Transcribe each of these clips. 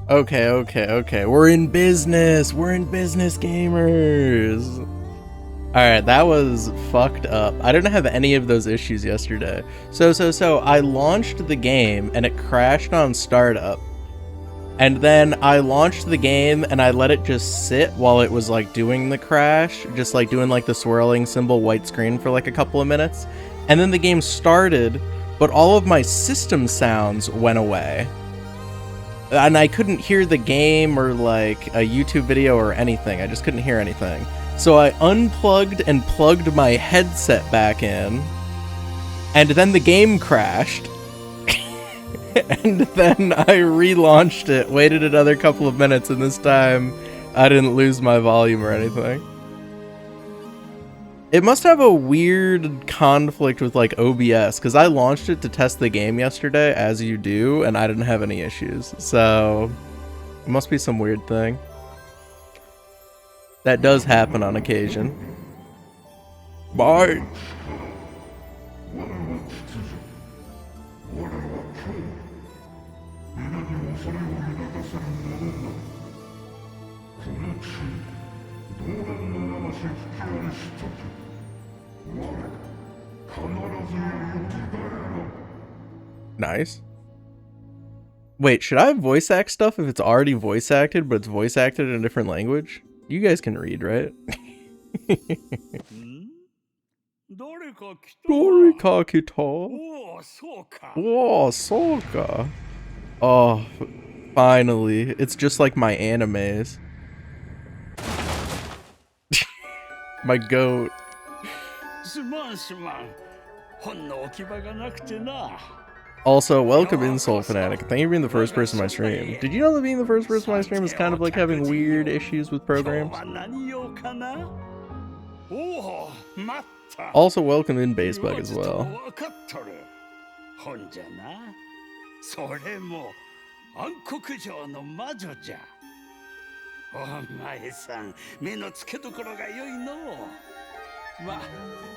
Okay. We're in business. We're in business, gamers. Alright, that was fucked up. I didn't have any of those issues yesterday. So I launched the game and it crashed on startup. And then I launched the game and I let it just sit while it was like doing the crash, just like doing like the swirling symbol white screen for like a couple of minutes. And then the game started, but all of my system sounds went away. And I couldn't hear the game or like a YouTube video or anything. I just couldn't hear anything. So I unplugged and plugged my headset back in, and then the game crashed. And then I relaunched it, waited another couple of minutes, and this time I didn't lose my volume or anything. It must have a weird conflict with like OBS, because I launched it to test the game yesterday, as you do, and I didn't have any issues. So it must be some weird thing. That does happen on occasion. Bye. Nice. Wait, should I voice act stuff if it's already voice acted, but it's voice acted in a different language? You guys can read, right? Dorika kita. Oh, Soka. Oh, finally. It's just like my animes. My goat. Also, welcome in, Soul Fanatic. Thank you for being the first person in my stream. Did you know that being the first person in my stream is kind of like having weird issues with programs? Also, welcome in, Basebug, as well.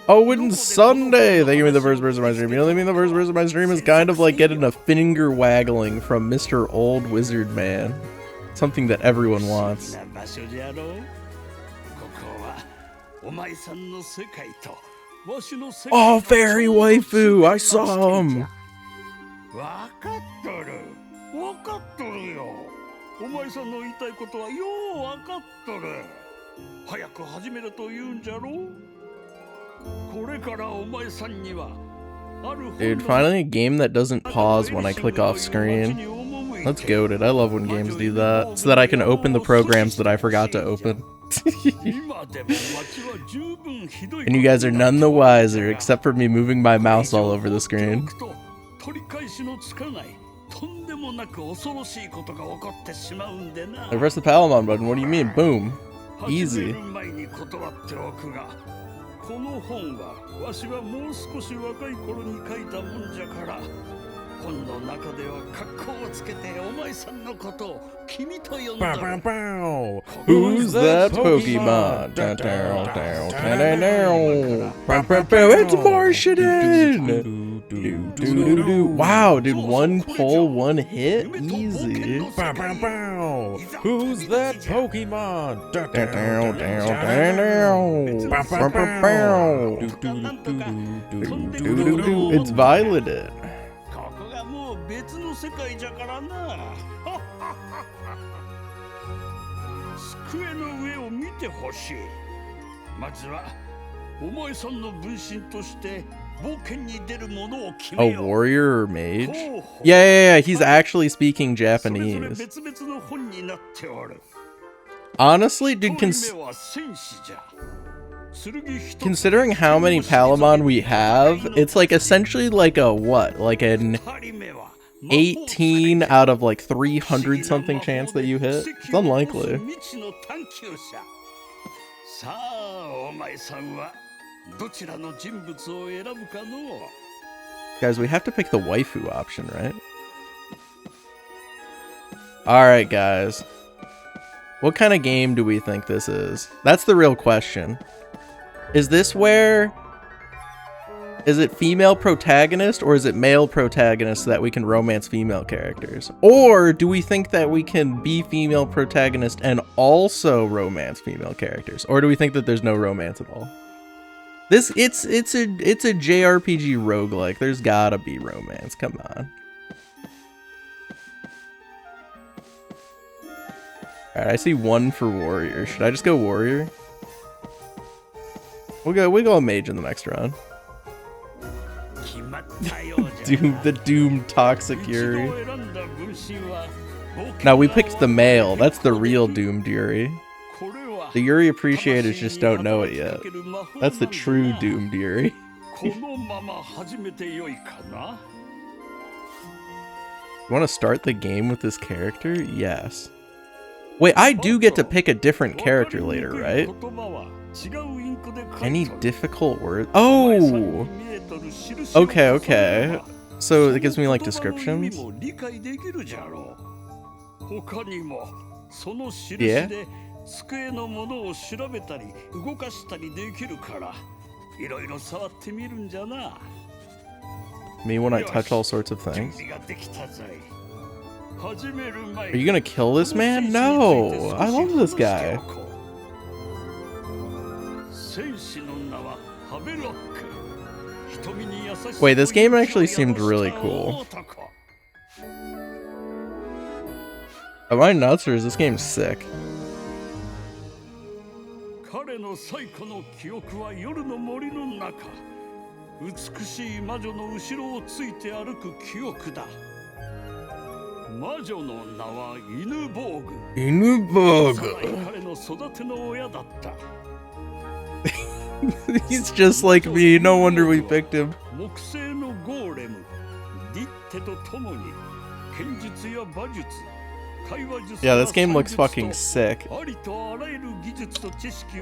Oh, and Sunday! Thank you for the first person in my stream. You know what I mean? The first person in my stream is kind of like getting a finger waggling from Mr. Old Wizard Man. Something that everyone wants. Oh, fairy waifu! I saw him! Dude, finally a game that doesn't pause when I click off screen. Let's go, dude. I love when games do that, so that I can open the programs that I forgot to open. And you guys are none the wiser, except for me moving my mouse all over the screen. I press the Palamon button, what do you mean? Boom. Easy. Who's that Pokemon? It's Martian! Wow, dude, one pull, one hit? Easy. Who's that Pokemon? It's Violet. A warrior or mage? Yeah, he's actually speaking Japanese. Honestly, dude, considering how many Palamon we have, it's like essentially like a what? Like an 18 out of like 300 something chance that you hit? It's unlikely. Guys, we have to pick the waifu option, right? Alright, guys. What kind of game do we think this is? That's the real question. Is this where Is it female protagonist or is it male protagonist so that we can romance female characters? Or do we think that we can be female protagonist and also romance female characters? Or do we think that there's no romance at all? It's a JRPG roguelike. There's gotta be romance. Come on. Alright, I see one for warrior. Should I just go warrior? We go mage in the next round. The Doom Toxic Yuri. Now we picked the male. That's the real doomed Yuri. The Yuri appreciators just don't know it yet. That's the true doomed Yuri. You want to start the game with this character? Yes. Wait, I do get to pick a different character later, right? Any difficult words? Oh! Okay. So it gives me like descriptions? Yeah? Me when I touch all sorts of things? Are you gonna kill this man? No! I love this guy. Wait, this game actually seemed really cool. Am I nuts or is this game sick? He's just like me, no wonder we picked him. Yeah, this game looks fucking sick.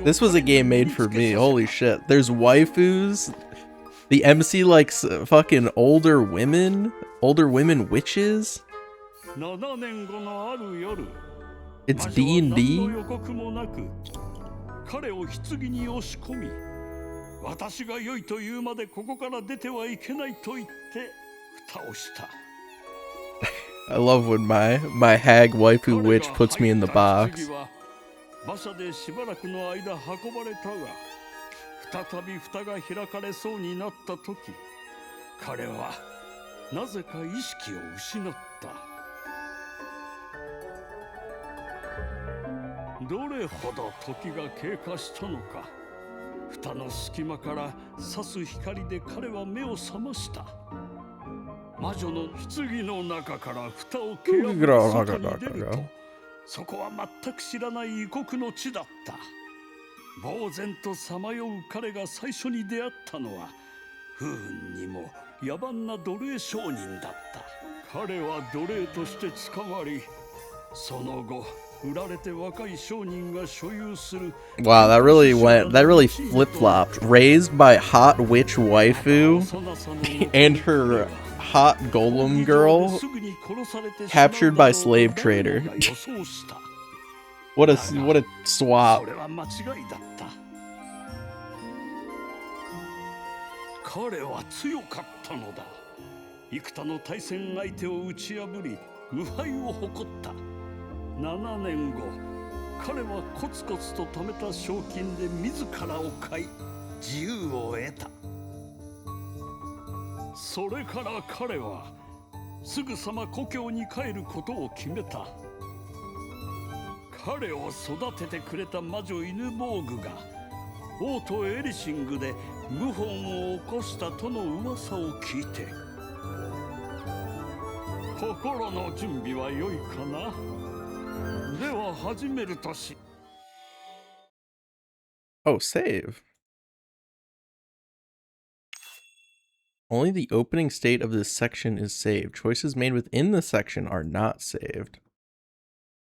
This was a game made for me, holy shit. There's waifus. The MC likes fucking older women witches. It's D&D. I love when my hag waifu witch puts me in the box. Wow, that really flip-flopped. Raised by hot witch waifu and her hot golem girl, captured by slave trader. What a swap. Oh, save. Only the opening state of this section is saved. Choices made within the section are not saved.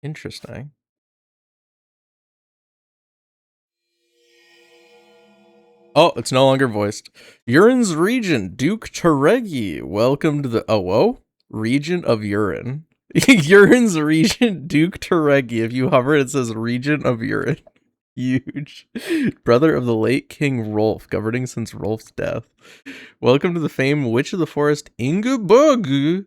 Interesting. Oh, it's no longer voiced. Urin's region, Duke Teregi. Welcome to the region of Urin. Urin's region, Duke Teregi. If you hover, it says region of Urin. Huge. Brother of the late King Rolf, governing since Rolf's death. Welcome to the famed Witch of the Forest, Ingeborg.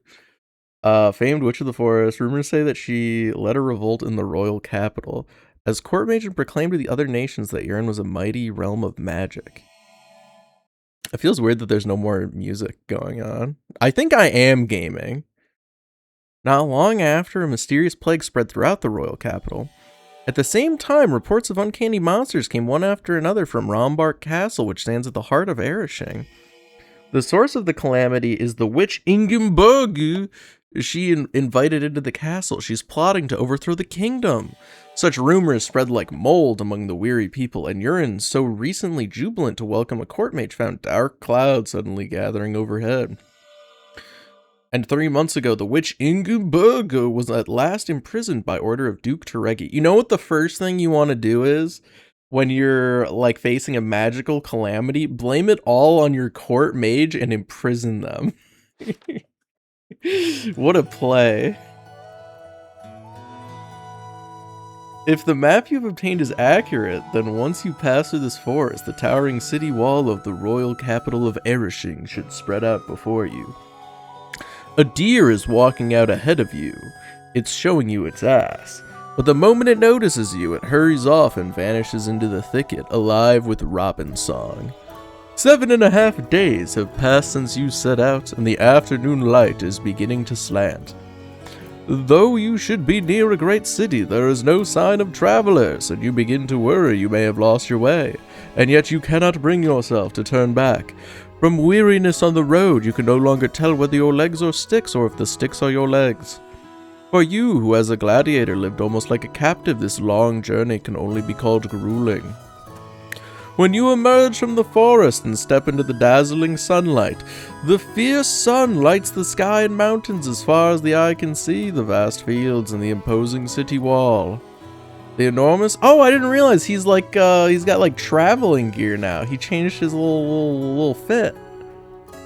Famed Witch of the Forest. Rumors say that she led a revolt in the royal capital. As court mage and proclaimed to the other nations that Urin was a mighty realm of magic. It feels weird that there's no more music going on. I think I am gaming. Not long after, a mysterious plague spread throughout the royal capital. At the same time, reports of uncanny monsters came one after another from Rombark Castle, which stands at the heart of Erishing. The source of the calamity is the witch Ingeborg. She invited into the castle. She's plotting to overthrow the kingdom. Such rumors spread like mold among the weary people, and Urin, so recently jubilant to welcome a court mage, found dark clouds suddenly gathering overhead. And 3 months ago, the witch Ingeborg was at last imprisoned by order of Duke Teregi. You know what the first thing you want to do is? When you're, like, facing a magical calamity, blame it all on your court mage and imprison them. What a play. If the map you've obtained is accurate, then once you pass through this forest, the towering city wall of the royal capital of Erishing should spread out before you. A deer is walking out ahead of you. It's showing you its ass. But the moment it notices you, it hurries off and vanishes into the thicket, alive with robin song. 7.5 days have passed since you set out, and the afternoon light is beginning to slant. Though you should be near a great city, there is no sign of travelers, and you begin to worry you may have lost your way, and yet you cannot bring yourself to turn back. From weariness on the road, you can no longer tell whether your legs are sticks or if the sticks are your legs. For you, who as a gladiator lived almost like a captive, this long journey can only be called grueling. When you emerge from the forest and step into the dazzling sunlight, the fierce sun lights the sky and mountains as far as the eye can see, the vast fields and the imposing city wall. The enormous... Oh, I didn't realize he's like, he's got like traveling gear now. He changed his little fit.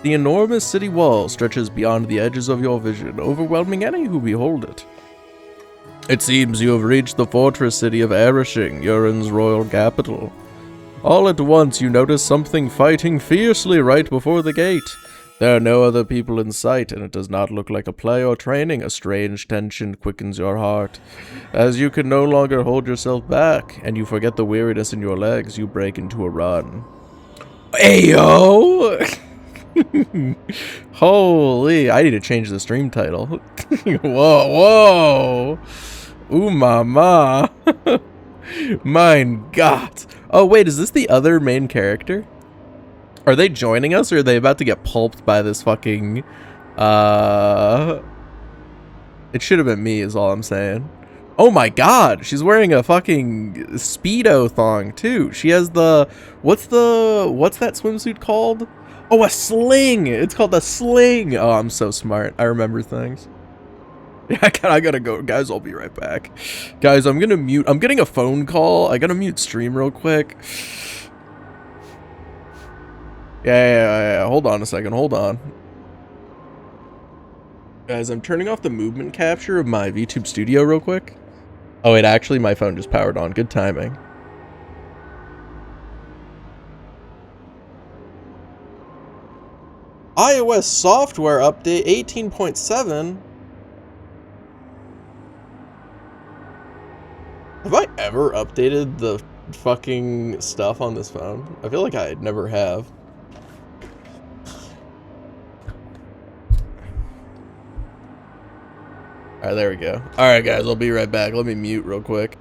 The enormous city wall stretches beyond the edges of your vision, overwhelming any who behold it. It seems you have reached the fortress city of Erishing, Urin's royal capital. All at once you notice something fighting fiercely right before the gate. There are no other people in sight, and it does not look like a play or training. A strange tension quickens your heart. As you can no longer hold yourself back, and you forget the weariness in your legs, you break into a run. Ayo! Holy, I need to change the stream title. Whoa, whoa! Ooh, mama! Mein Gott! Oh, wait, is this the other main character? Are they joining us, or are they about to get pulped by this fucking, It should have been me, is all I'm saying. Oh my god, she's wearing a fucking Speedo thong, too. She has the... What's that swimsuit called? Oh, a sling! It's called a sling! Oh, I'm so smart. I remember things. I gotta go. Guys, I'll be right back. Guys, I'm gonna mute... I'm getting a phone call. I gotta mute stream real quick. Yeah. Hold on a second. Hold on. Guys, I'm turning off the movement capture of my VTube Studio real quick. Oh, wait, actually, my phone just powered on. Good timing. iOS software update 18.7. Have I ever updated the fucking stuff on this phone? I feel like I never have. Alright, there we go. Alright, guys, I'll be right back. Let me mute real quick.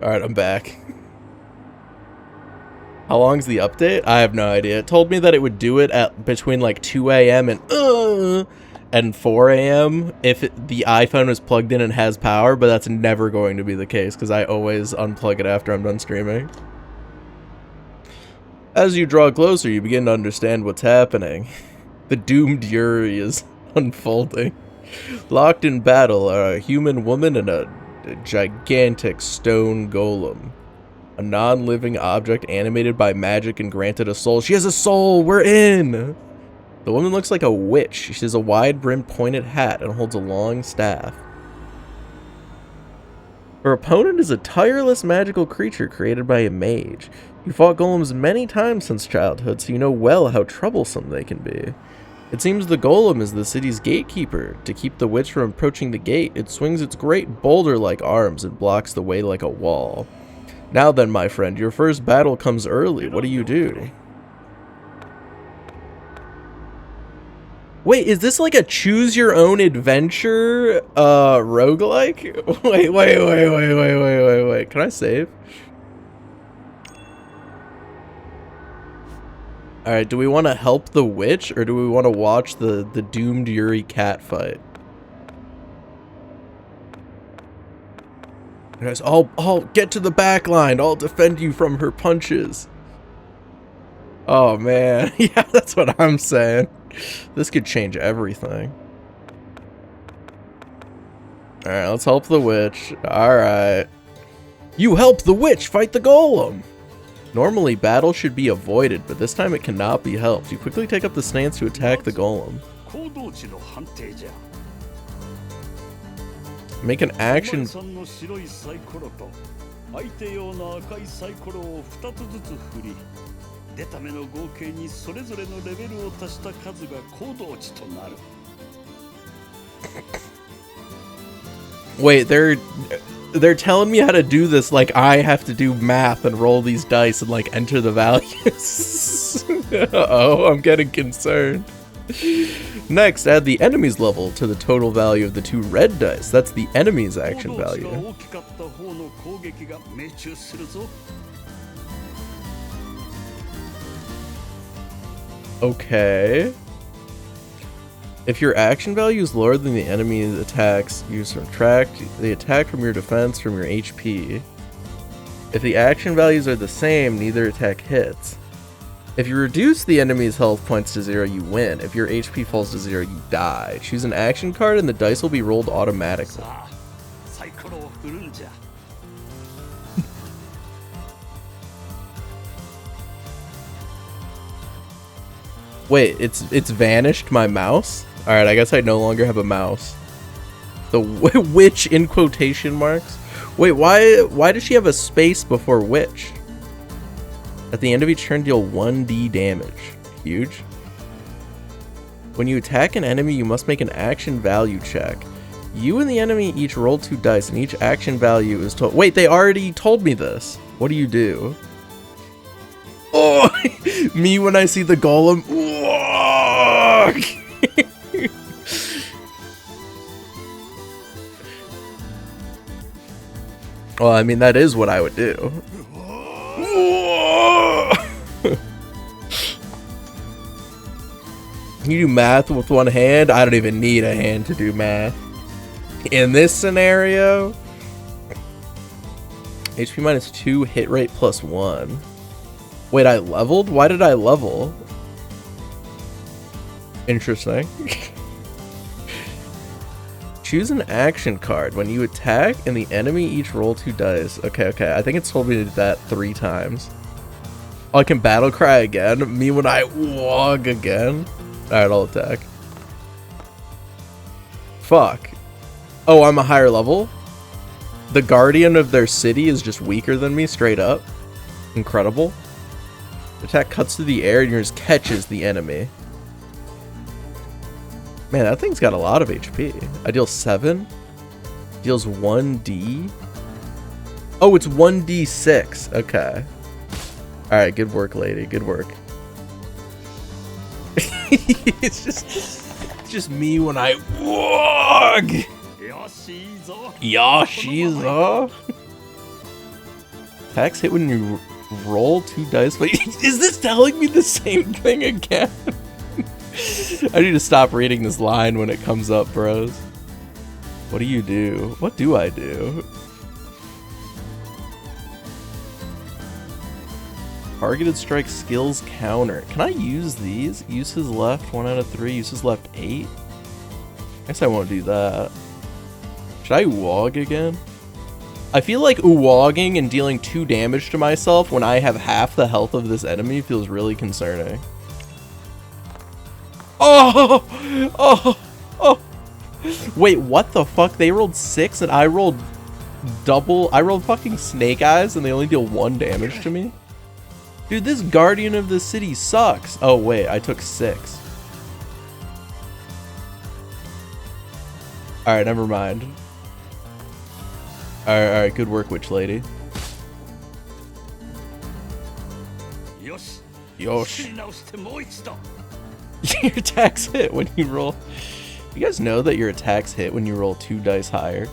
Alright, I'm back. How long's the update? I have no idea. It told me that it would do it at between like 2 a.m. and 4 a.m. if the iPhone is plugged in and has power, but that's never going to be the case because I always unplug it after I'm done streaming. As you draw closer, you begin to understand what's happening. The doomed Yuri is unfolding. Locked in battle are a human woman and a gigantic stone golem. A non-living object animated by magic and granted a soul. She has a soul! We're in! The woman looks like a witch. She has a wide-brimmed pointed hat and holds a long staff. Her opponent is a tireless magical creature created by a mage. You fought golems many times since childhood, so you know well how troublesome they can be. It seems the golem is the city's gatekeeper. To keep the witch from approaching the gate, it swings its great boulder-like arms and blocks the way like a wall. Now then, my friend, your first battle comes early. What do you do? Wait, is this like a choose-your-own-adventure roguelike? Wait. Can I save? Alright, do we want to help the witch, or do we want to watch the doomed Yuri cat fight? Guys, I'll get to the back line. I'll defend you from her punches. Oh, man. Yeah, that's what I'm saying. This could change everything. Alright, let's help the witch. Alright. You help the witch fight the golem! Normally, battle should be avoided, but this time it cannot be helped. You quickly take up the stance to attack the golem. Make an action... Wait, they're telling me how to do this like I have to do math and roll these dice and like enter the values. Uh-oh, I'm getting concerned. Next, add the enemy's level to the total value of the 2 red dice. That's the enemy's action value. Okay. If your action value is lower than the enemy's attacks, you subtract the attack from your defense from your HP. If the action values are the same, neither attack hits. If you reduce the enemy's health points to 0, you win. If your HP falls to 0, you die. Choose an action card and the dice will be rolled automatically. Wait, it's vanished my mouse? Alright, I guess I no longer have a mouse. The witch in quotation marks? Wait, why does she have a space before witch? At the end of each turn, deal 1d damage. Huge. When you attack an enemy, you must make an action value check. You and the enemy each roll 2 dice, and each action value is told. Wait, they already told me this. What do you do? Oh, me when I see the golem. Well, I mean, that is what I would do. You do math with one hand? I don't even need a hand to do math. In this scenario, HP minus 2, hit rate plus 1. Wait, I leveled? Why did I level? Interesting. Choose an action card. When you attack and the enemy each roll 2 dice. Okay. I think it's told me to do that 3 times. Oh, I can battle cry again? Me when I walk again? Alright, I'll attack. Fuck. Oh, I'm a higher level? The guardian of their city is just weaker than me, straight up. Incredible. Attack cuts through the air and yours catches the enemy. Man, that thing's got a lot of HP. I deal 7. Deals 1d. Oh, it's 1d6. Okay. Alright, good work, lady. Good work. It's just me when I walk. Yashiza. Attacks hit when you roll 2 dice. Wait, is this telling me the same thing again? I need to stop reading this line when it comes up, bros. What do you do? What do I do? Targeted strike skills counter. Can I use these? Uses left 1 out of 3. Uses left 8. I guess I won't do that. Should I Uwag again? I feel like Uwagging and dealing 2 damage to myself when I have half the health of this enemy feels really concerning. Oh! Oh! Oh! Wait, what the fuck? They rolled 6 and I rolled double. I rolled fucking snake eyes and they only deal 1 damage to me? Dude, this guardian of the city sucks. Oh, wait, I took 6. Alright, never mind. Alright, good work, witch lady. Yosh. Your attacks hit when you roll. You guys know that your attacks hit when you roll 2 dice higher?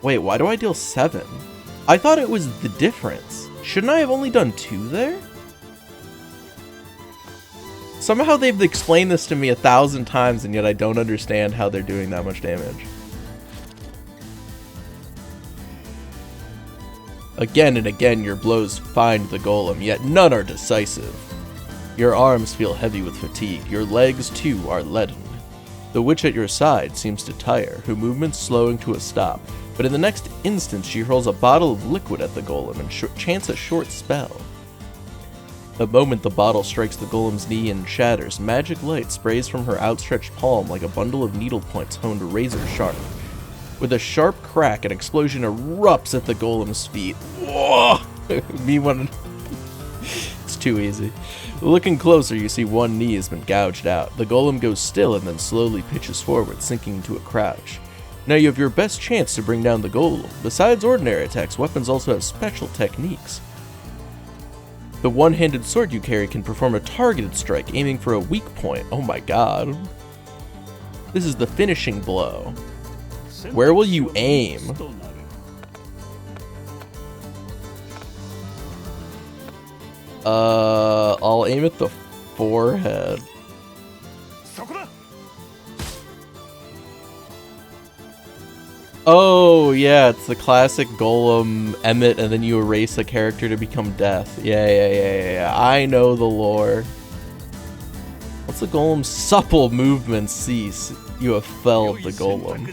Wait, why do I deal 7? I thought it was the difference. Shouldn't I have only done 2 there? Somehow they've explained this to me 1,000 times and yet I don't understand how they're doing that much damage. Again and again your blows find the golem, yet none are decisive. Your arms feel heavy with fatigue, your legs too are leaden. The witch at your side seems to tire, her movements slowing to a stop, but in the next instant she hurls a bottle of liquid at the golem and chants a short spell. The moment the bottle strikes the golem's knee and shatters, magic light sprays from her outstretched palm like a bundle of needle points honed razor sharp. With a sharp crack, an explosion erupts at the golem's feet. Whoa! It's too easy. Looking closer, you see one knee has been gouged out. The golem goes still and then slowly pitches forward, sinking into a crouch. Now you have your best chance to bring down the golem. Besides ordinary attacks, weapons also have special techniques. The one-handed sword you carry can perform a targeted strike, aiming for a weak point. Oh my god. This is the finishing blow. Where will you aim? I'll aim at the forehead. Oh, yeah, it's the classic golem Emmet, and then you erase a character to become death. Yeah. I know the lore. Once the golem's supple movements cease, you have felled the golem.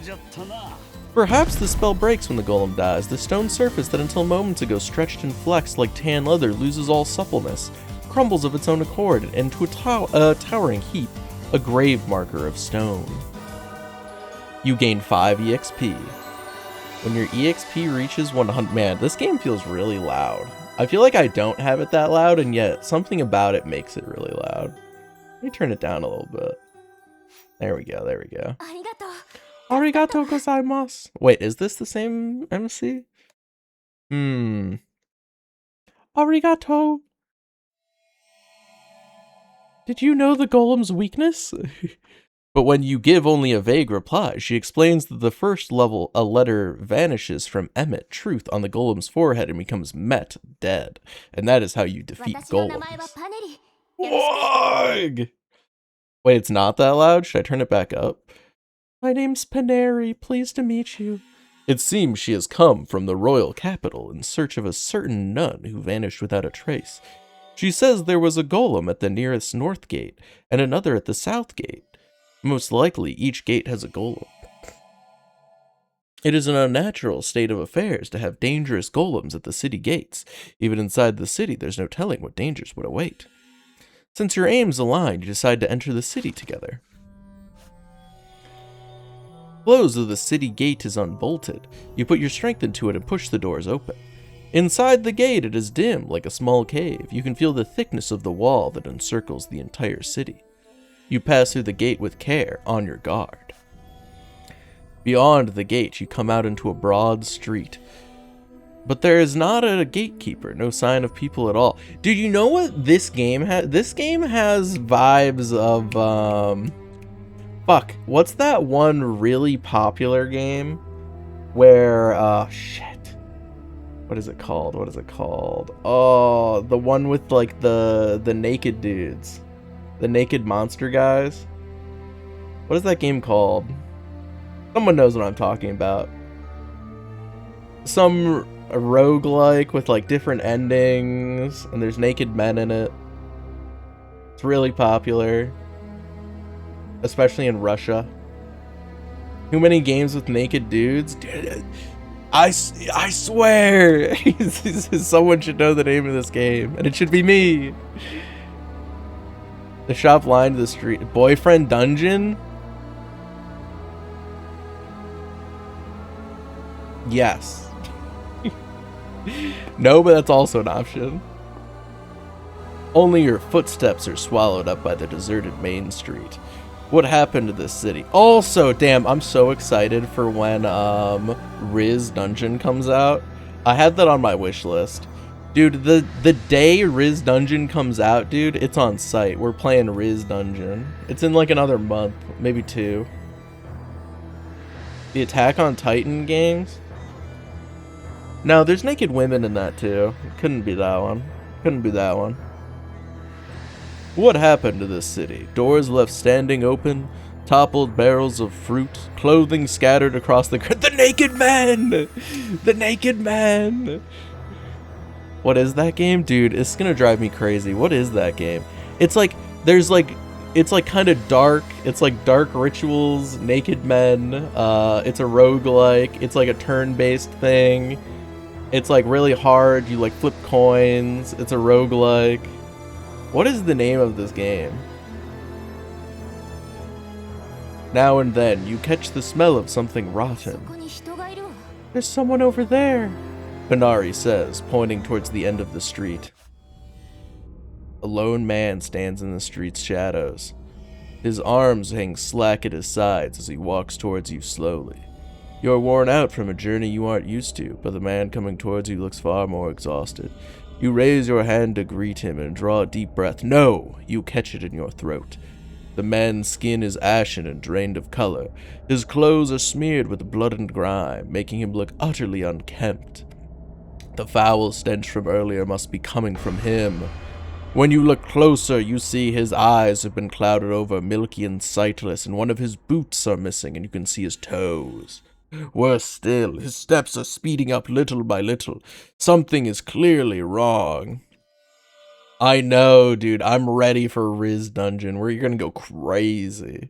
Perhaps the spell breaks when the golem dies. The stone surface that until moments ago stretched and flexed like tan leather loses all suppleness, crumbles of its own accord, into a towering heap, a grave marker of stone. You gain 5 EXP. When your EXP reaches 100... Man, this game feels really loud. I feel like I don't have it that loud, and yet something about it makes it really loud. Let me turn it down a little bit. There we go. Arigato gozaimasu. Wait, is this the same MC? Arigato. Did you know the golem's weakness? But when you give only a vague reply, she explains that the first level, a letter vanishes from Emmet, truth, on the golem's forehead and becomes Met, dead. And that is how you defeat golems. Wog! Wait, it's not that loud? Should I turn it back up? My name's Paneri, pleased to meet you. It seems she has come from the royal capital in search of a certain nun who vanished without a trace. She says there was a golem at the nearest north gate, and another at the south gate. Most likely, each gate has a golem. It is an unnatural state of affairs to have dangerous golems at the city gates. Even inside the city, there's no telling what dangers would await. Since your aims align, you decide to enter the city together. Close of the city gate is unbolted. You put your strength into it and push the doors open. Inside the gate, it is dim, like a small cave. You can feel the thickness of the wall that encircles the entire city. You pass through the gate with care, on your guard. Beyond the gate, you come out into a broad street. But there is not a gatekeeper, no sign of people at all. Dude, you know what this game has? This game has vibes of, fuck, what's that one really popular game where, shit. What is it called? Oh, the one with, like, the naked dudes. The naked monster guys. What is that game called? Someone knows what I'm talking about. Some roguelike with like different endings, and there's naked men in it. It's really popular, especially in Russia. Too many games with naked dudes. Dude, I swear! Someone should know the name of this game, and it should be me. The shop lined the street. Boyfriend dungeon? Yes. No, but that's also an option. Only your footsteps are swallowed up by the deserted main street. What happened to this city? Also, damn, I'm so excited for when Riz Dungeon comes out. I had that on my wish list. Dude, the day Riz Dungeon comes out, dude, it's on site. We're playing Riz Dungeon. It's in like another month, maybe 2. The Attack on Titan games? No, there's naked women in that too. Couldn't be that one. Couldn't be that one. What happened to this city? Doors left standing open, toppled barrels of fruit, clothing scattered across the The Naked Man! The Naked Man! What is that game? Dude, it's gonna drive me crazy. What is that game? It's like, there's like, it's like kind of dark. It's like dark rituals, naked men. It's a roguelike. It's like a turn-based thing. It's like really hard. You like flip coins. It's a roguelike. What is the name of this game? Now and then, you catch the smell of something rotten. There's someone over there, Benari says, pointing towards the end of the street. A lone man stands in the street's shadows. His arms hang slack at his sides as he walks towards you slowly. You're worn out from a journey you aren't used to, but the man coming towards you looks far more exhausted. You raise your hand to greet him and draw a deep breath. No! You catch it in your throat. The man's skin is ashen and drained of color. His clothes are smeared with blood and grime, making him look utterly unkempt. The foul stench from earlier must be coming from him. When you look closer, you see his eyes have been clouded over, milky and sightless, and one of his boots are missing, and you can see his toes. Worse still, his steps are speeding up little by little. Something is clearly wrong. I know, dude. I'm ready for Riz Dungeon, where you're gonna go crazy.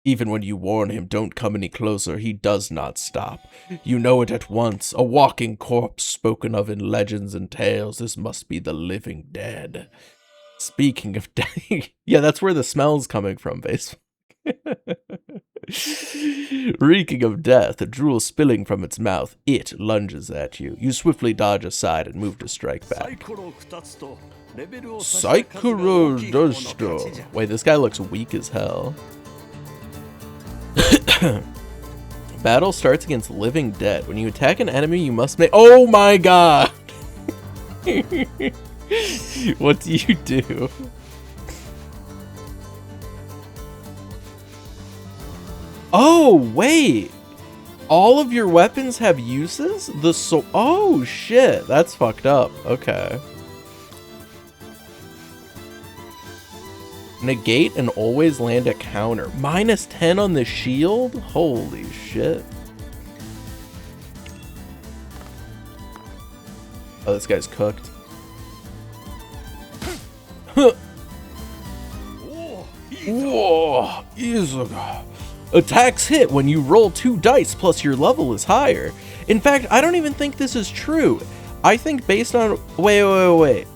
Even when you warn him, don't come any closer, he does not stop. You know it at once. A walking corpse spoken of in legends and tales. This must be the living dead. Speaking of dead, yeah, that's where the smell's coming from, basically. Reeking of death, a drool spilling from its mouth, it lunges at you. You swiftly dodge aside and move to strike back. Saikuro Dosto. Wait, this guy looks weak as hell. Battle starts against living dead. When you attack an enemy, you must make— Oh my god! What do you do? Oh, wait! All of your weapons have uses? Oh, shit. That's fucked up. Okay. Negate and always land a counter. -10 on the shield? Holy shit. Oh, this guy's cooked. Whoa, Izuga. Attacks hit when you roll 2 dice plus your level is higher. In fact, I don't even think this is true. I think based on— Wait.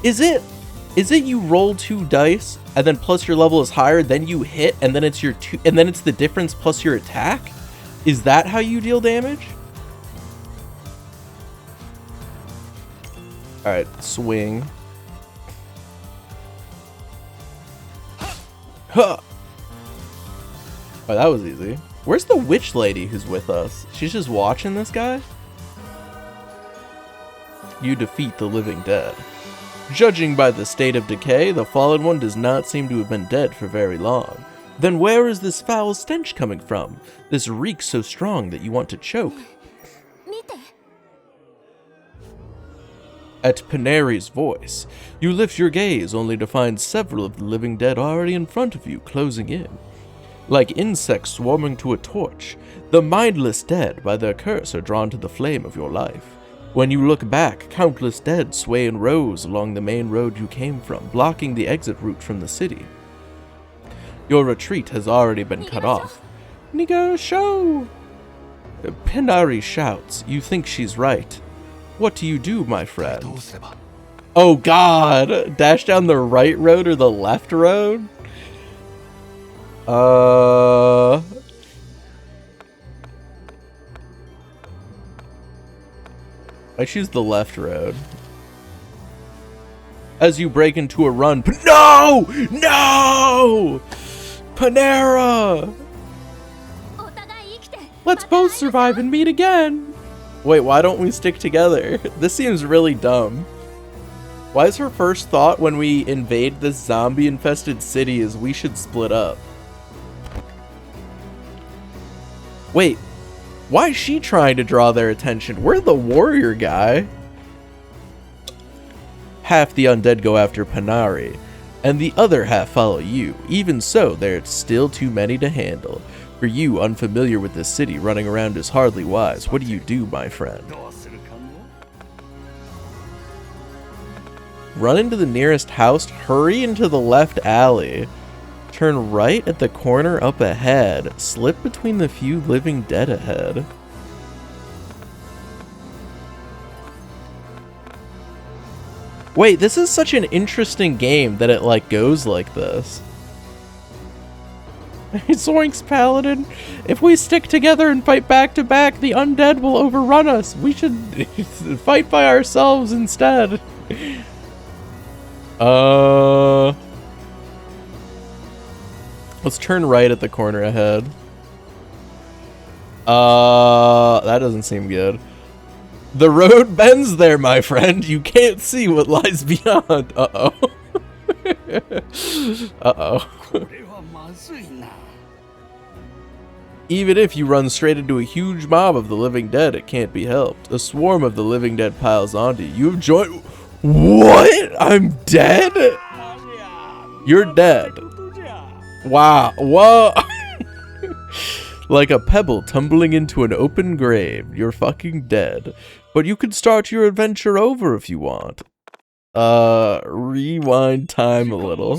Is it you roll 2 dice and then plus your level is higher, then you hit, and then it's your and then it's the difference plus your attack? Is that how you deal damage? Alright, swing. Huh. Oh, that was easy. Where's the witch lady who's with us? She's just watching this guy? You defeat the living dead. Judging by the state of decay, the fallen one does not seem to have been dead for very long. Then where is this foul stench coming from? This reek so strong that you want to choke. At Paneri's voice, you lift your gaze only to find several of the living dead already in front of you, closing in. Like insects swarming to a torch, the mindless dead by their curse are drawn to the flame of your life. When you look back, countless dead sway in rows along the main road you came from, blocking the exit route from the city. Your retreat has already been cut off. Nigasho! Penari shouts. You think she's right. What do you do, my friend? Oh god! Dash down the right road or the left road? I choose the left road. As you break into a run. No! No! Panera! Let's both survive and meet again! Wait, why don't we stick together? This seems really dumb. Why is her first thought when we invade this zombie-infested city is we should split up? Wait, why is she trying to draw their attention? We're the warrior guy. Half the undead go after Panari, and the other half follow you. Even so, there's still too many to handle. For you, unfamiliar with this city, running around is hardly wise. What do you do, my friend? Run into the nearest house, hurry into the left alley. Turn right at the corner up ahead. Slip between the few living dead ahead. Wait, this is such an interesting game that it like goes like this. Zoinks, Paladin. If we stick together and fight back to back, the undead will overrun us. We should fight by ourselves instead. Let's turn right at the corner ahead. That doesn't seem good. The road bends there, my friend. You can't see what lies beyond. Uh-oh. Uh-oh. Even if you run straight into a huge mob of the living dead, it can't be helped. A swarm of the living dead piles onto you. You've joined... What? I'm dead? You're dead. Wow. Whoa. Like a pebble tumbling into an open grave. You're fucking dead. But you could start your adventure over if you want. Rewind time a little.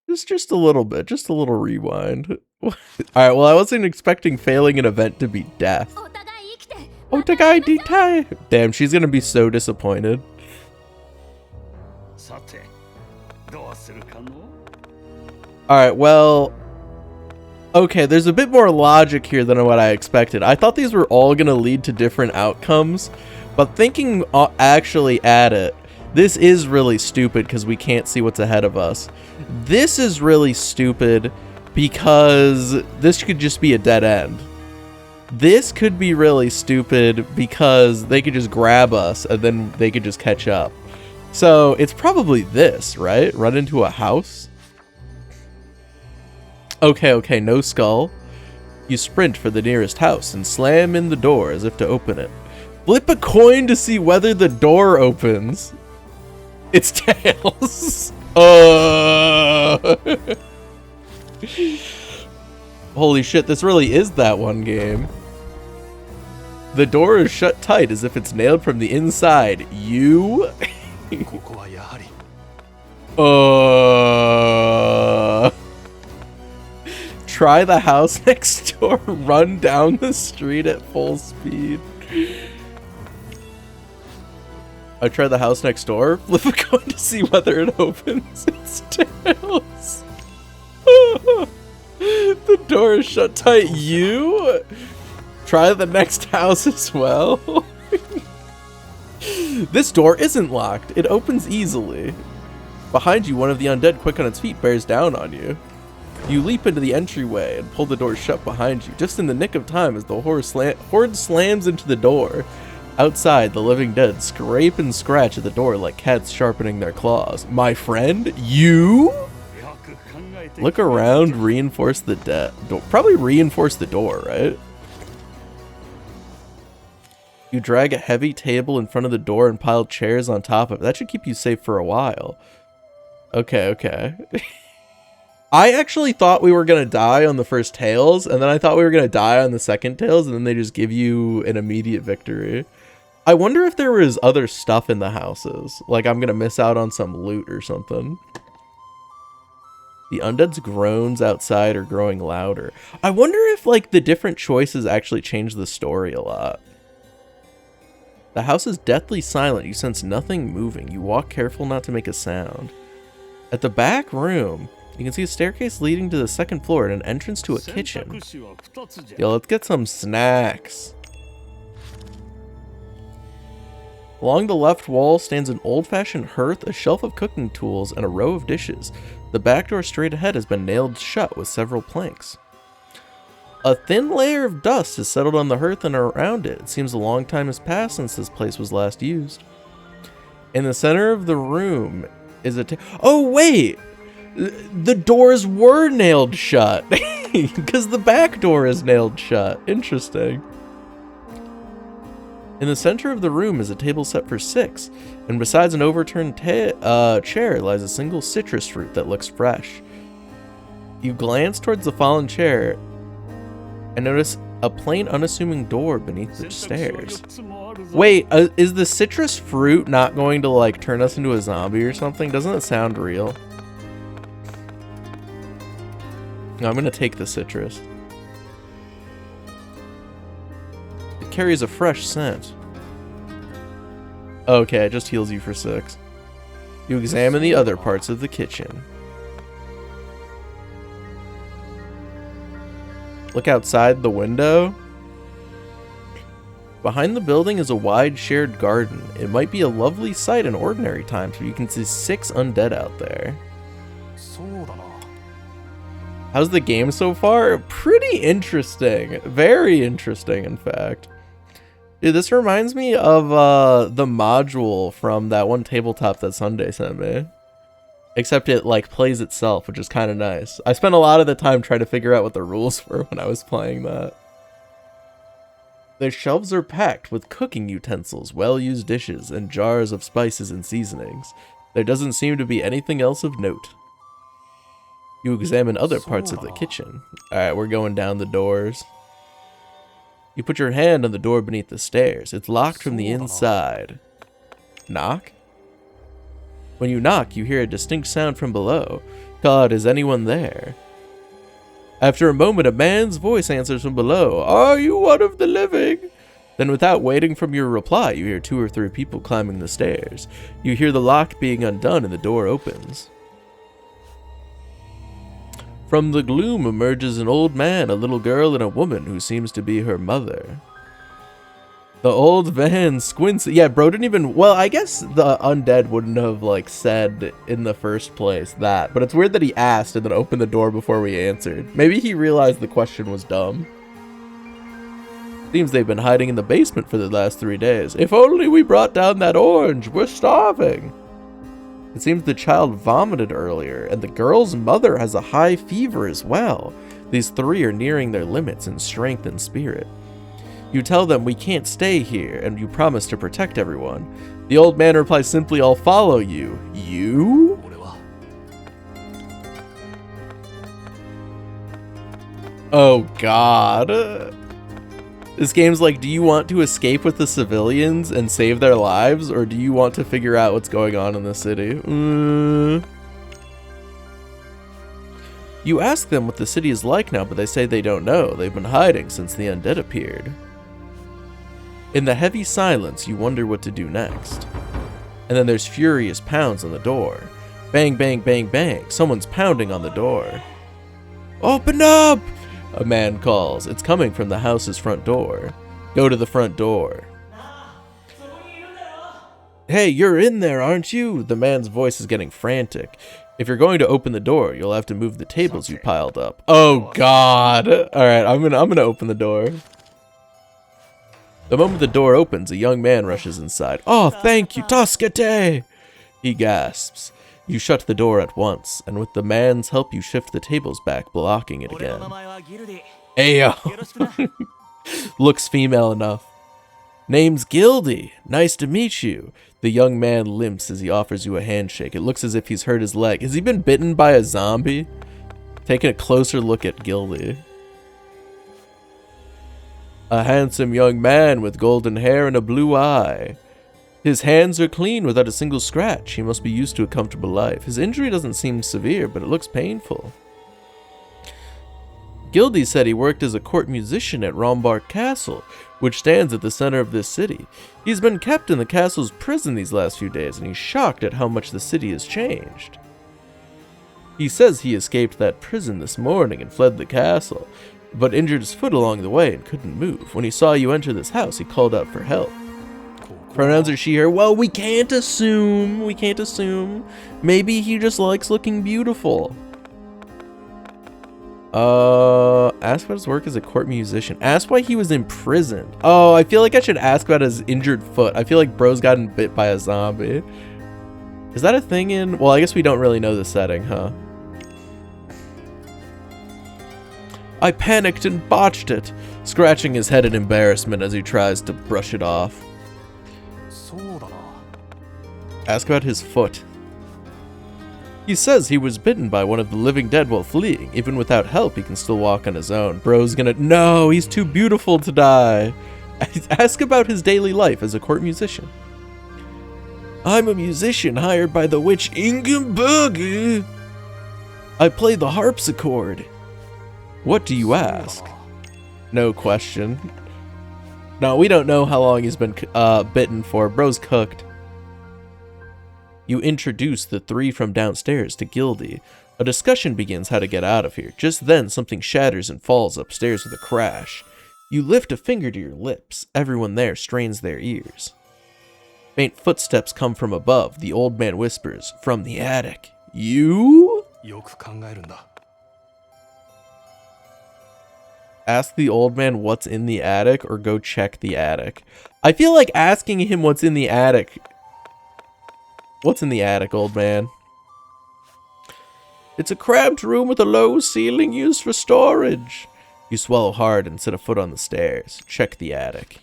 Just a little bit. Just a little rewind. Alright, well, I wasn't expecting failing an event to be death. Otagai ditai! Damn, she's gonna be so disappointed. Alright, well... Okay, there's a bit more logic here than what I expected. I thought these were all gonna lead to different outcomes, but thinking actually at it, this is really stupid because we can't see what's ahead of us. This is really stupid because this could just be a dead end. This could be really stupid because they could just grab us and then they could just catch up. So it's probably this, right? Run into a house? Okay, no skull. You sprint for the nearest house and slam in the door as if to open it. Flip a coin to see whether the door opens. It's tails. Holy shit, this really is that one game. The door is shut tight as if it's nailed from the inside. You? Try the house next door. Run down the street at full speed. I try the house next door. Flip a coin to see whether it opens. It's tails. The door is shut tight. You? Try the next house as well. This door isn't locked. It opens easily. Behind you, one of the undead, quick on its feet, bears down on you. You leap into the entryway and pull the door shut behind you, just in the nick of time as the horde slams into the door. Outside, the living dead scrape and scratch at the door like cats sharpening their claws. My friend? You? Look around, reinforce the door. Probably reinforce the door, right? You drag a heavy table in front of the door and pile chairs on top of it. That should keep you safe for a while. Okay. I actually thought we were going to die on the first Tales, and then I thought we were going to die on the second Tales, and then they just give you an immediate victory. I wonder if there was other stuff in the houses. Like, I'm going to miss out on some loot or something. The undead's groans outside are growing louder. I wonder if, like, the different choices actually change the story a lot. The house is deathly silent. You sense nothing moving. You walk careful not to make a sound. At the back room, you can see a staircase leading to the second floor and an entrance to a kitchen. Yo, let's get some snacks. Along the left wall stands an old-fashioned hearth, a shelf of cooking tools, and a row of dishes. The back door straight ahead has been nailed shut with several planks. A thin layer of dust has settled on the hearth and around it. It seems a long time has passed since this place was last used. In the center of the room is a oh wait! The doors were nailed shut! Because the back door is nailed shut. Interesting. In the center of the room is a table set for 6, and besides an overturned chair lies a single citrus fruit that looks fresh. You glance towards the fallen chair and notice a plain, unassuming door beneath the stairs. Wait, is the citrus fruit not going to, like, turn us into a zombie or something? Doesn't it sound real? No, I'm gonna take the citrus. It carries a fresh scent. Okay, it just heals you for 6. You examine the other parts of the kitchen. Look outside the window. Behind the building is a wide shared garden. It might be a lovely sight in ordinary times, but you can see 6 undead out there. How's the game so far? Pretty interesting. Very interesting, in fact. Dude, this reminds me of the module from that one tabletop that Sunday sent me. Except it, like, plays itself, which is kind of nice. I spent a lot of the time trying to figure out what the rules were when I was playing that. The shelves are packed with cooking utensils, well-used dishes, and jars of spices and seasonings. There doesn't seem to be anything else of note. You examine other parts of the kitchen. Alright, we're going down the doors. You put your hand on the door beneath the stairs. It's locked from the inside. Knock? When you knock, you hear a distinct sound from below. God, is anyone there? After a moment, a man's voice answers from below. Are you one of the living? Then without waiting for your reply, you hear 2 or 3 people climbing the stairs. You hear the lock being undone and the door opens. From the gloom emerges an old man, a little girl, and a woman who seems to be her mother. The old man squints. Yeah, bro didn't even... Well, I guess the undead wouldn't have, like, said in the first place that. But it's weird that he asked and then opened the door before we answered. Maybe he realized the question was dumb. Seems they've been hiding in the basement for the last 3 days. If only we brought down that orange. We're starving. It seems the child vomited earlier, and the girl's mother has a high fever as well. These 3 are nearing their limits in strength and spirit. You tell them we can't stay here, and you promise to protect everyone. The old man replies simply, I'll follow you. You? Oh god. This game's like, do you want to escape with the civilians and save their lives, or do you want to figure out what's going on in the city? You ask them what the city is like now, but they say they don't know. They've been hiding since the undead appeared. In the heavy silence, you wonder what to do next. And then there's furious pounds on the door. Bang, bang, bang, bang. Someone's pounding on the door. Open up! A man calls. It's coming from the house's front door. Go to the front door. Hey, you're in there, aren't you? The man's voice is getting frantic. If you're going to open the door, you'll have to move the tables you piled up. Oh god. Alright, I'm gonna open the door. The moment the door opens, a young man rushes inside. Oh, thank you, Tascate! He gasps. You shut the door at once, and with the man's help you shift the tables back, blocking it again. Ayo! Looks female enough. Name's Gildy. Nice to meet you. The young man limps as he offers you a handshake. It looks as if he's hurt his leg. Has he been bitten by a zombie? Taking a closer look at Gildy. A handsome young man with golden hair and a blue eye. His hands are clean without a single scratch. He must be used to a comfortable life. His injury doesn't seem severe, but it looks painful. Gildy said he worked as a court musician at Rombart Castle, which stands at the center of this city. He's been kept in the castle's prison these last few days, and he's shocked at how much the city has changed. He says he escaped that prison this morning and fled the castle, but injured his foot along the way and couldn't move. When he saw you enter this house, he called out for help. Pronouns are she, her. Well, we can't assume. We can't assume. Maybe he just likes looking beautiful. Ask about his work as a court musician. Ask why he was imprisoned. Oh, I feel like I should ask about his injured foot. I feel like bro's gotten bit by a zombie. Is that a thing in... Well, I guess we don't really know the setting, huh? I panicked and botched it, scratching his head in embarrassment as he tries to brush it off. Ask about his foot. He says he was bitten by one of the living dead while fleeing. Even without help, he can still walk on his own. Bro's gonna... No, he's too beautiful to die. Ask about his daily life as a court musician. I'm a musician hired by the witch Ingenberg. I play the harpsichord. What do you ask? No question. No, we don't know how long he's been bitten for. Bro's cooked. You introduce the three from downstairs to Gildy. A discussion begins how to get out of here. Just then, something shatters and falls upstairs with a crash. You lift a finger to your lips. Everyone there strains their ears. Faint footsteps come from above. The old man whispers, from the attic. You? Ask the old man what's in the attic or go check the attic. I feel like asking him what's in the attic... What's in the attic, old man? It's a cramped room with a low ceiling used for storage. You swallow hard and set a foot on the stairs. Check the attic.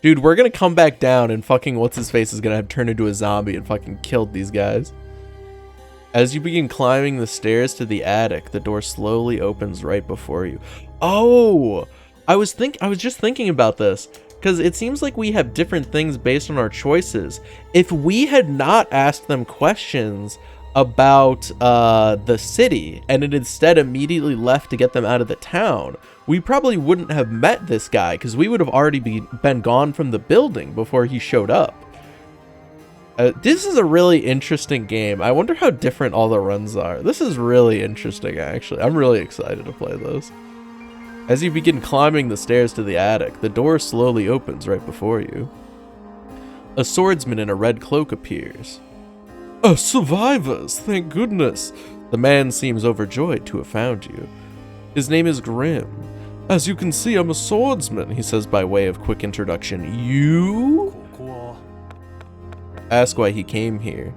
Dude, we're gonna come back down and fucking what's-his-face is gonna have turned into a zombie and fucking killed these guys. As you begin climbing the stairs to the attic, the door slowly opens right before you. Oh! I was just thinking about this. Because it seems like we have different things based on our choices. If we had not asked them questions about the city, and it instead immediately left to get them out of the town, we probably wouldn't have met this guy, because we would have already been gone from the building before he showed up. This is a really interesting game. I wonder how different all the runs are. This is really interesting, actually. I'm really excited to play this. As you begin climbing the stairs to the attic, the door slowly opens right before you. A swordsman in a red cloak appears. Survivors, thank goodness. The man seems overjoyed to have found you. His name is Grim. As you can see, I'm a swordsman, he says by way of quick introduction. You? Ask why he came here.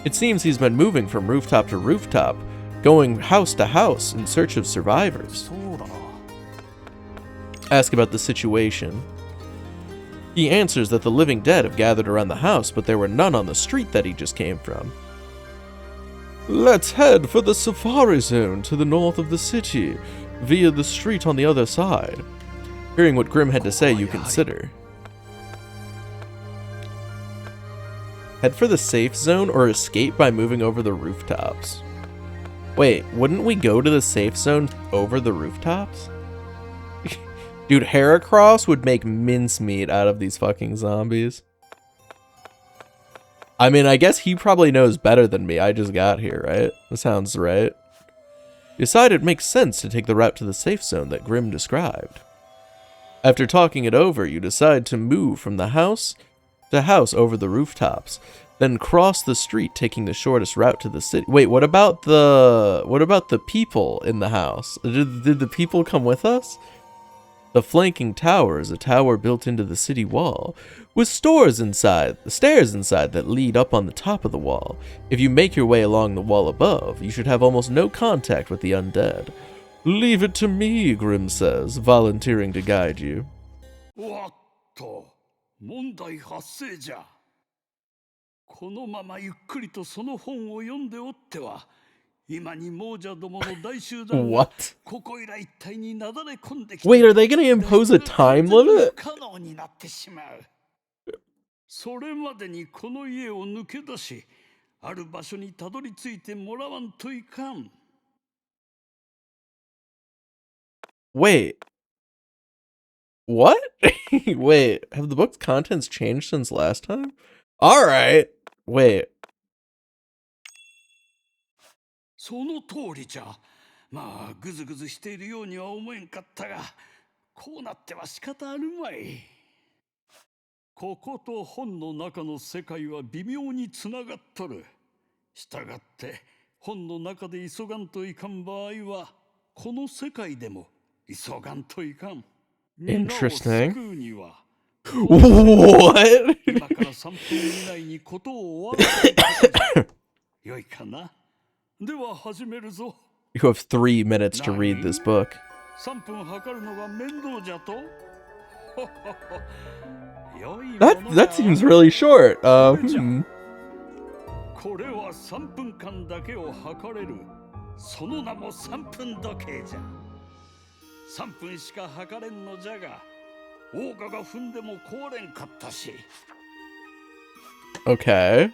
It seems he's been moving from rooftop to rooftop, going house to house in search of survivors. Ask about the situation. He answers that the living dead have gathered around the house, but there were none on the street that he just came from. Let's head for the safari zone to the north of the city, via the street on the other side. Hearing what Grim had to say, you consider. Head for the safe zone or escape by moving over the rooftops? Wait, wouldn't we go to the safe zone over the rooftops? Dude, Heracross would make mincemeat out of these fucking zombies. I mean, I guess he probably knows better than me. I just got here, right? That sounds right. Decide it makes sense to take the route to the safe zone that Grim described. After talking it over, you decide to move from the house to house over the rooftops, then cross the street taking the shortest route to the city. Wait, what about the people in the house? Did the people come with us? The flanking tower is a tower built into the city wall, with stairs inside that lead up on the top of the wall. If you make your way along the wall above, you should have almost no contact with the undead. Leave it to me, Grim says, volunteering to guide you. What? Wait, are they going to impose a time limit? それまでにこの家を抜け出し、ある場所にたどり着いてもらわんといかん。Wait. What? Wait, have the book's contents changed since last time? Alright. Wait. その通りじゃ。まあ、ぐずぐずしているようには思えんかったが、こうなっては仕方あるまい。ここと本の中の世界は微妙につながっとる。したがって、本の中で急がんといかん場合は、この世界でも急がんといかん。Interesting. みんなを救うには、What? 今から3分以内にことを終わらせることじゃ。よいかな。では始めるぞ。You have 3 minutes to read this book. 3分測るのが面倒じゃと。That seems really short. これは3分間だけを測れる。その名も3分時計じゃ。3分しか測れんのじゃが、オーガが踏んでも壊れんかったし。Okay.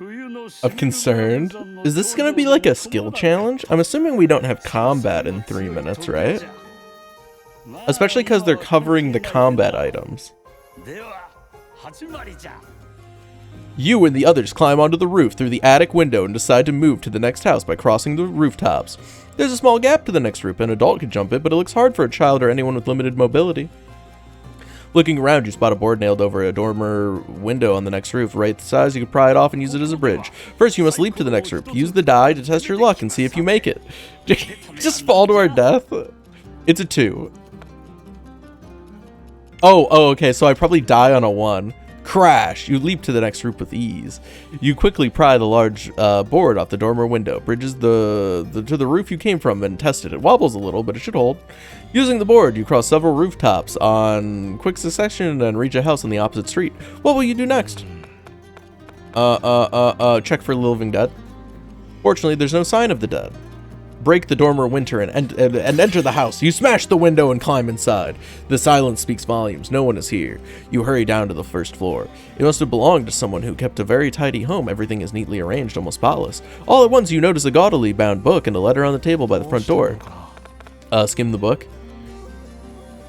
I'm concerned. Is this gonna be like a skill challenge? I'm assuming we don't have combat in 3 minutes, right? Especially because they're covering the combat items. You and the others climb onto the roof through the attic window and decide to move to the next house by crossing the rooftops. There's a small gap to the next roof. An adult could jump it, but it looks hard for a child or anyone with limited mobility. Looking around, you spot a board nailed over a dormer window on the next roof. Right size, you can pry it off and use it as a bridge. First, you must leap to the next roof. Use the die to test your luck and see if you make it. Just fall to our death? It's a 2. Oh, okay, so I probably die on a 1. Crash! You leap to the next roof with ease. You quickly pry the large board off the dormer window. Bridges to the roof you came from and test it. It wobbles a little, but it should hold. Using the board, you cross several rooftops on quick succession and reach a house on the opposite street. What will you do next? Check for living dead. Fortunately, there's no sign of the dead. Break the dormer window and enter the house. You smash the window and climb inside. The silence speaks volumes. No one is here. You hurry down to the first floor. It must have belonged to someone who kept a very tidy home. Everything is neatly arranged, almost spotless. All at once, you notice a gaudily bound book and a letter on the table by the front door. Skim the book.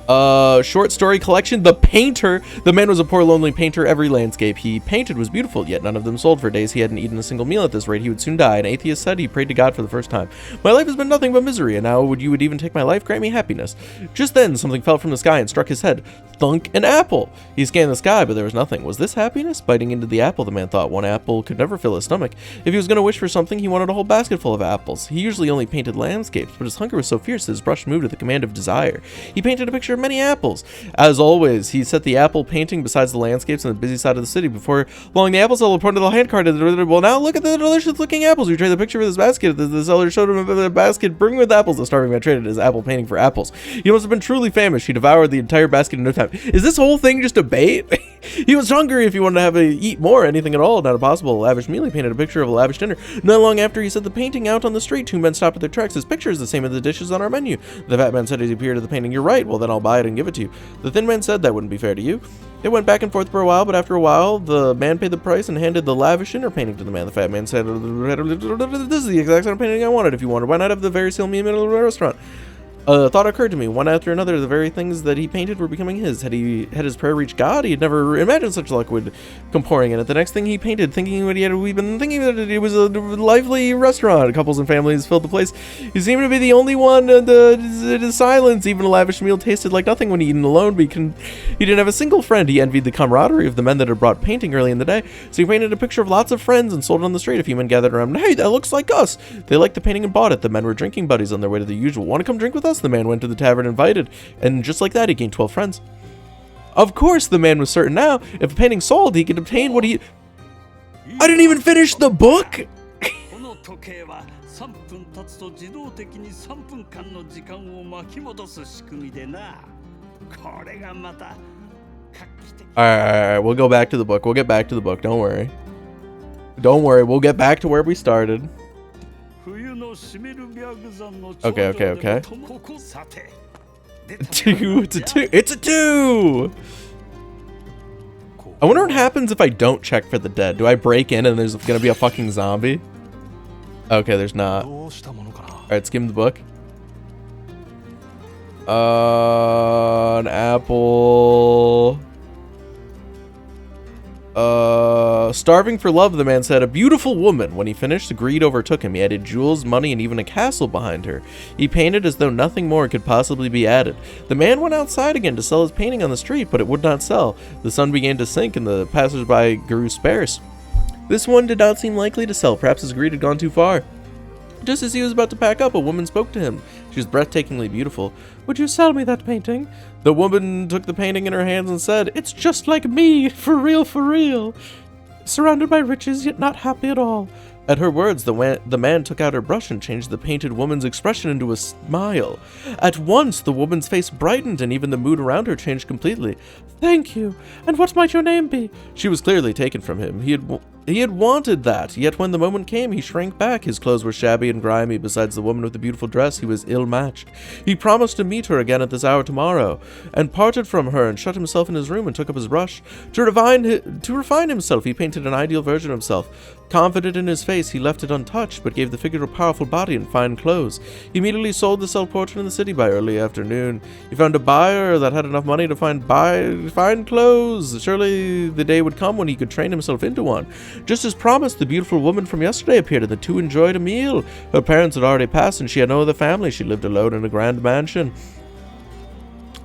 Short story collection, The Painter. The man was a poor, lonely painter. Every landscape he painted was beautiful, yet none of them sold. For days he hadn't eaten a single meal. At this rate, he would soon die. An atheist said he prayed to God for the first time. My life has been nothing but misery, and now you would even take my life? Grant me happiness. Just then, something fell from the sky and struck his head. Thunk, an apple. He scanned the sky, but there was nothing. Was this happiness? Biting into the apple, the man thought. One apple could never fill his stomach. If he was going to wish for something, he wanted a whole basket full of apples. He usually only painted landscapes, but his hunger was so fierce that his brush moved at the command of desire. He painted a picture of many apples. As always, he set the apple painting besides the landscapes on the busy side of the city. Before long, the apple seller pointed the handcart at the well, now look at the delicious-looking apples. We trade the picture for this basket. The seller showed him the basket brimming with apples. The starving man traded his apple painting for apples. He must have been truly famished. He devoured the entire basket in no time. Is this whole thing just a bait? He was hungry if he wanted to eat more, anything at all. Not a possible lavish meal. He painted a picture of a lavish dinner. Not long after he set the painting out on the street, 2 men stopped at their tracks. His picture is the same as the dishes on our menu. The fat man said as he peered at the painting, "You're right. Well, then I'll buy it and give it to you." The thin man said, "That wouldn't be fair to you." They went back and forth for a while, but after a while, the man paid the price and handed the lavish dinner painting to the man. The fat man said, "This is the exact sort of painting I wanted. If you wanted, why not have the very same meal in a restaurant?" A thought occurred to me. One after another, the very things that he painted were becoming his. Had his prayer reached God? He had never imagined such luck would come pouring in. At the next thing he painted, thinking what he had, we've been thinking that it was a lively restaurant. Couples and families filled the place. He seemed to be the only one in his silence. Even a lavish meal tasted like nothing when eaten alone. But he didn't have a single friend. He envied the camaraderie of the men that had brought painting early in the day. So he painted a picture of lots of friends and sold it on the street. A few men gathered around. "Hey, that looks like us." They liked the painting and bought it. The men were drinking buddies on their way to the usual. "Want to come drink with us?" The man went to the tavern invited, and just like that, he gained 12 friends. Of course, the man was certain now, if a painting sold, he could obtain what he... I didn't even finish the book! Alright, we'll go back to the book. We'll get back to the book. Don't worry. Don't worry, we'll get back to where we started. Okay. 2, it's a 2! It's a 2! I wonder what happens if I don't check for the dead. Do I break in and there's gonna be a fucking zombie? Okay, there's not. Alright, skim the book. An apple. Starving for love, the man said. A beautiful woman. When he finished, greed overtook him. He added jewels, money, and even a castle behind her. He painted as though nothing more could possibly be added. The man went outside again to sell his painting on the street, but it would not sell. The sun began to sink, and the passers-by grew sparse. This one did not seem likely to sell. Perhaps his greed had gone too far. Just as he was about to pack up, a woman spoke to him. She was breathtakingly beautiful. Would you sell me that painting? The woman took the painting in her hands and said, It's just like me, for real, for real. Surrounded by riches, yet not happy at all. At her words, the man took out her brush and changed the painted woman's expression into a smile. At once, the woman's face brightened and even the mood around her changed completely. Thank you. And what might your name be? She was clearly taken from him. He had wanted that, yet when the moment came, he shrank back. His clothes were shabby and grimy. Besides the woman with the beautiful dress, he was ill-matched. He promised to meet her again at this hour tomorrow, and parted from her and shut himself in his room and took up his brush. To refine himself, he painted an ideal version of himself. Confident in his face, he left it untouched, but gave the figure a powerful body and fine clothes. He immediately sold the self-portrait in the city by early afternoon. He found a buyer that had enough money to buy fine clothes. Surely the day would come when he could train himself into one. Just as promised, the beautiful woman from yesterday appeared, and the two enjoyed a meal. Her parents had already passed, and she had no other family. She lived alone in a grand mansion.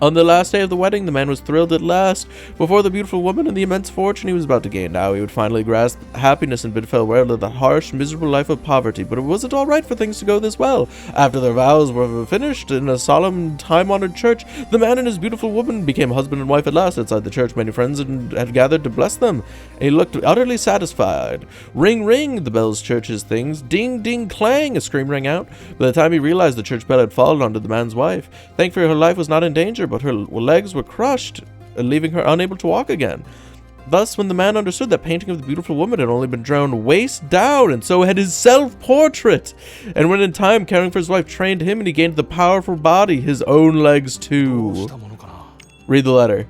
On the last day of the wedding, the man was thrilled at last. Before the beautiful woman and the immense fortune he was about to gain, now he would finally grasp happiness and bid farewell to the harsh, miserable life of poverty. But it wasn't all right for things to go this well. After their vows were finished in a solemn, time-honored church, the man and his beautiful woman became husband and wife at last. Outside the church, many friends had gathered to bless them. And he looked utterly satisfied. Ring, ring, the bells, churches, things. Ding, ding, clang, a scream rang out. By the time he realized, the church bell had fallen onto the man's wife. Thankfully, her life was not in danger, but her legs were crushed, leaving her unable to walk again. Thus, when the man understood that painting of the beautiful woman had only been drawn waist down, and so had his self-portrait, and when in time caring for his wife trained him and he gained the powerful body, his own legs too. Read the letter.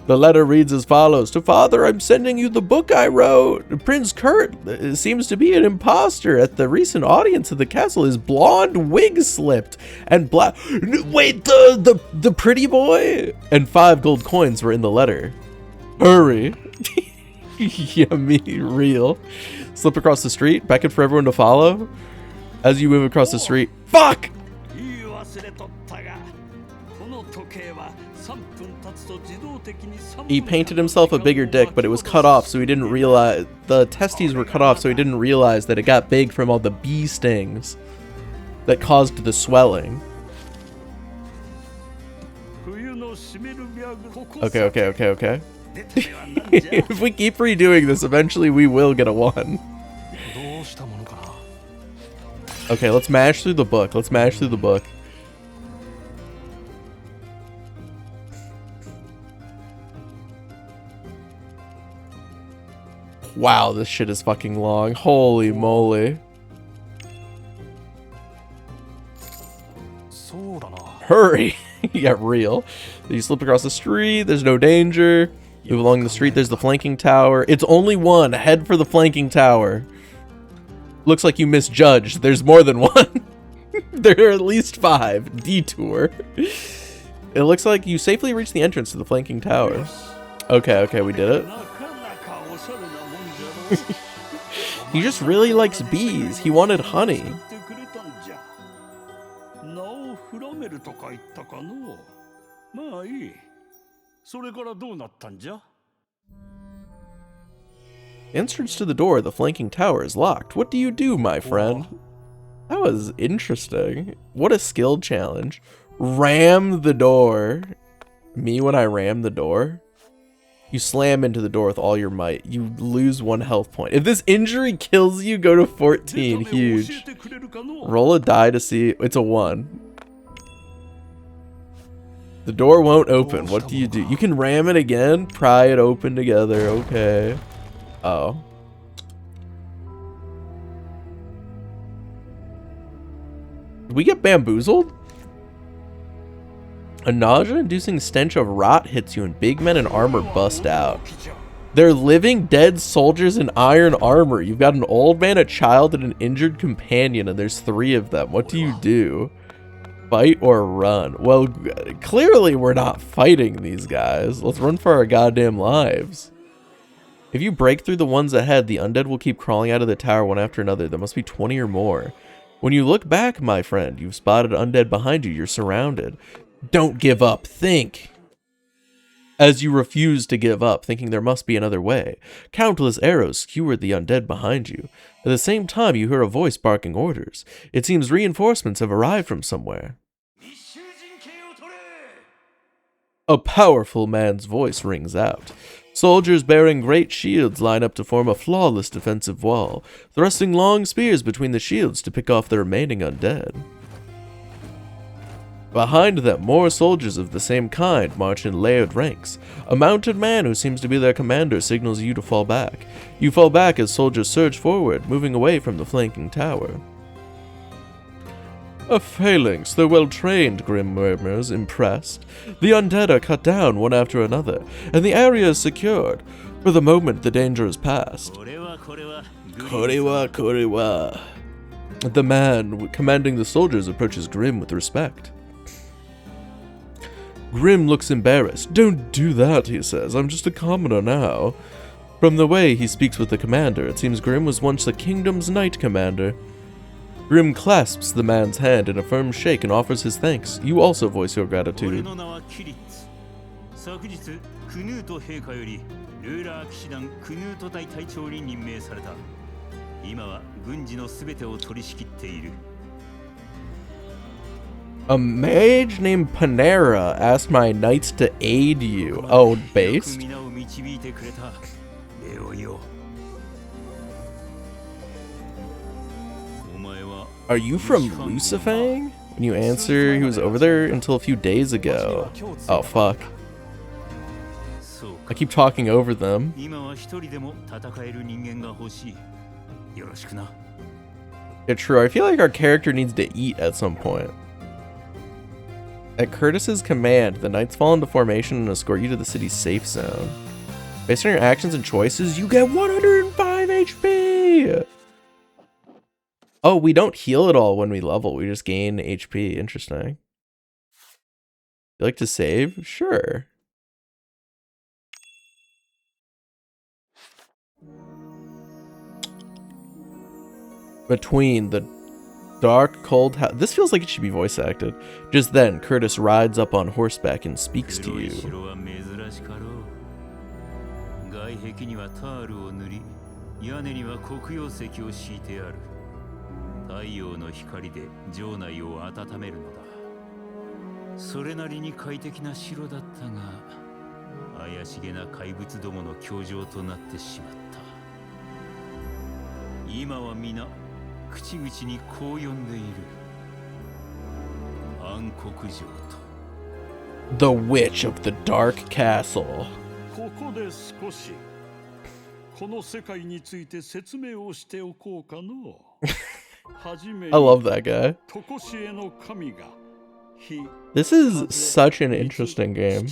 The letter reads as follows. To Father, I'm sending you the book I wrote. Prince Kurt seems to be an imposter. At the recent audience at the castle, his blonde wig slipped and black. Wait, the pretty boy? And 5 gold coins were in the letter. Hurry. Yeah, me, real. Slip across the street, beckon for everyone to follow. As you move across the street. Fuck! He painted himself a bigger dick, but it was cut off, so he didn't realize. The testes were cut off, so he didn't realize that it got big from all the bee stings that caused the swelling. Okay. If we keep redoing this, eventually we will get a 1. Okay, let's mash through the book. Wow, this shit is fucking long. Holy moly. Hurry. You got real. You slip across the street. There's no danger. Move along the street. There's the flanking tower. It's only 1. Head for the flanking tower. Looks like you misjudged. There's more than 1. There are at least 5. Detour. It looks like you safely reached the entrance to the flanking tower. Okay, we did it. He just really likes bees. He wanted honey. Entrance to the door of the flanking tower is locked. What do you do, my friend? That was interesting. What a skill challenge. Ram the door. Me when I ram the door? You slam into the door with all your might. You lose 1 health point. If this injury kills you, go to 14. Huge. Roll a die to see. It's a 1. The door won't open. What do? You can ram it again. Pry it open together. Okay. Oh. Did we get bamboozled? A nausea-inducing stench of rot hits you and big men in armor bust out. They're living dead soldiers in iron armor. You've got an old man, a child, and an injured companion, and there's 3 of them. What do you do? Fight or run? Well, clearly we're not fighting these guys. Let's run for our goddamn lives. If you break through the ones ahead, the undead will keep crawling out of the tower one after another. There must be 20 or more. When you look back, my friend, you've spotted undead behind you. You're surrounded. Don't give up. Think. As you refuse to give up, thinking there must be another way. Countless arrows skewered the undead behind you. At the same time, you hear a voice barking orders. It seems reinforcements have arrived from somewhere. A powerful man's voice rings out. Soldiers bearing great shields line up to form a flawless defensive wall, thrusting long spears between the shields to pick off the remaining undead. Behind them, more soldiers of the same kind march in layered ranks. A mounted man who seems to be their commander signals you to fall back. You fall back as soldiers surge forward, moving away from the flanking tower. A phalanx, though well-trained, Grim murmurs, impressed. The undead are cut down one after another, and the area is secured. For the moment, the danger is past. Korewa, korewa. The man commanding the soldiers approaches Grim with respect. Grim looks embarrassed. Don't do that, he says. I'm just a commoner now. From the way he speaks with the commander, it seems Grim was once the kingdom's knight commander. Grim clasps the man's hand in a firm shake and offers his thanks. You also voice your gratitude. A mage named Panera asked my knights to aid you. Oh, based? Are you from Lucifang? When you answer, he was over there until a few days ago. Oh, fuck. I keep talking over them. Yeah, true. I feel like our character needs to eat at some point. At Curtis's command, the knights fall into formation and escort you to the city's safe zone. Based on your actions and choices, you get 105 HP! Oh, we don't heal at all when we level. We just gain HP. Interesting. You like to save? Sure. Between the dark, cold house. This feels like it should be voice acted. Just then, Curtis rides up on horseback and speaks to you. The Witch of the Dark Castle. I love that guy. This is such an interesting game.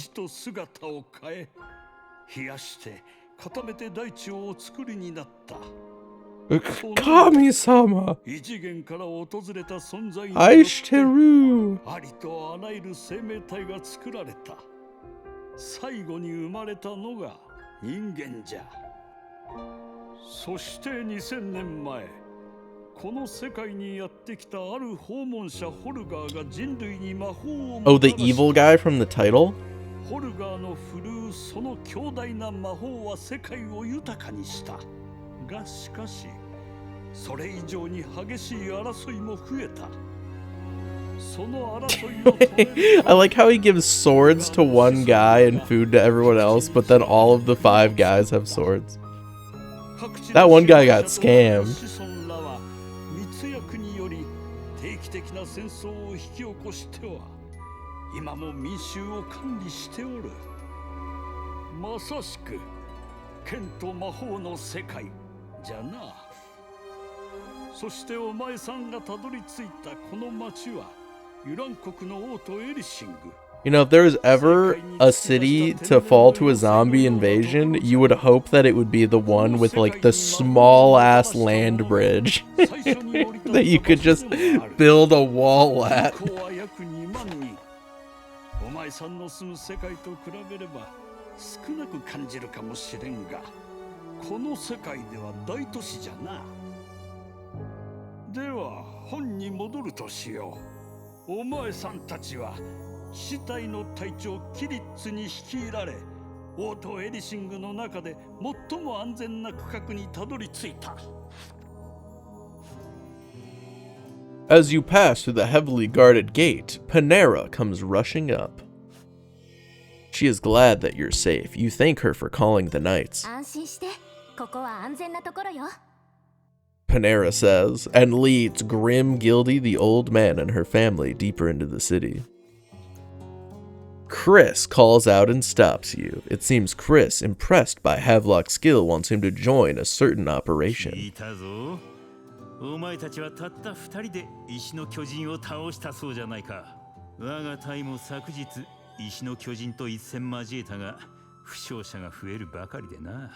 Kami-sama! Aishiteru! 最後に生まれたのが人間じゃ。そして2000年前、この世界にやってきたある訪問者ホルガーが人類に魔法を Oh, the evil guy from the title? ホルガーの振るうその強大な魔法は世界を豊かにした。がしかし、それ以上に激しい争いも増えた。 I like how he gives swords to one guy and food to everyone else, but then all of the 5 guys have swords. That one guy got scammed. You know, if there was ever a city to fall to a zombie invasion, you would hope that it would be the one with like the small ass land bridge that you could just build a wall at. お前さんの住む世界と比べれば少なく感じるかもしれんが、この世界では大都市じゃな。では本に戻るとしよう。お前さんたちは騎士隊の隊長キリッツに率いられ、オートエリシングの中で最も安全な区画にたどり着いた。As you pass through the heavily guarded gate, Panera comes rushing up. She is glad that you're safe. You thank her for calling the knights. 安心して、ここは安全なところよ。Panera says, and leads Grim Gildy, the old man, and her family deeper into the city. Chris calls out and stops you. It seems Chris, impressed by Havelock's skill, wants him to join a certain operation. お前たちはたった2人で石の巨人を倒したそうじゃないか。我が隊も昨日石の巨人と一戦交えたが、負傷者が増えるばかりでな。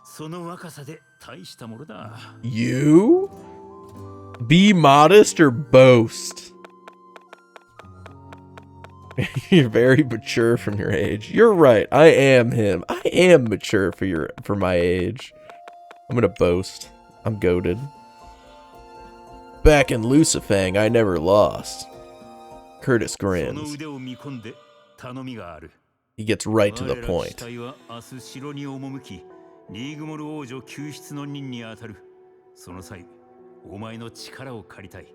その若さで大したものだ。You? Be modest or boast? You're very mature from your age. You're right. I am him. I am mature for my age. I'm gonna boast. I'm goated. Back in Lucifang, I never lost. Curtis grins. He gets right to the point. リーグモル王女救出の任に当たる。その際、お前の力を借りたい。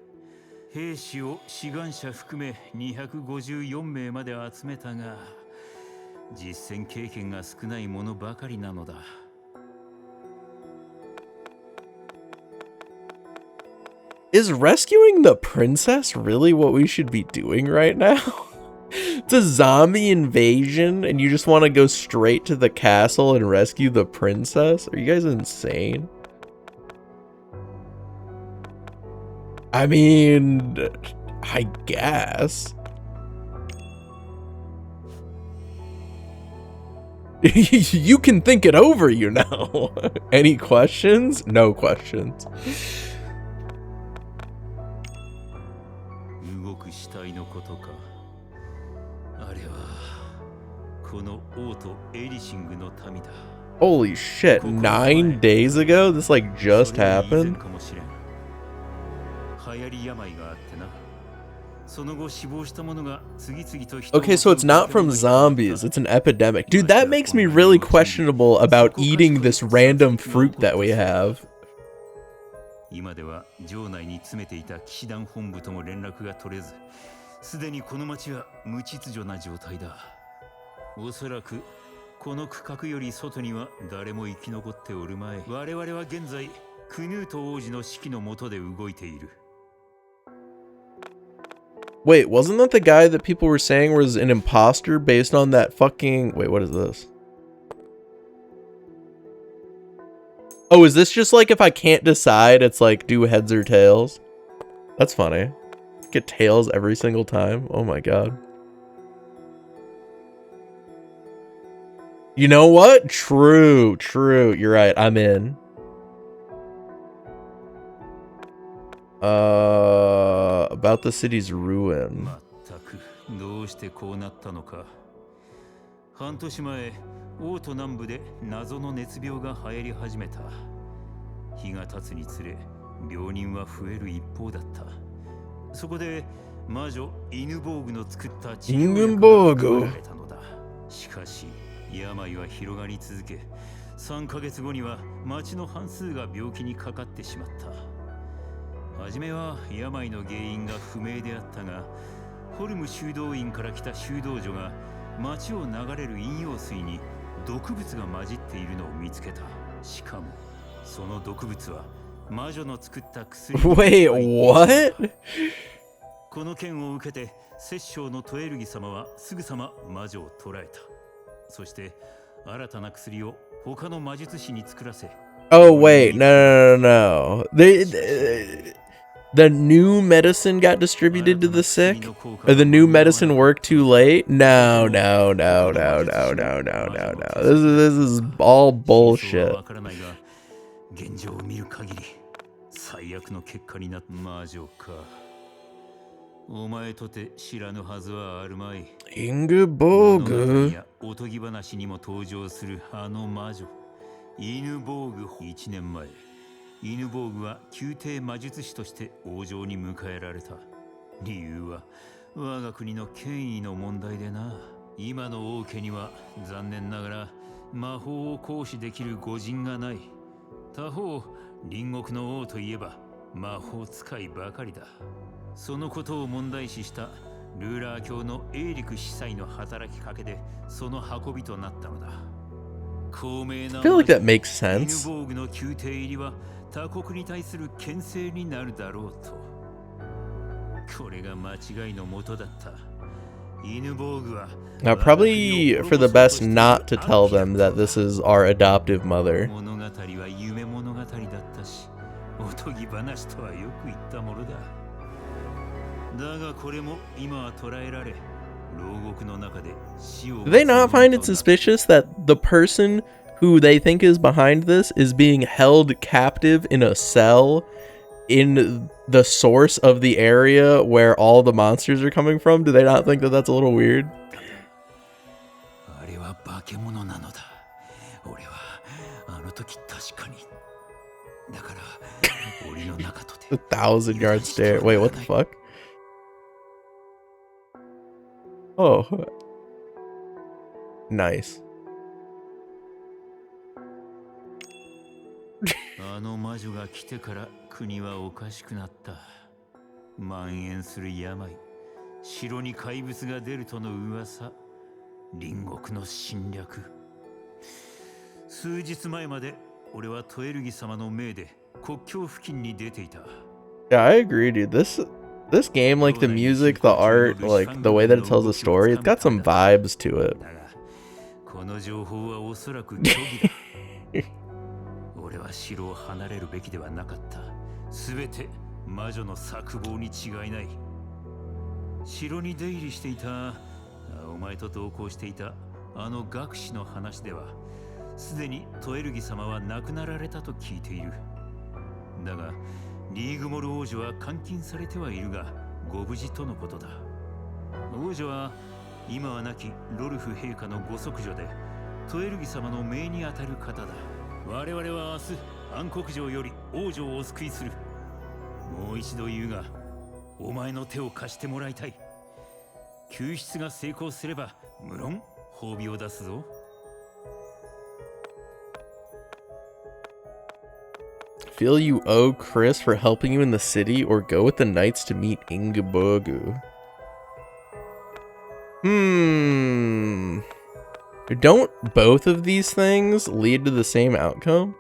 兵士を志願者含め254名まで集めたが、実戦経験が少ない者ばかりなのだ。Is rescuing the princess really what we should be doing right now? It's a zombie invasion and you just want to go straight to the castle and rescue the princess? Are you guys insane? I mean, I guess. You can think it over, you know. Any questions? No questions. Holy shit, 9 days ago? This like just happened? Okay, so it's not from zombies, it's an epidemic. Dude, that makes me really questionable about eating this random fruit that we have. 今では城内に詰めていた騎士団本部とも連絡が取れず、すでにこの町は無秩序な状態だ。おそらくこの区画より外には誰も生き残っておるまい。我々は現在クヌート王子の指揮の下で動いている。Wait, wasn't that the guy that people were saying was an imposter based on that fucking... Wait, what is this? Oh, is this just like if I can't decide, it's like do heads or tails? That's funny. Get tails every single time. Oh my god. You know what? True, true. You're right. I'm in. About the city's ruin. どうしてこうなったのか。半年前、王都南部で謎の熱病が流行り始めた。日が経つにつれ、病人は増える一方だった。そこで魔女イヌボーグの作った治療薬が作られたのだ。しかし、病は広がり続け、3ヶ月後には町の半数が病気にかかってしまった。はじめは病の原因が不明であったが、ホルム修道院から来た修道女が町を流れる飲用水に毒物が混じっているのを見つけた。しかもその毒物は魔女の作った薬。Wait, what? この件を受けて摂政のトエルギ様はすぐさま魔女を捕らえた。そして新たな薬を他の魔術師に作らせ。Oh wait, no. The new medicine got distributed to the sick? Or the new medicine worked too late? No. This is all bullshit. 現状を見る限り最悪の結果になった魔女か。お前とて知らぬはずはあるまい。イングボーグ。おとぎ話にも登場するあの魔女。犬ボーグ。1年前、犬ボーグは宮廷魔術師として王城に迎えられた。理由は我が国の権威の問題でな。今の王家には残念ながら魔法を行使できる御仁がない。他方、隣国の王といえば魔法使いばかりだ。そのことを問題視したルーラー教のエーリク司祭の働きかけでその運びとなったのだ。公明な I feel like that makes sense. 犬ボーグの宮廷入りは他国に対する牽制になるだろうと。これが間違いのもとだった。犬ボーグは Now, probably for the best not to tell them that this is our adoptive mother. 物語は夢物語だったし、おとぎ話とはよく言ったものだ。だがこれも今は捉えられ、牢獄の中で死を。Do they not find it suspicious that the person who they think is behind this is being held captive in a cell in the source of the area where all the monsters are coming from? Do they not think that that's a little weird? あれは化け物なのだ。俺はあの時確かに。だから檻の中とて。A 1,000-yard stare. Wait, what the fuck? Oh. Nice. あの魔女が来てから国はおかしくなった。蔓延する病、城に怪物が出るとの噂、隣国の侵略。数日前まで俺はトエルギ様の命で国境付近に出ていた。Yeah, I agree, dude. This game, like the music, the art, like the way that it tells the story, it's got some vibes to it. だがこの情報はおそらく虚偽だ。俺は城を離れるべきではなかった。すべて魔女の策謀に違いない。城に出入りしていた、お前と同行していたあの学士の話では、すでにトエルギ様は亡くなられたと聞いている。だがリーグモル王女は監禁されてはいるが、ご無事とのことだ。王女は今は亡きロルフ陛下のご息女で、トエルギ様の命にあたる方だ。我々は明日暗黒城より王女をお救いする。もう一度言うが、お前の手を貸してもらいたい。救出が成功すれば無論褒美を出すぞ。Feel you owe Chris for helping you in the city, or go with the knights to meet Ingeborgu. Don't both of these things lead to the same outcome?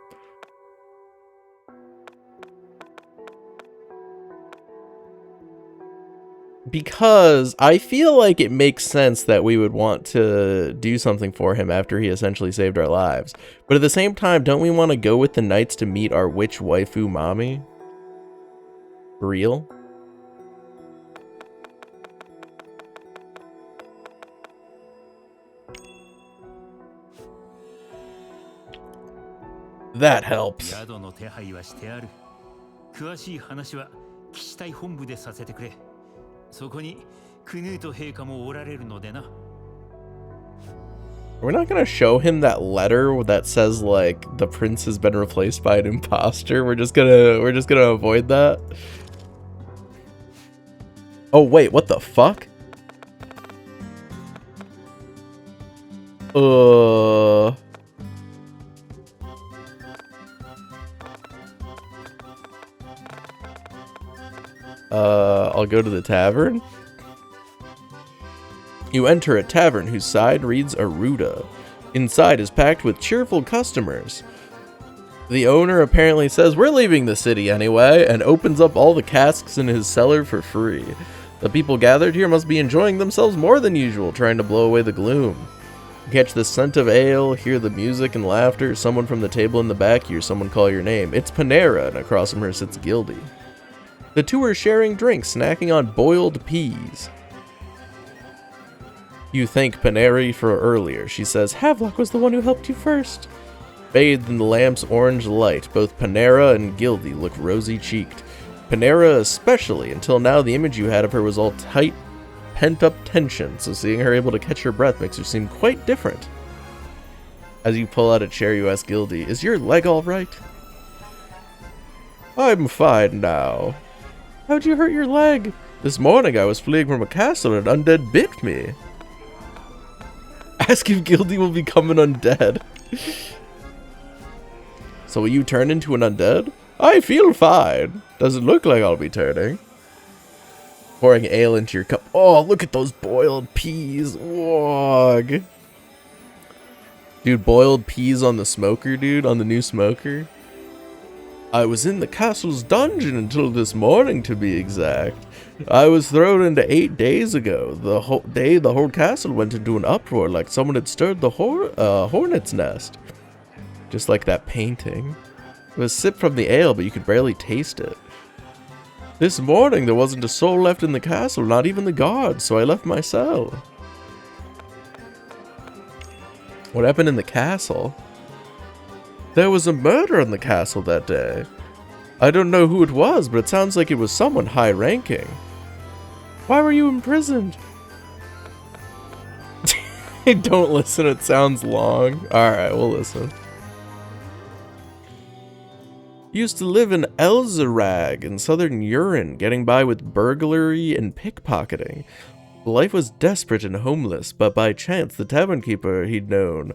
Because I feel like it makes sense that we would want to do something for him after he essentially saved our lives. But at the same time, don't we want to go with the knights to meet our witch waifu mommy? Real? That helps. 宿の手配はしてある。詳しい話は騎士隊本部でさせてくれ。そこにクヌート陛下もおられるのでな。We're not gonna show him that letter that says like the prince has been replaced by an imposter. We're just gonna avoid that. Oh wait, what the fuck? I'll go to the tavern. You enter a tavern whose side reads Aruda. Inside is packed with cheerful customers. The owner apparently says, "We're leaving the city anyway," and opens up all the casks in his cellar for free. The people gathered here must be enjoying themselves more than usual, trying to blow away the gloom. You catch the scent of ale, hear the music and laughter. Someone from the table in the back hears someone call your name. It's Panera, and across from her sits Gildy. The two are sharing drinks, snacking on boiled peas. You thank Paneri for earlier. She says, Havelock was the one who helped you first. Bathed in the lamp's orange light, both Panera and Gildy look rosy-cheeked. Panera especially. Until now, the image you had of her was all tight, pent-up tension, so seeing her able to catch her breath makes her seem quite different. As you pull out a chair, you ask Gildy, is your leg all right? I'm fine now. How'd you hurt your leg? This morning I was fleeing from a castle and an undead bit me. Ask if Gildy will become an undead. So will you turn into an undead? I feel fine. Doesn't look like I'll be turning. Pouring ale into your cup. Oh, look at those boiled peas. Wog. Dude, boiled peas on the smoker, dude. On the new smoker. I was in the castle's dungeon until this morning, to be exact. I was thrown into 8 days ago. The whole day, the whole castle went into an uproar like someone had stirred the hornet's nest. Just like that painting. It was sipped from the ale, but you could barely taste it. This morning, there wasn't a soul left in the castle, not even the guards, so I left my cell. What happened in the castle? There was a murder in the castle that day. I don't know who it was, but it sounds like it was someone high-ranking. Why were you imprisoned? Don't listen, it sounds long. Alright, we'll listen. Used to live in Elzarag in southern Urin, getting by with burglary and pickpocketing. Life was desperate and homeless, but by chance the tavern keeper he'd known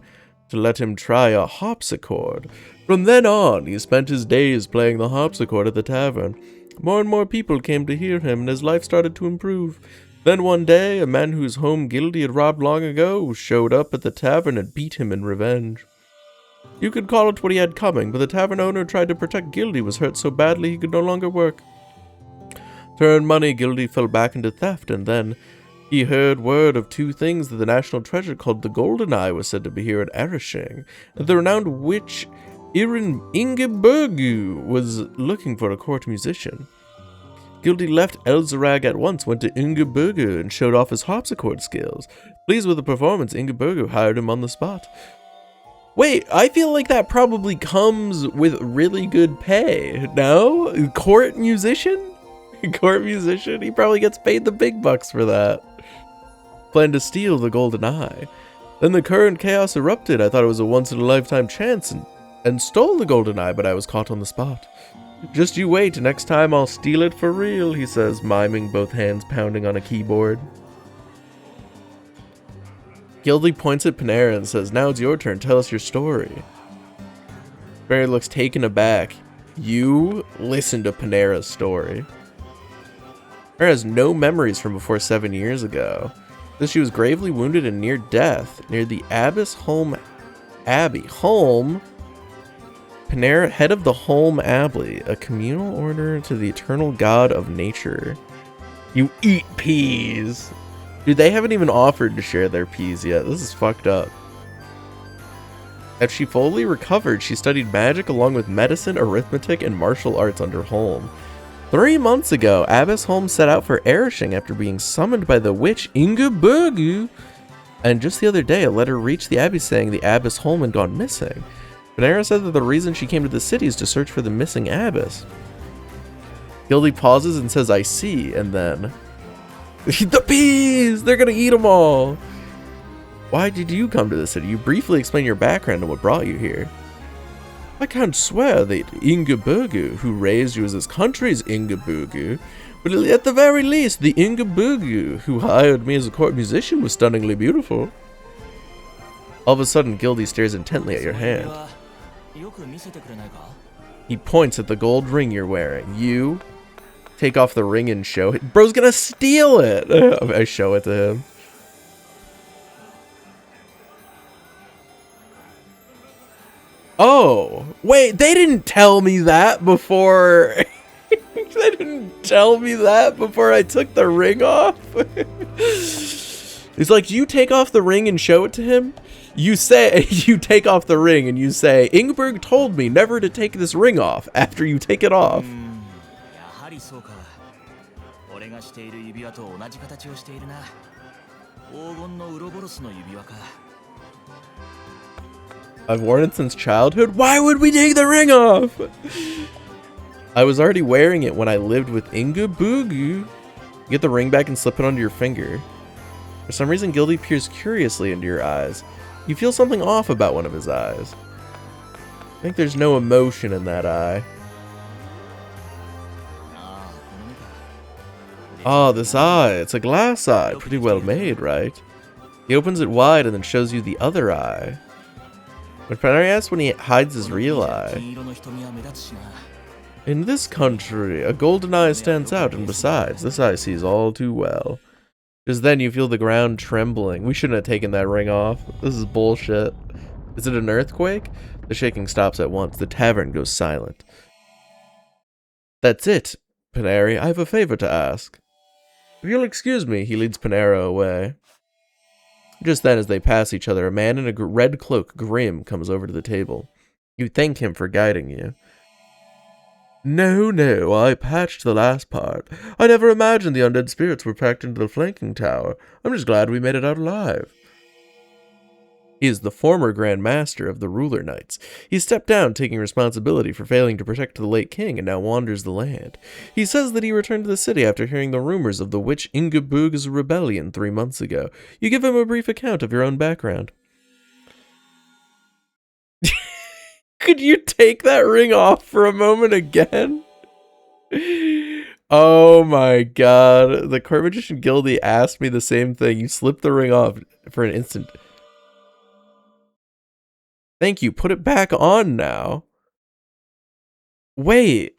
to let him try a harpsichord. From then on, he spent his days playing the harpsichord at the tavern. More and more people came to hear him, and his life started to improve. Then one day, a man whose home Gildy had robbed long ago showed up at the tavern and beat him in revenge. You could call it what he had coming, but the tavern owner tried to protect Gildy was hurt so badly he could no longer work. To earn money, Gildy fell back into theft, and then he heard word of 2 things that the national treasure called the Golden Eye was said to be here at Erishing, and the renowned witch Ingeborgu was looking for a court musician. Gildy left Elzarag at once, went to Ingeborgu, and showed off his harpsichord skills. Pleased with the performance, Ingeborgu hired him on the spot. Wait, I feel like that probably comes with really good pay, no? Court musician? Court musician? He probably gets paid the big bucks for that. Planned to steal the Golden Eye. Then the current chaos erupted. I thought it was a once-in-a-lifetime chance and stole the Golden Eye, but I was caught on the spot. Just you wait, next time I'll steal it for real, he says, miming, both hands pounding on a keyboard. Gildy points at Panera and says, now it's your turn, tell us your story. Panera looks taken aback. You listen to Panera's story. Panera has no memories from before 7 years ago. Says she was gravely wounded and near death near the Abbess Holm Abbey. Holm? Panera, head of the Holm Abbey, a communal order to the eternal god of nature. You eat peas! Dude, they haven't even offered to share their peas yet. This is fucked up. As she fully recovered, she studied magic along with medicine, arithmetic, and martial arts under Holm. 3 months ago, Abbess Holm set out for Erishing after being summoned by the witch Ingeborgu. And just the other day, a letter reached the Abbey saying the Abbess Holm had gone missing. Panera said that the reason she came to the city is to search for the missing Abbess. Gildy pauses and says, I see, and then... The peas! They're gonna eat them all! Why did you come to the city? You briefly explain your background and what brought you here. I can't swear that Ingeborgu, who raised you as his country's Ingeborgu, but at the very least, the Ingeborgu who hired me as a court musician was stunningly beautiful. All of a sudden, Gildy stares intently at your hand. He points at the gold ring you're wearing. You take off the ring and show it. Bro's gonna steal it! I show it to him. Oh, wait, they didn't tell me that before. They didn't tell me that before I took the ring off. He's like, you take off the ring and show it to him? You say, you take off the ring and you say, Ingeborg told me never to take this ring off after you take it off. がしている指輪と同じ形をしているな。黄金のウロボロスの指輪か。 I've worn it since childhood? Why would we take the ring off? I was already wearing it when I lived with Inga Boogu. Get the ring back and slip it onto your finger. For some reason, Gildy peers curiously into your eyes. You feel something off about one of his eyes. I think there's no emotion in that eye. Oh, this eye. It's a glass eye. Pretty well made, right? He opens it wide and then shows you the other eye. When Panari asks when he hides his real eye. In this country, a golden eye stands out, and besides, this eye sees all too well. Just then you feel the ground trembling. We shouldn't have taken that ring off. This is bullshit. Is it an earthquake? The shaking stops at once. The tavern goes silent. That's it, Panari. I have a favor to ask. If you'll excuse me, he leads Panera away. Just then, as they pass each other, a man in a red cloak, grim, comes over to the table. You thank him for guiding you. No, I patched the last part. I never imagined the undead spirits were packed into the flanking tower. I'm just glad we made it out alive. He is the former Grand Master of the Ruler Knights. He stepped down, taking responsibility for failing to protect the late king, and now wanders the land. He says that he returned to the city after hearing the rumors of the witch Ingabug's rebellion 3 months ago. You give him a brief account of your own background. Could you take that ring off for a moment again? Oh my god. The Court Magician Gildy asked me the same thing. You slipped the ring off for an instant. Thank you. Put it back on now. Wait.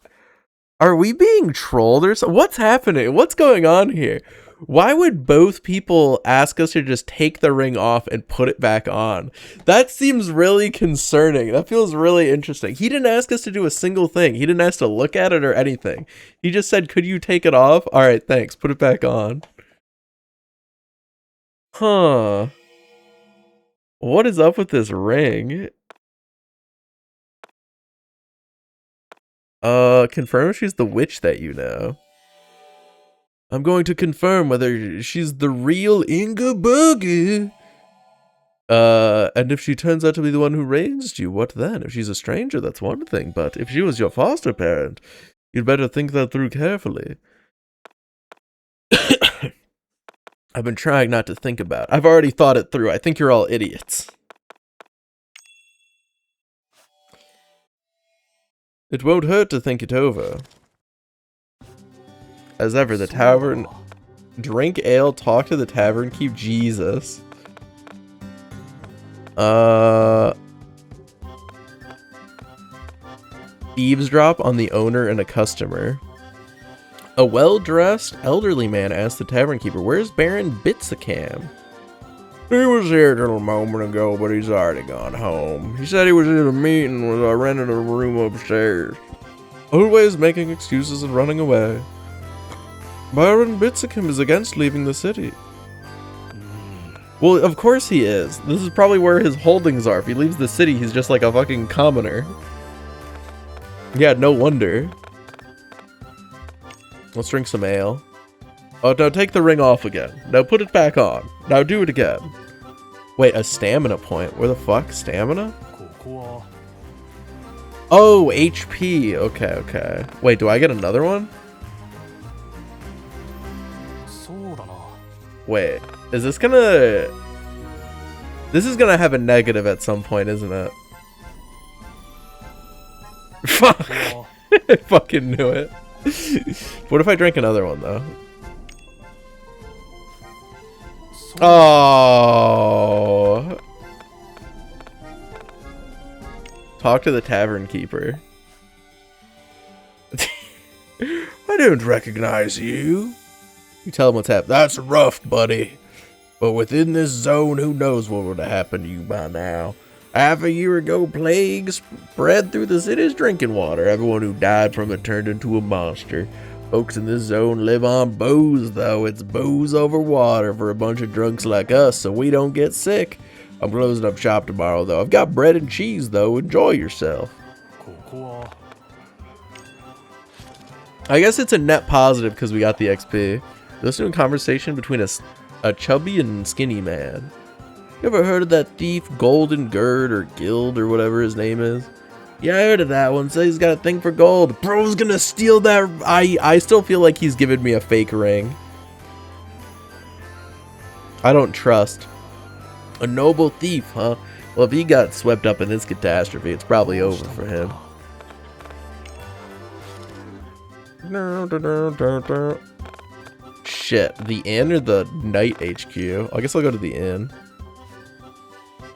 Are we being trolled or something? What's happening? What's going on here? Why would both people ask us to just take the ring off and put it back on? That seems really concerning. That feels really interesting. He didn't ask us to do a single thing. He didn't ask to look at it or anything. He just said, could you take it off? All right, thanks. Put it back on. Huh. What is up with this ring? Confirm if she's the witch that you know. I'm going to confirm whether she's the real Inga Boogie. And if she turns out to be the one who raised you, what then? If she's a stranger, that's one thing, but if she was your foster parent, you'd better think that through carefully. I've been trying not to think about it. I've already thought it through. I think you're all idiots. It won't hurt to think it over. As ever, the tavern... Drink ale, talk to the tavern, keep Jesus. Eavesdrop on the owner and a customer. A well-dressed, elderly man asked the tavern keeper, where's Baron Bitsacam? He was here till a moment ago, but he's already gone home. He said he was in a meeting when I rented a room upstairs. Always making excuses and running away. Baron Bitsacam is against leaving the city. Well, of course he is. This is probably where his holdings are. If he leaves the city, he's just like a fucking commoner. Yeah, no wonder. Let's drink some ale. Oh, no, take the ring off again. Now put it back on. Now do it again. Wait, a stamina point? Where the fuck? Stamina? Oh, HP. Okay. Wait, do I get another one? Wait, is this gonna... This is gonna have a negative at some point, isn't it? Fuck. I fucking knew it. What if I drank another one, though? Oh. Talk to the tavern keeper. I don't recognize you. You tell him what's happened. That's rough, buddy. But within this zone, who knows what would have happened to you by now. Half a year ago, plague spread through the city's drinking water. Everyone who died from it turned into a monster. Folks in this zone live on booze, though. It's booze over water for a bunch of drunks like us, so we don't get sick. I'm closing up shop tomorrow, though. I've got bread and cheese, though. Enjoy yourself. I guess it's a net positive because we got the XP. Listen to a conversation between a chubby and skinny man. You ever heard of that thief Golden Gird or Guild or whatever his name is? Yeah, I heard of that one. Says he's got a thing for gold. Bro's gonna steal that. I still feel like he's giving me a fake ring. I don't trust. A noble thief, huh? Well, if he got swept up in this catastrophe, it's probably over for him. Shit, the inn or the night HQ? I guess I'll go to the inn.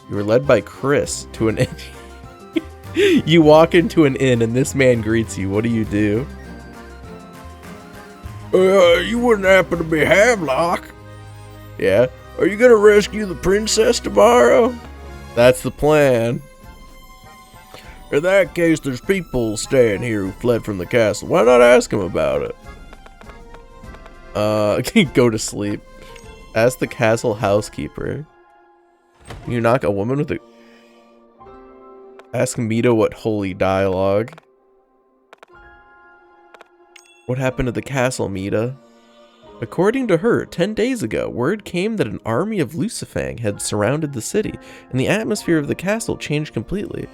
You were led by Chris to an inn. You walk into an inn and this man greets you. What do you do? You wouldn't happen to be Havelock? Yeah. Are you gonna rescue the princess tomorrow? That's the plan. In that case, there's people staying here who fled from the castle. Why not ask them about it? Go to sleep. Ask the castle housekeeper. Can you knock a woman with a... Ask Mita what holy dialogue. What happened to the castle, Mita? According to her, 10 days ago, word came that an army of Lucifang had surrounded the city, and the atmosphere of the castle changed completely.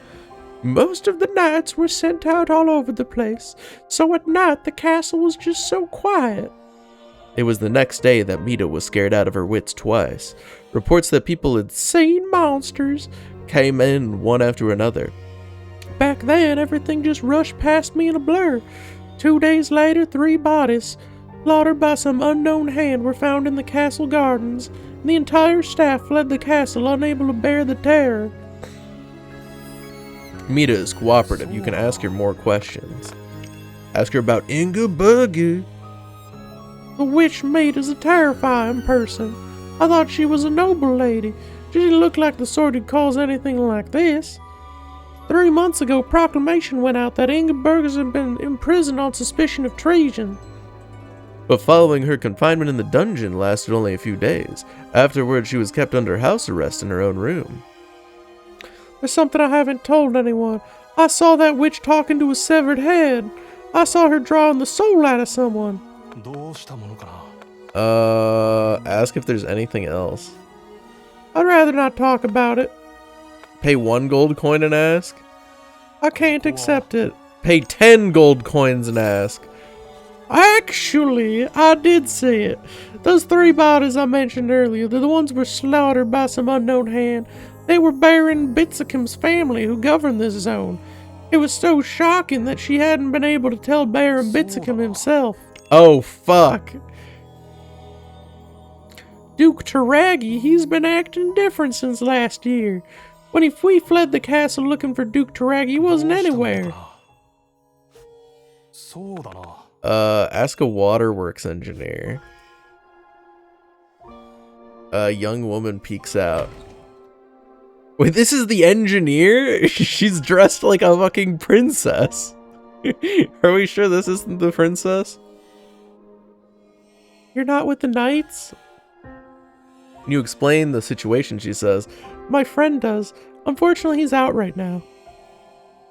Most of the knights were sent out all over the place, so at night the castle was just so quiet. It was the next day that Mita was scared out of her wits twice. Reports that people had seen monsters came in one after another. Back then, everything just rushed past me in a blur. 2 days later, 3 bodies, slaughtered by some unknown hand, were found in the castle gardens, and the entire staff fled the castle, unable to bear the terror. Mita is cooperative. You can ask her more questions. Ask her about Inga Burger. The witch Mita's a terrifying person. I thought she was a noble lady. She didn't look like the sort who'd cause anything like this. 3 months ago, proclamation went out that Inga Burgers had been imprisoned on suspicion of treason. But following her confinement in the dungeon lasted only a few days. Afterwards, she was kept under house arrest in her own room. There's something I haven't told anyone. I saw that witch talking to a severed head. I saw her drawing the soul out of someone. Ask if there's anything else. I'd rather not talk about it. Pay 1 gold coin and ask? I can't accept it. Pay 10 gold coins and ask. Actually, I did see it. Those 3 bodies I mentioned earlier, they're the ones were slaughtered by some unknown hand. They were Baron Bitsicum's family who governed this zone. It was so shocking that she hadn't been able to tell Baron Bitsicum himself. Oh, fuck. Duke Taragi, he's been acting different since last year. When we fled the castle looking for Duke Taragi, he wasn't anywhere. Ask a waterworks engineer. A young woman peeks out. Wait, this is the engineer? She's dressed like a fucking princess. Are we sure this isn't the princess? You're not with the knights? Can you explain the situation, she says. My friend does. Unfortunately, he's out right now.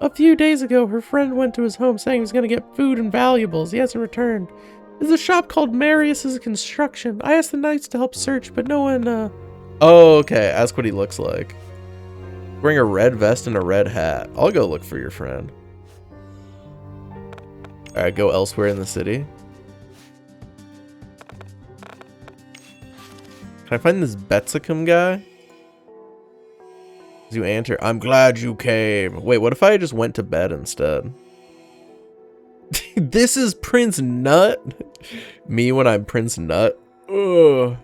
A few days ago, her friend went to his home saying he was going to get food and valuables. He hasn't returned. There's a shop called Marius's Construction. I asked the knights to help search, but no one, Oh, okay. Ask what he looks like. Wearing a red vest and a red hat. I'll go look for your friend. Alright, go elsewhere in the city. Can I find this Betsicum guy? As you enter, I'm glad you came. Wait, what if I just went to bed instead? This is Prince Nut? Me when I'm Prince Nut? Ugh.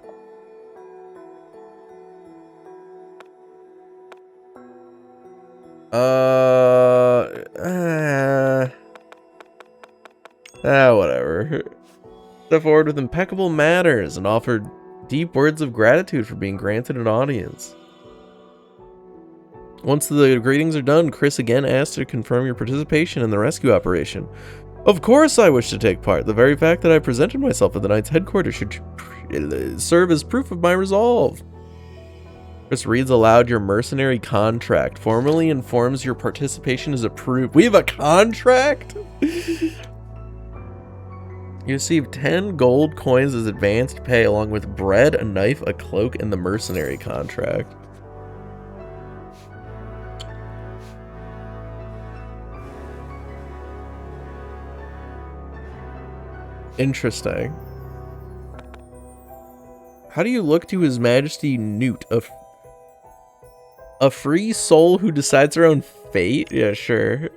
Whatever. Step forward with impeccable manners and offer deep words of gratitude for being granted an audience. Once the greetings are done, Chris again asks to confirm your participation in the rescue operation. Of course I wish to take part. The very fact that I presented myself at the Knight's headquarters should serve as proof of my resolve. Chris reads aloud your mercenary contract. Formally informs your participation is approved. We have a contract? You receive 10 gold coins as advanced pay along with bread, a knife, a cloak, and the mercenary contract. Interesting. How do you look to His Majesty Newt? A free soul who decides her own fate? Yeah, sure.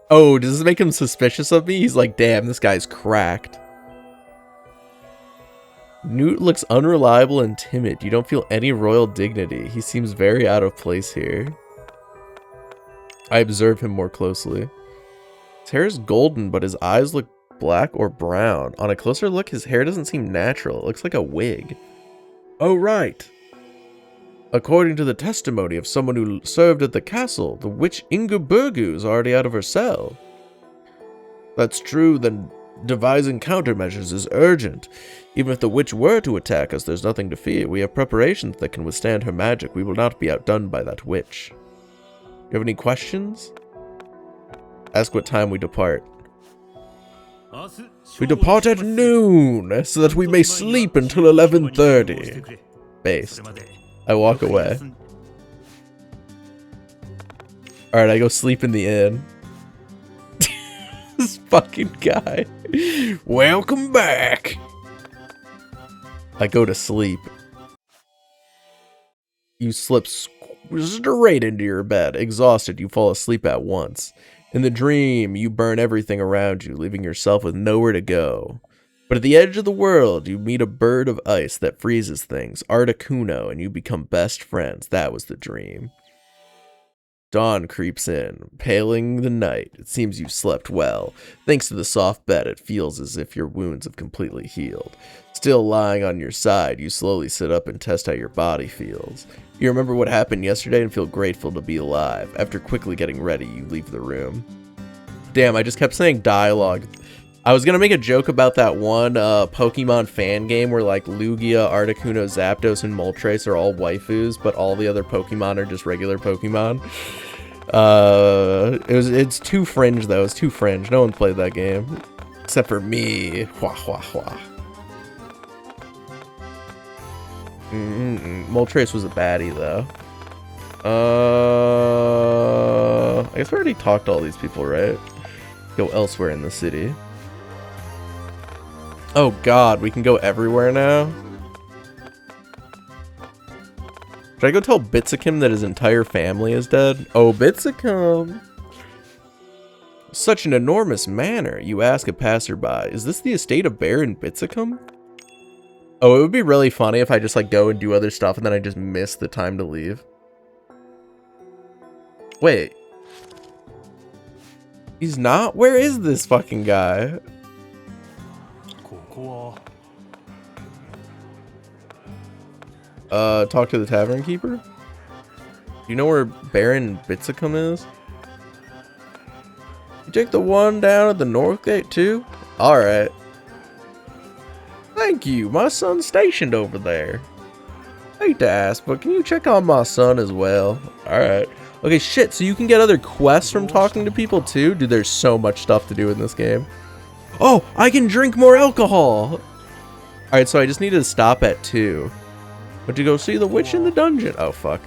Oh, does this make him suspicious of me? He's like, damn, this guy's cracked. Newt looks unreliable and timid. You don't feel any royal dignity. He seems very out of place here. I observe him more closely. His hair is golden, but his eyes look black or brown. On a closer look, his hair doesn't seem natural. It looks like a wig. Oh, right. According to the testimony of someone who served at the castle, the witch Ingeborgu is already out of her cell. That's true, then devising countermeasures is urgent. Even if the witch were to attack us, there's nothing to fear. We have preparations that can withstand her magic. We will not be outdone by that witch. You have any questions? Ask what time we depart. We depart at noon, so that we may sleep until 11:30. Based. I walk away. Alright, I go sleep in the inn. This fucking guy. Welcome back. I go to sleep. You slip straight into your bed. Exhausted, you fall asleep at once. In the dream, you burn everything around you, leaving yourself with nowhere to go. But at the edge of the world, you meet a bird of ice that freezes things, Articuno, and you become best friends. That was the dream. Dawn creeps in, paling the night. It seems you slept well. Thanks to the soft bed, it feels as if your wounds have completely healed. Still lying on your side, you slowly sit up and test how your body feels. You remember what happened yesterday and feel grateful to be alive. After quickly getting ready, you leave the room. Damn, I just kept saying dialogue. I was gonna make a joke about that one Pokemon fan game where like Lugia, Articuno, Zapdos, and Moltres are all waifus, but all the other Pokemon are just regular Pokemon. It's too fringe though. It's too fringe. No one played that game except for me. Hua hua hua. Moltres was a baddie though. I guess we already talked to all these people, right? Go elsewhere in the city. Oh god, we can go everywhere now? Should I go tell Bitsakim that his entire family is dead? Oh, Bitsakim! Such an enormous manor, you ask a passerby. Is this the estate of Baron Bitsakim? Oh, it would be really funny if I just like go and do other stuff and then I just miss the time to leave. Wait. He's not? Where is this fucking guy? Talk to the tavern keeper? Do you know where Baron Bitsakum is? You take the one down at the north gate too? Alright. Thank you, my son's stationed over there. Hate to ask, but can you check on my son as well? Alright. Okay, shit, so you can get other quests from talking to people too? Dude, there's so much stuff to do in this game. Oh, I can drink more alcohol! Alright, so I just need to stop at 2. But to go see the witch in the dungeon. Oh, fuck.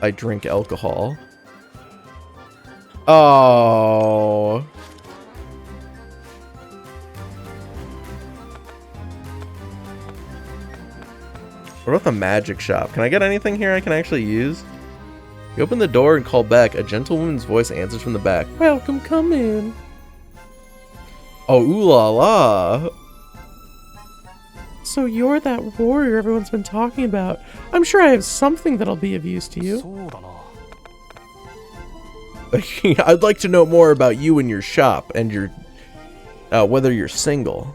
I drink alcohol. Oh. What about the magic shop? Can I get anything here I can actually use? You open the door and call back. A gentlewoman's voice answers from the back. Welcome, come in. Oh, ooh la la. So you're that warrior everyone's been talking about. I'm sure I have something that'll be of use to you. I'd like to know more about you and your shop and your whether you're single.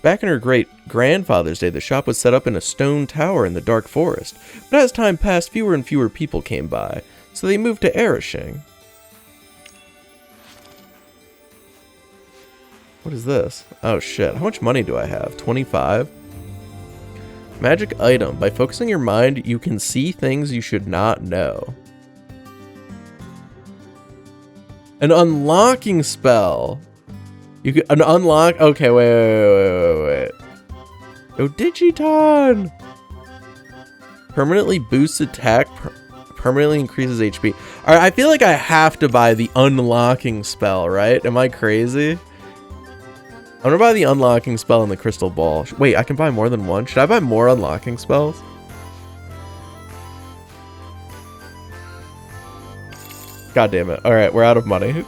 Back in her great-grandfather's day, the shop was set up in a stone tower in the dark forest. But as time passed, fewer and fewer people came by, so they moved to Erishing. What is this? Oh shit, how much money do I have? 25? Magic item. By focusing your mind, you can see things you should not know. An unlocking spell. You could an unlock. Okay, wait. Oh, Digiton. Permanently boosts attack. Permanently increases HP. All right, I feel like I have to buy the unlocking spell, right? Am I crazy? I'm gonna buy the unlocking spell and the crystal ball. Wait, I can buy more than one? Should I buy more unlocking spells? God damn it. All right, we're out of money.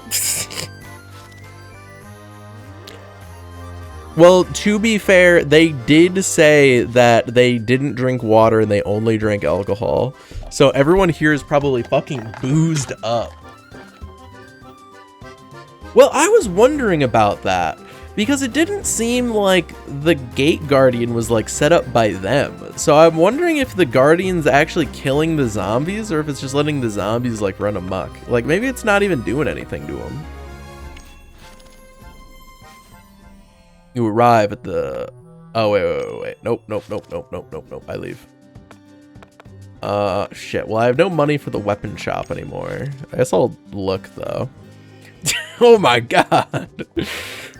Well, to be fair, they did say that they didn't drink water and they only drank alcohol. So everyone here is probably fucking boozed up. Well, I was wondering about that because it didn't seem like the gate guardian was like set up by them. So I'm wondering if the guardian's actually killing the zombies or if it's just letting the zombies like run amok. Like maybe it's not even doing anything to them. You arrive at the... Oh, wait. Nope. I leave. Shit. Well, I have no money for the weapon shop anymore. I guess I'll look, though. Oh my god!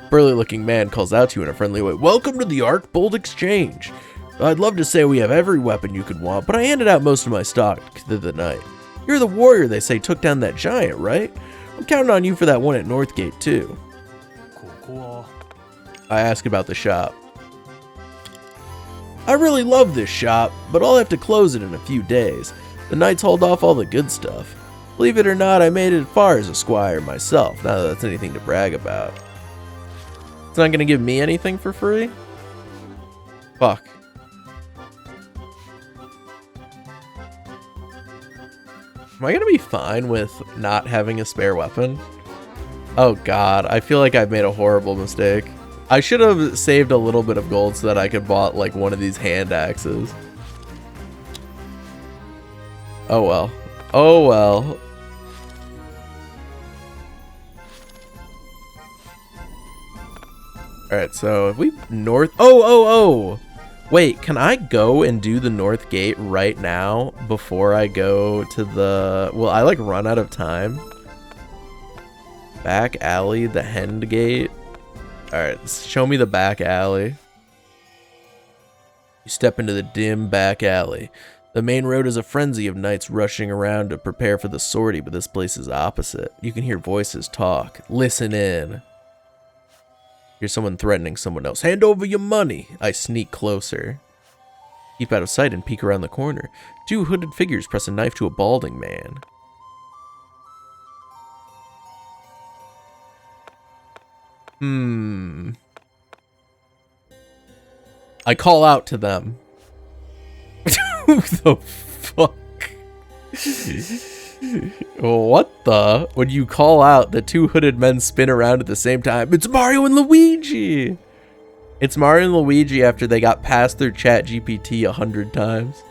Burly looking man calls out to you in a friendly way. Welcome to the Arcbolt Exchange. I'd love to say we have every weapon you could want, but I handed out most of my stock through the night. You're the warrior they say took down that giant, right? I'm counting on you for that one at Northgate, too. I ask about the shop. I really love this shop, but I'll have to close it in a few days. The knights hauled off all the good stuff. Believe it or not, I made it far as a squire myself, not that that's anything to brag about. It's not gonna give me anything for free? Fuck. Am I gonna be fine with not having a spare weapon? Oh god, I feel like I've made a horrible mistake. I should have saved a little bit of gold so that I could bought like one of these hand axes. Oh well. Oh well. Alright, so if we north... Oh! Wait, can I go and do the north gate right now before I go to the... Will I like run out of time? Back alley, the Hend gate. Alright, show me the back alley. You step into the dim back alley. The main road is a frenzy of knights rushing around to prepare for the sortie, but this place is opposite. You can hear voices talk. Listen in. Here's someone threatening someone else. Hand over your money. I sneak closer. Keep out of sight and peek around the corner. Two hooded figures press a knife to a balding man. I call out to them. Who the fuck? What the? When you call out, the two hooded men spin around at the same time. It's Mario and Luigi! It's Mario and Luigi after they got past their chat GPT 100 times.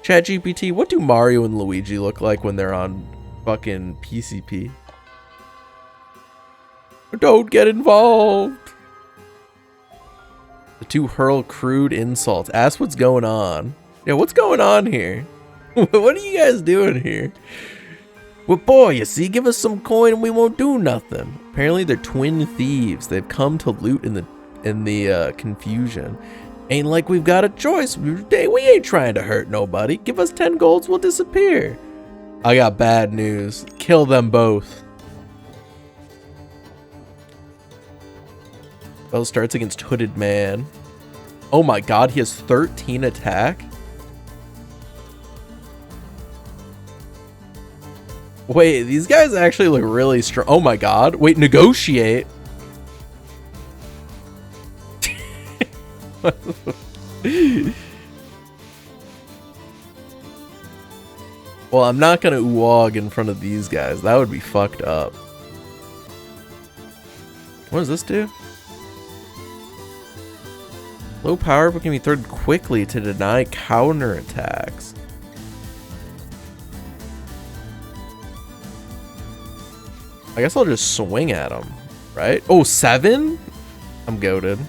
Chat GPT, what do Mario and Luigi look like when they're on fucking PCP? Don't get involved! The two hurl crude insults. Ask what's going on. Yeah, what's going on here? What are you guys doing here? Well, boy, you see, give us some coin and we won't do nothing. Apparently, they're twin thieves. They've come to loot in the confusion. Ain't like we've got a choice. We ain't trying to hurt nobody. Give us 10 golds, we'll disappear. I got bad news. Kill them both. Spell starts against Hooded Man. Oh my god, he has 13 attack? Wait, these guys actually look really strong. Oh my god. Wait, negotiate. Well, I'm not gonna oog in front of these guys. That would be fucked up. What does this do? Low power but can be thrown quickly to deny counter attacks. I guess I'll just swing at him, right? Oh, 7? I'm goated.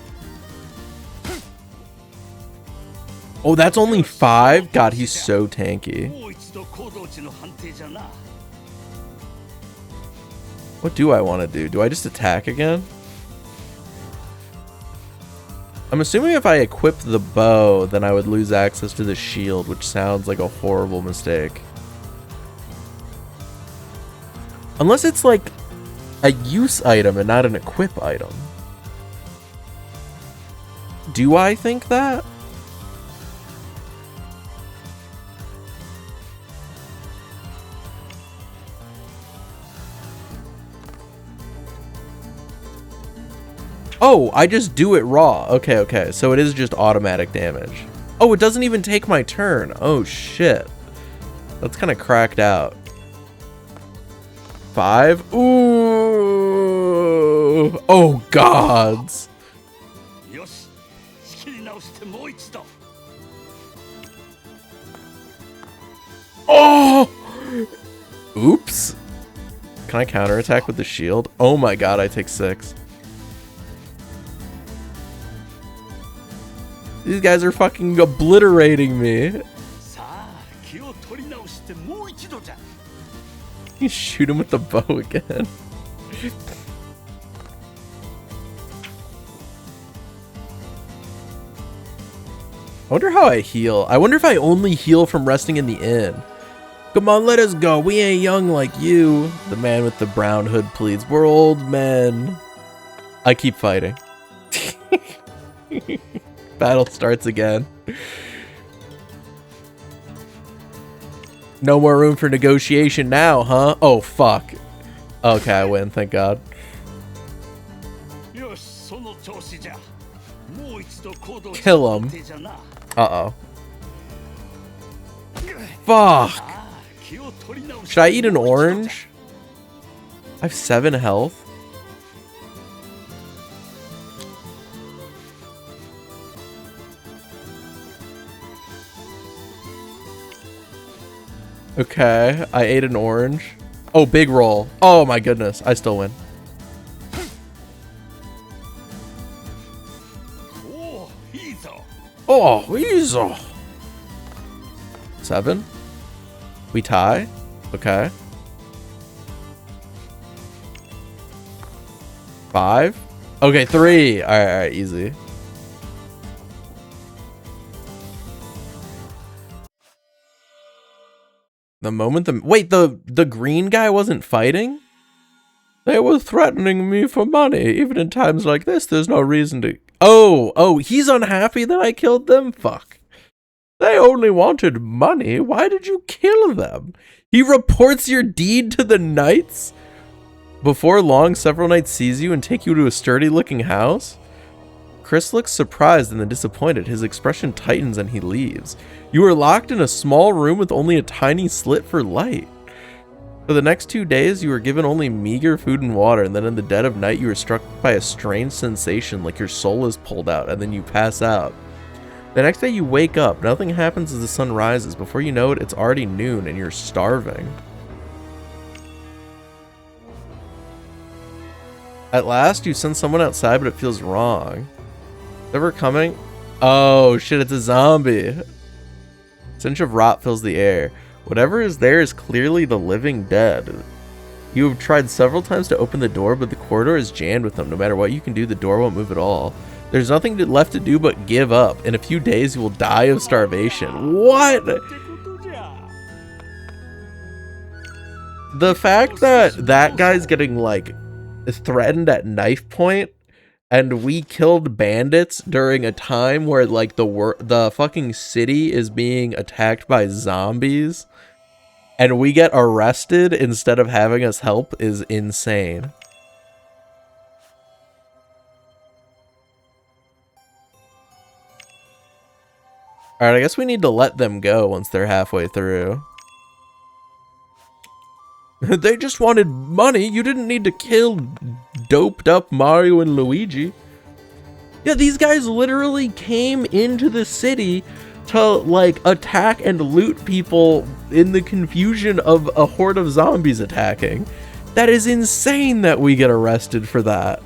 Oh, that's only 5? God, he's so tanky. What do I want to do? Do I just attack again? I'm assuming if I equip the bow, then I would lose access to the shield, which sounds like a horrible mistake. Unless it's like a use item and not an equip item. Do I think that? Oh, I just do it raw. Okay, okay. So it is just automatic damage. Oh, it doesn't even take my turn. Oh, shit. That's kind of cracked out. 5. Ooh. Oh, gods. Oh! Oops. Can I counterattack with the shield? Oh my god, I take 6. These guys are fucking obliterating me. You shoot him with the bow again. I wonder how I heal. I wonder if I only heal from resting in the inn. Come on, let us go. We ain't young like you. The man with the brown hood pleads. We're old men. I keep fighting. Battle starts again. No more room for negotiation now, huh? Oh, fuck. Okay, I win. Thank God. Kill him. Uh-oh. Fuck. Should I eat an orange? I have 7 health. Okay, I ate an orange. Oh, big roll. Oh my goodness, I still win. Oh, easy. 7. We tie. Okay. 5. Okay, 3. All right, easy. The moment the green guy wasn't fighting? They were threatening me for money. Even in times like this, there's no reason to... Oh, he's unhappy that I killed them? Fuck. They only wanted money. Why did you kill them? He reports your deed to the knights? Before long, several knights seize you and take you to a sturdy-looking house? Chris looks surprised and then disappointed. His expression tightens and he leaves. You are locked in a small room with only a tiny slit for light. For the next 2 days, you are given only meager food and water, and then in the dead of night, you are struck by a strange sensation like your soul is pulled out, and then you pass out. The next day, you wake up. Nothing happens as the sun rises. Before you know it, it's already noon, and you're starving. At last, you send someone outside, but it feels wrong. Ever coming? Oh, shit, it's a zombie. Stench of rot fills the air. Whatever is there is clearly the living dead. You have tried several times to open the door, but the corridor is jammed with them. No matter what you can do, the door won't move at all. There's nothing left to do but give up. In a few days, you will die of starvation. What? The fact that that guy's getting, like, threatened at knife point, and we killed bandits during a time where, like, the fucking city is being attacked by zombies, and we get arrested instead of having us help is insane. Alright, I guess we need to let them go once they're halfway through. They just wanted money. You didn't need to kill doped up Mario and Luigi. Yeah, these guys literally came into the city to, like, attack and loot people in the confusion of a horde of zombies attacking. That is insane that we get arrested for that.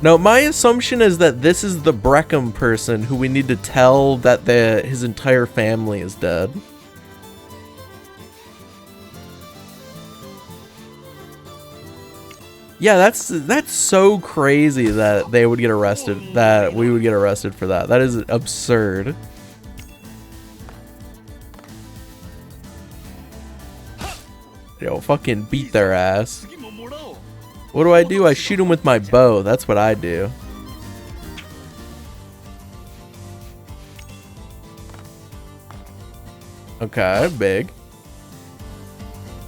Now, my assumption is that this is the Breckham person who we need to tell that his entire family is dead. Yeah, that's so crazy that they would get arrested, that we would get arrested for that. That is absurd. Yo, fucking beat their ass. What do? I shoot them with my bow. That's what I do. Okay, big.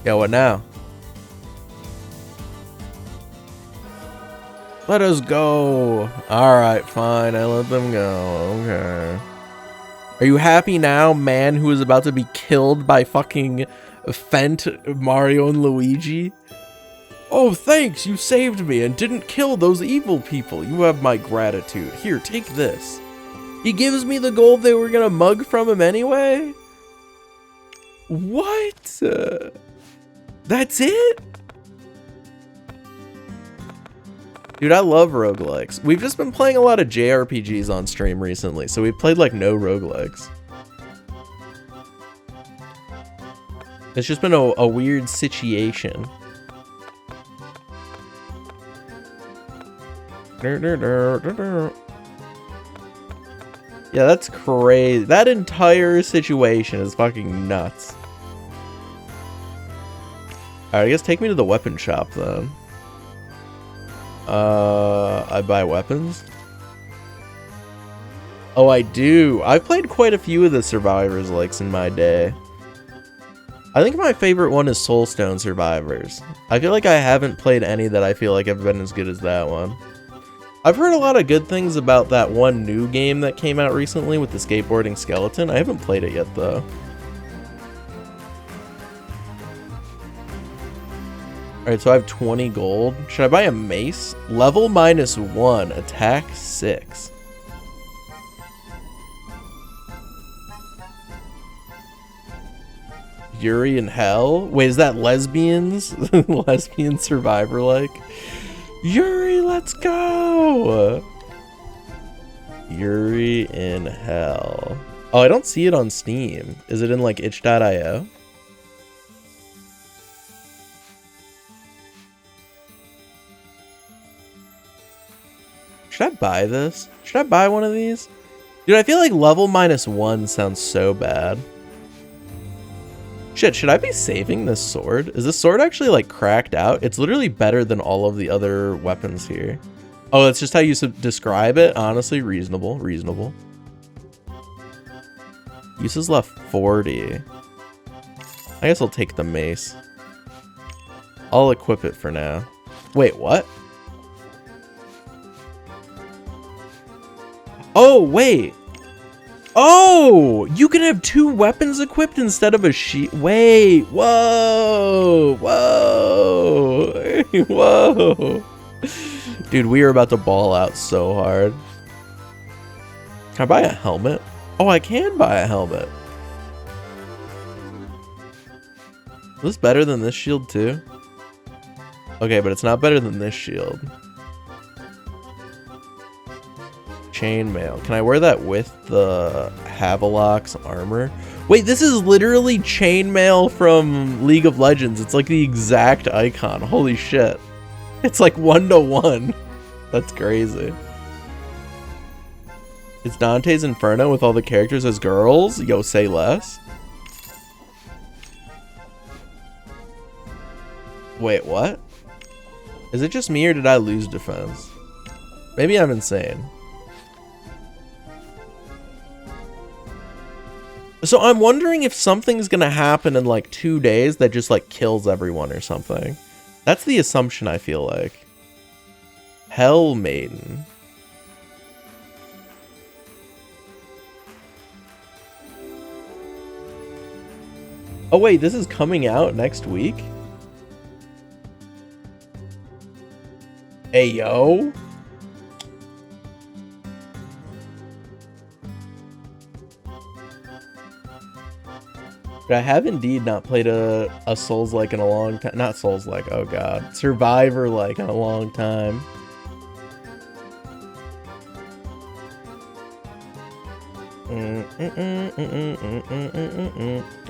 Yeah, what now? Let us go. Alright, fine. I let them go. Okay. Are you happy now, man who is about to be killed by fucking Fent, Mario, and Luigi? Oh, thanks. You saved me and didn't kill those evil people. You have my gratitude. Here, take this. He gives me the gold they were gonna mug from him anyway? What? That's it? Dude, I love roguelikes. We've just been playing a lot of JRPGs on stream recently, so we've played like no roguelikes. It's just been a weird situation. Yeah, that's crazy. That entire situation is fucking nuts. Alright, I guess take me to the weapon shop then. I buy weapons? Oh, I do. I've played quite a few of the Survivors likes in my day. I think my favorite one is Soulstone Survivors. I feel like I haven't played any that I feel like have been as good as that one. I've heard a lot of good things about that one new game that came out recently with the skateboarding skeleton. I haven't played it yet though. Alright, so I have 20 gold. Should I buy a mace? Level -1, attack 6. Yuri in Hell? Wait, is that lesbians? Lesbian survivor like? Yuri, let's go! Yuri in Hell. Oh, I don't see it on Steam. Is it in like itch.io? Should I buy this? Should I buy one of these? Dude, I feel like level -1 sounds so bad. Shit, should I be saving this sword? Is this sword actually like cracked out? It's literally better than all of the other weapons here. Oh, that's just how you describe it? Honestly, reasonable, reasonable. Uses left 40. I guess I'll take the mace. I'll equip it for now. Wait, what? Oh, wait. Oh, you can have 2 weapons equipped instead of a sheet. Wait, whoa, whoa, whoa. Dude, we are about to ball out so hard. Can I buy a helmet? Oh, I can buy a helmet. Is this better than this shield too? Okay, but it's not better than this shield. Chainmail. Can I wear that with the Havelock's armor? Wait, this is literally chainmail from League of Legends. It's like the exact icon. Holy shit. It's like 1-to-1. That's crazy. It's Dante's Inferno with all the characters as girls? Yo, say less. Wait, what? Is it just me or did I lose defense? Maybe I'm insane. So I'm wondering if something's gonna happen in like 2 days that just like kills everyone or something. That's the assumption I feel like. Hell Maiden. Oh wait, this is coming out next week? Hey yo. But I have indeed not played a Souls-like in a long time. Not Souls-like, oh god. Survivor-like in a long time.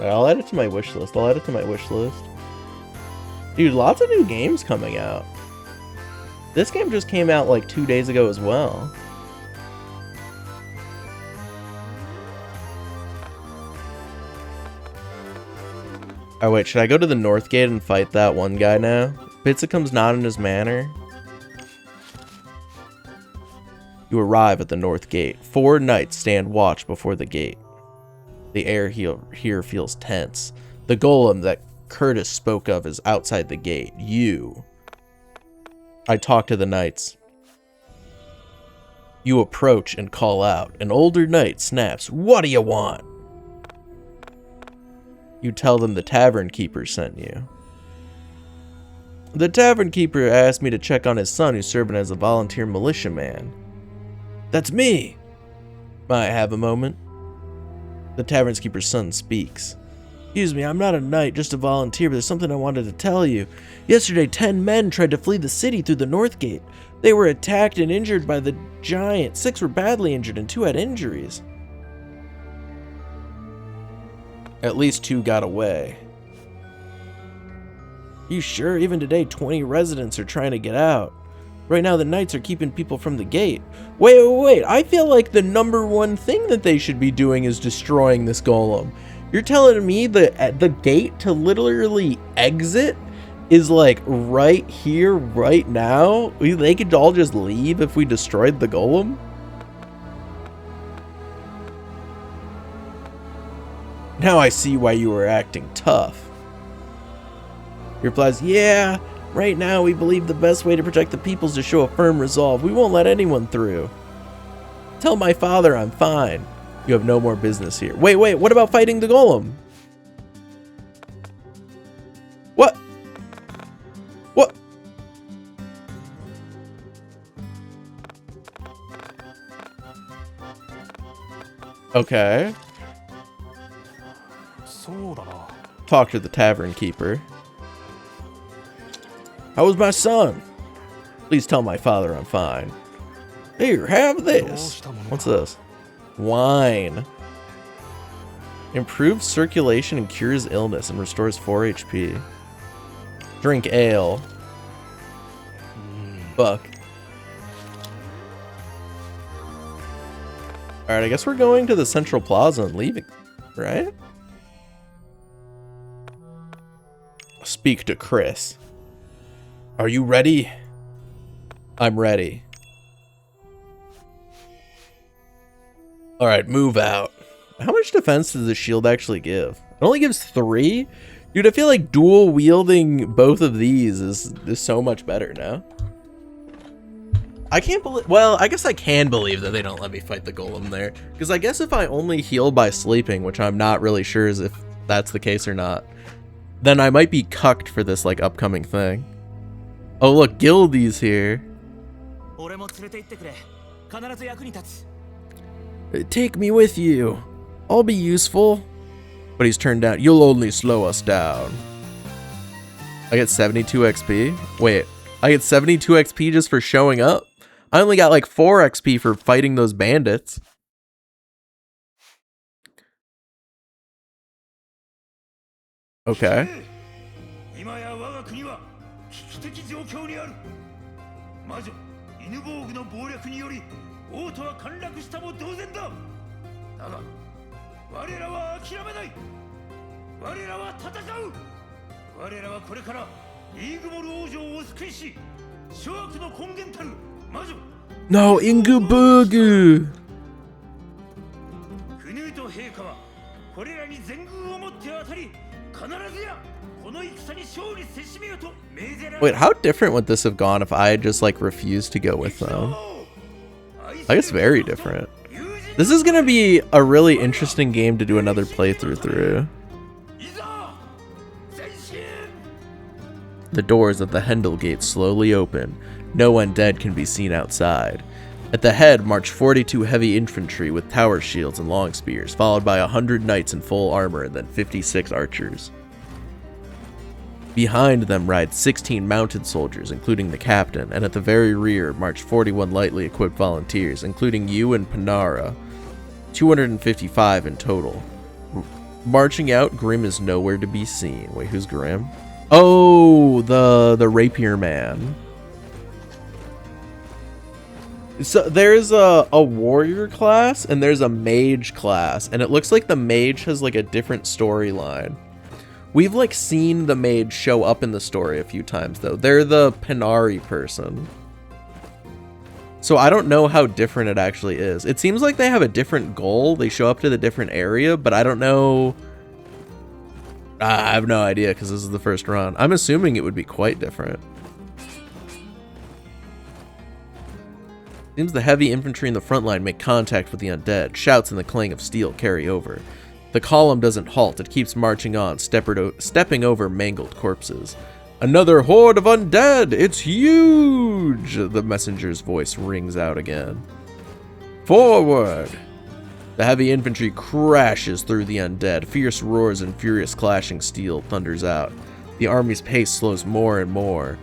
I'll add it to my wish list. I'll add it to my wish list. Dude, lots of new games coming out. This game just came out like 2 days ago as well. Oh wait, should I go to the North Gate and fight that one guy now? Bitsicum's not in his manor. You arrive at the North Gate. 4 knights stand watch before the gate. The air here feels tense. The golem that Curtis spoke of is outside the gate. I talk to the knights. You approach and call out. An older knight snaps, "What do you want?" You tell them the tavern keeper sent you. The tavern keeper asked me to check on his son who's serving as a volunteer militiaman. That's me! Might I have a moment? The tavern keeper's son speaks. Excuse me, I'm not a knight, just a volunteer, but there's something I wanted to tell you. Yesterday, 10 men tried to flee the city through the North Gate. They were attacked and injured by the giant. 6 were badly injured and 2 had injuries. At least 2 got away. You sure? Even today, 20 residents are trying to get out. Right now, the knights are keeping people from the gate. Wait. I feel like the #1 thing that they should be doing is destroying this golem. You're telling me that the gate to literally exit is like right here, right now? They could all just leave if we destroyed the golem? Now I see why you were acting tough. He replies, yeah, right now we believe the best way to protect the people is to show a firm resolve. We won't let anyone through. Tell my father I'm fine. You have no more business here. Wait, what about fighting the golem? What? Okay. Talk to the tavern keeper. How was my son? Please tell my father I'm fine. Here, have this. What's this? Wine. Improves circulation and cures illness and restores 4 HP. Drink ale. Fuck. Alright, I guess we're going to the Central Plaza and leaving, right? Speak to Chris. Are you ready? I'm ready. Alright, move out. How much defense does the shield actually give? It only gives 3? Dude, I feel like dual wielding both of these is so much better now. I can't believe, well, I guess I can believe that they don't let me fight the golem there. Because I guess if I only heal by sleeping, which I'm not really sure as if that's the case or not, then I might be cucked for this like upcoming thing. Oh look, Gildy's here. Take me with you. I'll be useful. But he's turned down. You'll only slow us down. I get 72 XP? Wait, I get 72 XP just for showing up? I only got like 4 XP for fighting those bandits. Okay. No, Ingubugu. Wait, how different would this have gone if I had just like refused to go with them? I guess very different. This is gonna be a really interesting game to do another playthrough through. The doors of the Hendel Gate slowly open. No undead can be seen outside. At the head march 42 heavy infantry with tower shields and long spears, followed by 100 knights in full armor and then 56 archers. Behind them ride 16 mounted soldiers, including the captain, and at the very rear march 41 lightly equipped volunteers, including you and Panara. 255 in total. Marching out, Grim is nowhere to be seen. Wait, who's Grim? Oh, the rapier man. So there's a warrior class and there's a mage class, and it looks like the mage has like a different storyline. We've like seen the mage show up in the story a few times though. They're the Panari person. So I don't know how different it actually is. It seems like they have a different goal. They show up to the different area, but I don't know. I have no idea because this is the first run. I'm assuming it would be quite different. Seems the heavy infantry in the front line make contact with the undead. Shouts and the clang of steel carry over. The column doesn't halt. It keeps marching on, stepping over mangled corpses. Another horde of undead! It's huge! The messenger's voice rings out again. Forward! The heavy infantry crashes through the undead. Fierce roars and furious clashing steel thunders out. The army's pace slows more and more.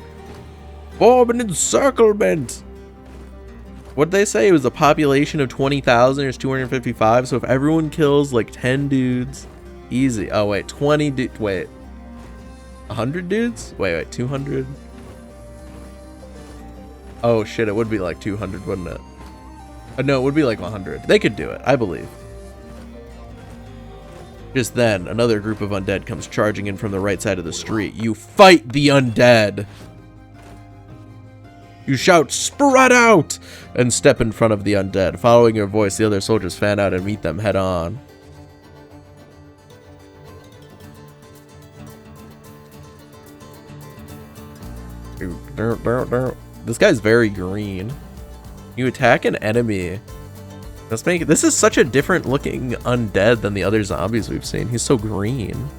Form an encirclement! What'd they say? It was a population of 20,000. There's 255. So if everyone kills like 10 dudes, easy. Oh, wait. 20 dudes. Wait. 100 dudes? Wait. 200? Oh, shit. It would be like 200, wouldn't it? No, it would be like 100. They could do it. I believe. Just then, another group of undead comes charging in from the right side of the street. You fight the undead! You shout, spread out! And step in front of the undead. Following your voice, the other soldiers fan out and meet them head on. This guy's very green. You attack an enemy. This is such a different looking undead than the other zombies we've seen. He's so green.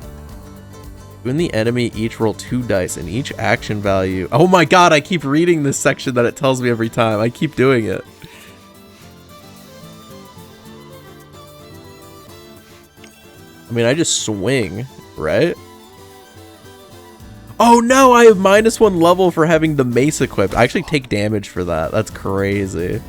You and the enemy each roll 2 dice, and each action value... Oh my god, I keep reading this section that it tells me every time. I keep doing it. I mean, I just swing, right? Oh no, I have -1 level for having the mace equipped. I actually take damage for that. That's crazy.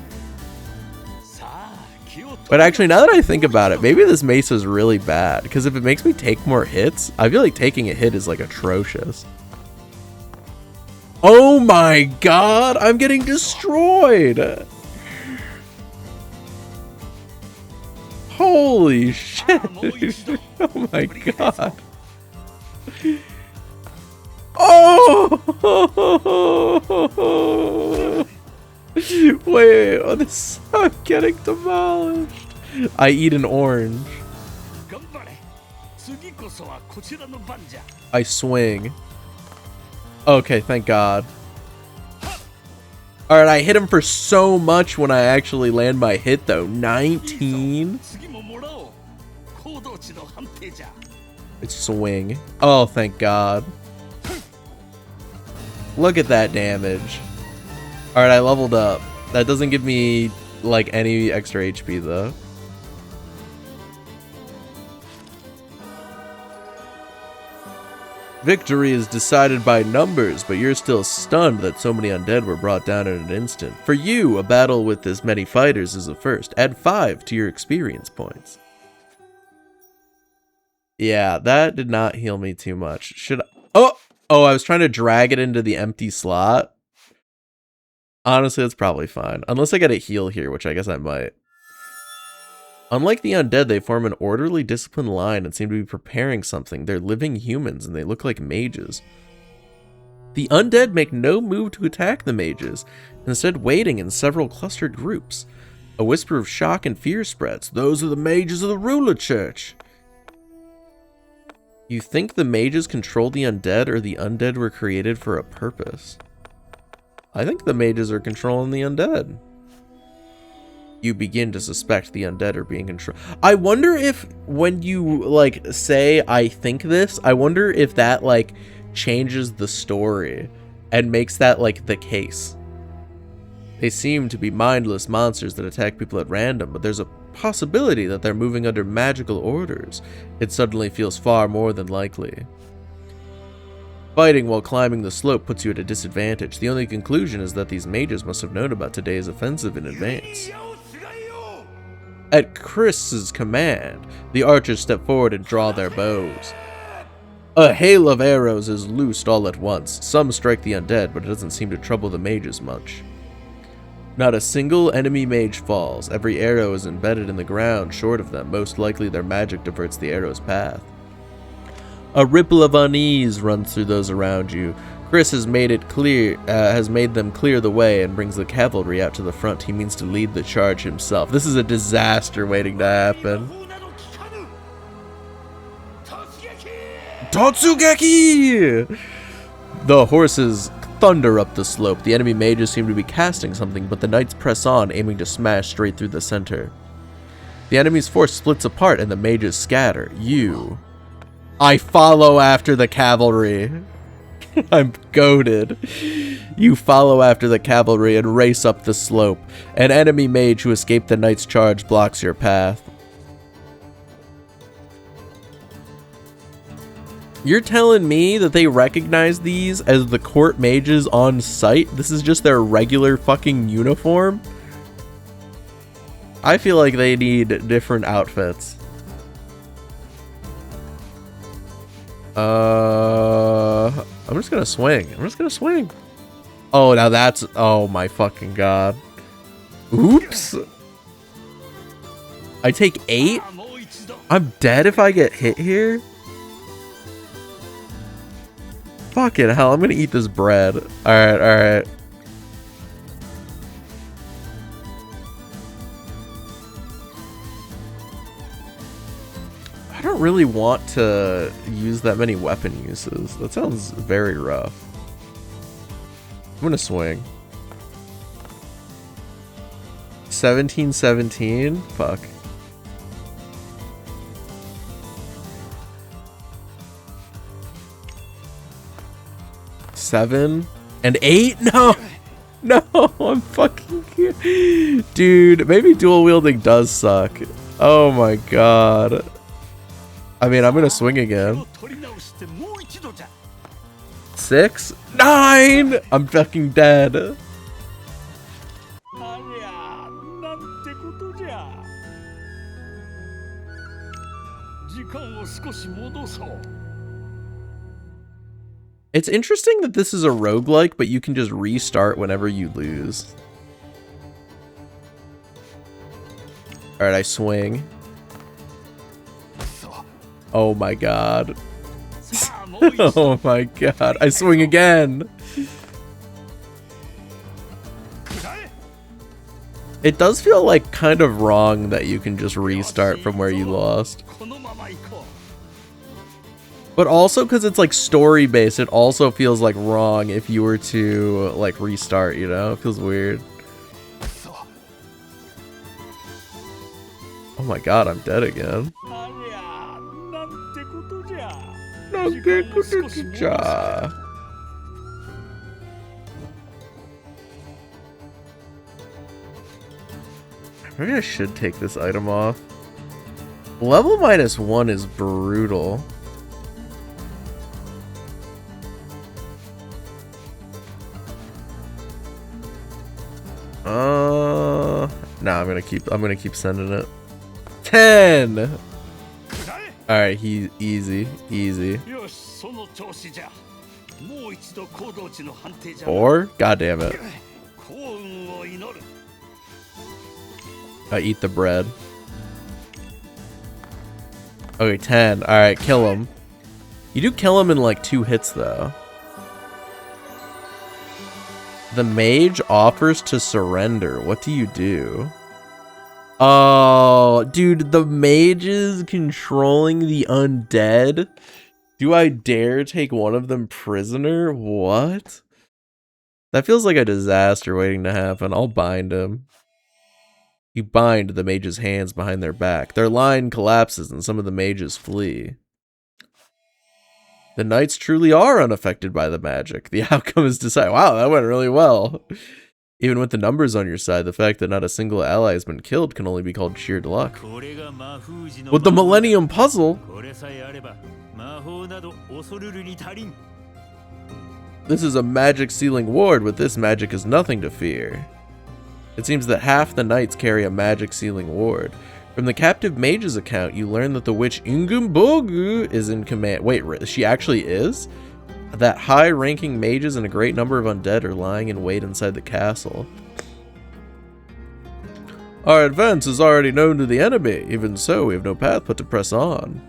But actually, now that I think about it, maybe this mace is really bad. Because if it makes me take more hits, I feel like taking a hit is like atrocious. Oh my god, I'm getting destroyed. Holy shit. Oh my god. Oh! Wait, oh, this, I'm getting demolished. I eat an orange. I swing. Okay, thank god. Alright, I hit him for so much when I actually land my hit though. 19? It's swing. Oh, thank god. Look at that damage. Alright, I leveled up. That doesn't give me, like, any extra HP, though. Victory is decided by numbers, but you're still stunned that so many undead were brought down in an instant. For you, a battle with this many fighters is a first. Add 5 to your experience points. Yeah, that did not heal me too much. Should I... Oh, I was trying to drag it into the empty slot. Honestly, that's probably fine. Unless I get a heal here, which I guess I might. Unlike the undead, they form an orderly, disciplined line and seem to be preparing something. They're living humans, and they look like mages. The undead make no move to attack the mages, instead waiting in several clustered groups. A whisper of shock and fear spreads. Those are the mages of the ruler church. You think the mages control the undead, or the undead were created for a purpose? I think the mages are controlling the undead. You begin to suspect the undead are being controlled. I wonder if when you, like, say, I think this, I wonder if that, like, changes the story and makes that, like, the case. They seem to be mindless monsters that attack people at random, but there's a possibility that they're moving under magical orders. It suddenly feels far more than likely. Fighting while climbing the slope puts you at a disadvantage. The only conclusion is that these mages must have known about today's offensive in advance. At Chris's command, the archers step forward and draw their bows. A hail of arrows is loosed all at once. Some strike the undead, but it doesn't seem to trouble the mages much. Not a single enemy mage falls. Every arrow is embedded in the ground short of them. Most likely their magic diverts the arrow's path. A ripple of unease runs through those around you. Chris has made them clear the way and brings the cavalry out to the front. He means to lead the charge himself. This is a disaster waiting to happen. Totsugeki! The horses thunder up the slope. The enemy mages seem to be casting something, but the knights press on, aiming to smash straight through the center. The enemy's force splits apart and the mages scatter. I follow after the cavalry. I'm goated. You follow after the cavalry and race up the slope. An enemy mage who escaped the knight's charge blocks your path. You're telling me that they recognize these as the court mages on site? This is just their regular fucking uniform? I feel like they need different outfits. I'm just gonna swing. Oh, now that's... Oh my fucking god. Oops. I take 8? I'm dead if I get hit here? Fucking hell, I'm gonna eat this bread. Alright. I don't really want to use that many weapon uses. That sounds very rough. I'm gonna swing. 17-17? Fuck. $7 and $8? No, I'm fucking... Dude, maybe dual wielding does suck. Oh my god. I mean, I'm gonna swing again. 6? 9! I'm fucking dead. It's interesting that this is a roguelike, but you can just restart whenever you lose. Alright, I swing. Oh my god. Oh my god. I swing again. It does feel like kind of wrong that you can just restart from where you lost. But also because it's like story based, it also feels like wrong if you were to like restart, you know? It feels weird. Oh my god, I'm dead again. Maybe I should take this item off. Level -1 is brutal. Nah, I'm gonna keep sending it. 10! Alright, he's easy. 4? God damn it. I eat the bread. Okay, 10. Alright, kill him. You do kill him in like 2 hits though. The mage offers to surrender. What do you do? Oh, dude, the mage is controlling the undead? Do I dare take one of them prisoner? What? That feels like a disaster waiting to happen. I'll bind him. You bind the mage's hands behind their back. Their line collapses and some of the mages flee. The knights truly are unaffected by the magic. The outcome is decided. Wow, that went really well. Even with the numbers on your side, the fact that not a single ally has been killed can only be called sheer luck. With the Millennium Puzzle, this is a magic sealing ward. With this, magic is nothing to fear. It seems that half the knights carry a magic sealing ward. From the captive mage's account, you learn that the witch Ingumbogu is in command. Wait, she actually is? That high-ranking mages and a great number of undead are lying in wait inside the castle. Our advance is already known to the enemy. Even so, we have no path but to press on.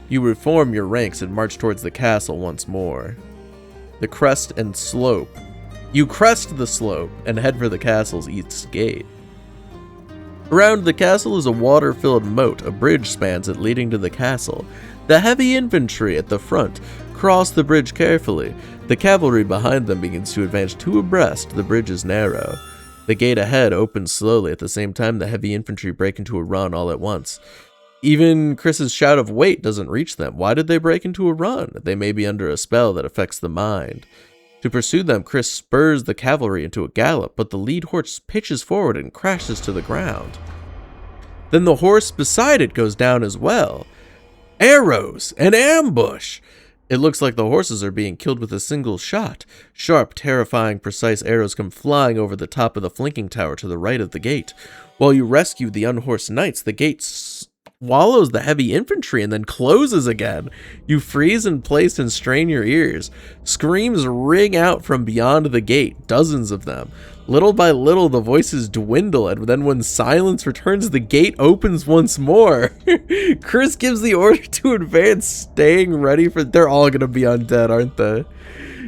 You reform your ranks and march towards the castle once more. The crest and slope. You crest the slope and head for the castle's east gate. Around the castle is a water-filled moat. A bridge spans it leading to the castle. The heavy infantry at the front cross the bridge carefully. The cavalry behind them begins to advance two abreast. The bridge is narrow. The gate ahead opens slowly. At the same time, the heavy infantry break into a run all at once. Even Chris's shout of "wait" doesn't reach them. Why did they break into a run? They may be under a spell that affects the mind. To pursue them, Chris spurs the cavalry into a gallop, but the lead horse pitches forward and crashes to the ground. Then the horse beside it goes down as well. Arrows! An ambush! It looks like the horses are being killed with a single shot. Sharp, terrifying, precise arrows come flying over the top of the flanking tower to the right of the gate. While you rescue the unhorsed knights, the gate swallows the heavy infantry and then closes again. You freeze in place and strain your ears. Screams ring out from beyond the gate, dozens of them. Little by little, the voices dwindle, and then when silence returns, the gate opens once more. Chris gives the order to advance, staying ready for... They're all gonna be undead, aren't they?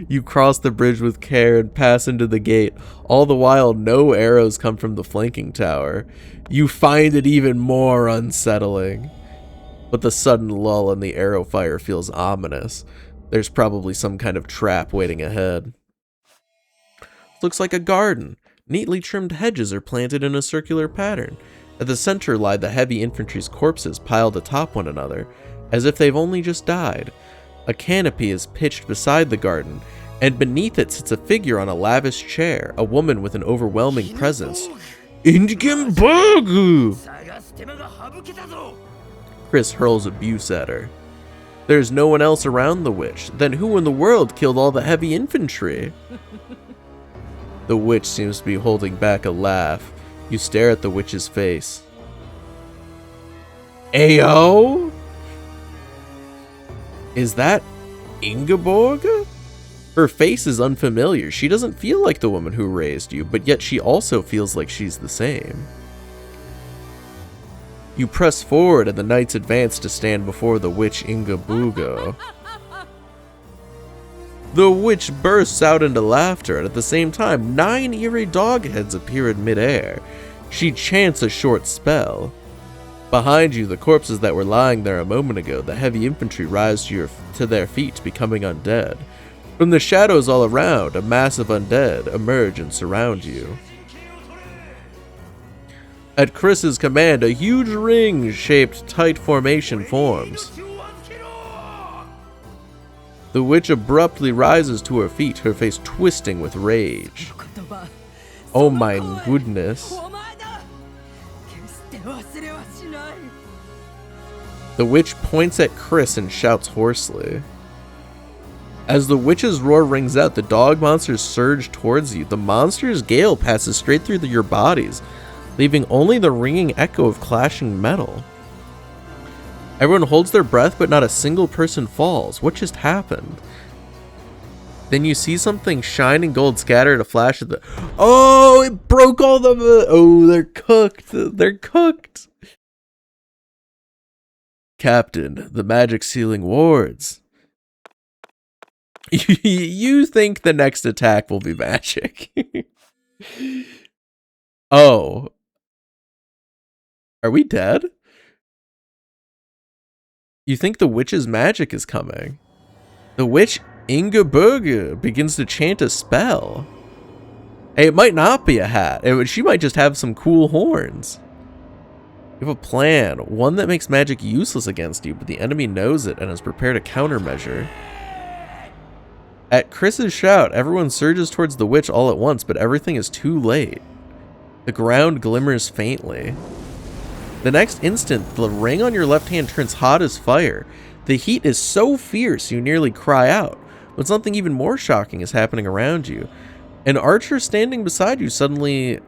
You cross the bridge with care and pass into the gate. All the while, no arrows come from the flanking tower. You find it even more unsettling. But the sudden lull in the arrow fire feels ominous. There's probably some kind of trap waiting ahead. Looks like a garden. Neatly trimmed hedges are planted in a circular pattern. At the center lie the heavy infantry's corpses piled atop one another, as if they've only just died. A canopy is pitched beside the garden, and beneath it sits a figure on a lavish chair, a woman with an overwhelming presence. Ingembogu! Chris hurls abuse at her. There's no one else around the witch. Then who in the world killed all the heavy infantry? The witch seems to be holding back a laugh. You stare at the witch's face. Ayo? Is that Ingeborg? Her face is unfamiliar. She doesn't feel like the woman who raised you, but yet she also feels like she's the same. You press forward and the knights advance to stand before the witch Ingeborg. The witch bursts out into laughter, and at the same time, 9 eerie dog heads appear in midair. She chants a short spell. Behind you, the corpses that were lying there a moment ago, the heavy infantry rise to their feet, becoming undead. From the shadows all around, a mass of undead emerge and surround you. At Chris's command, a huge ring-shaped tight formation forms. The witch abruptly rises to her feet, her face twisting with rage. Oh my goodness. The witch points at Chris and shouts hoarsely. As the witch's roar rings out, the dog monsters surge towards you. The monster's gale passes straight through your bodies, leaving only the ringing echo of clashing metal. Everyone holds their breath, but not a single person falls. What just happened? Then you see something shine and gold scatter at a flash of the... Oh, it broke all the... Oh, they're cooked. They're cooked. Captain, the magic ceiling wards. You think the next attack will be magic. Oh. Are we dead? You think the witch's magic is coming. The witch Ingeborg begins to chant a spell. Hey, it might not be a hat. She might just have some cool horns. You have a plan, one that makes magic useless against you, but the enemy knows it and has prepared a countermeasure. At Chris's shout, everyone surges towards the witch all at once, but everything is too late. The ground glimmers faintly. The next instant, the ring on your left hand turns hot as fire. The heat is so fierce you nearly cry out, but something even more shocking is happening around you. An archer standing beside you suddenly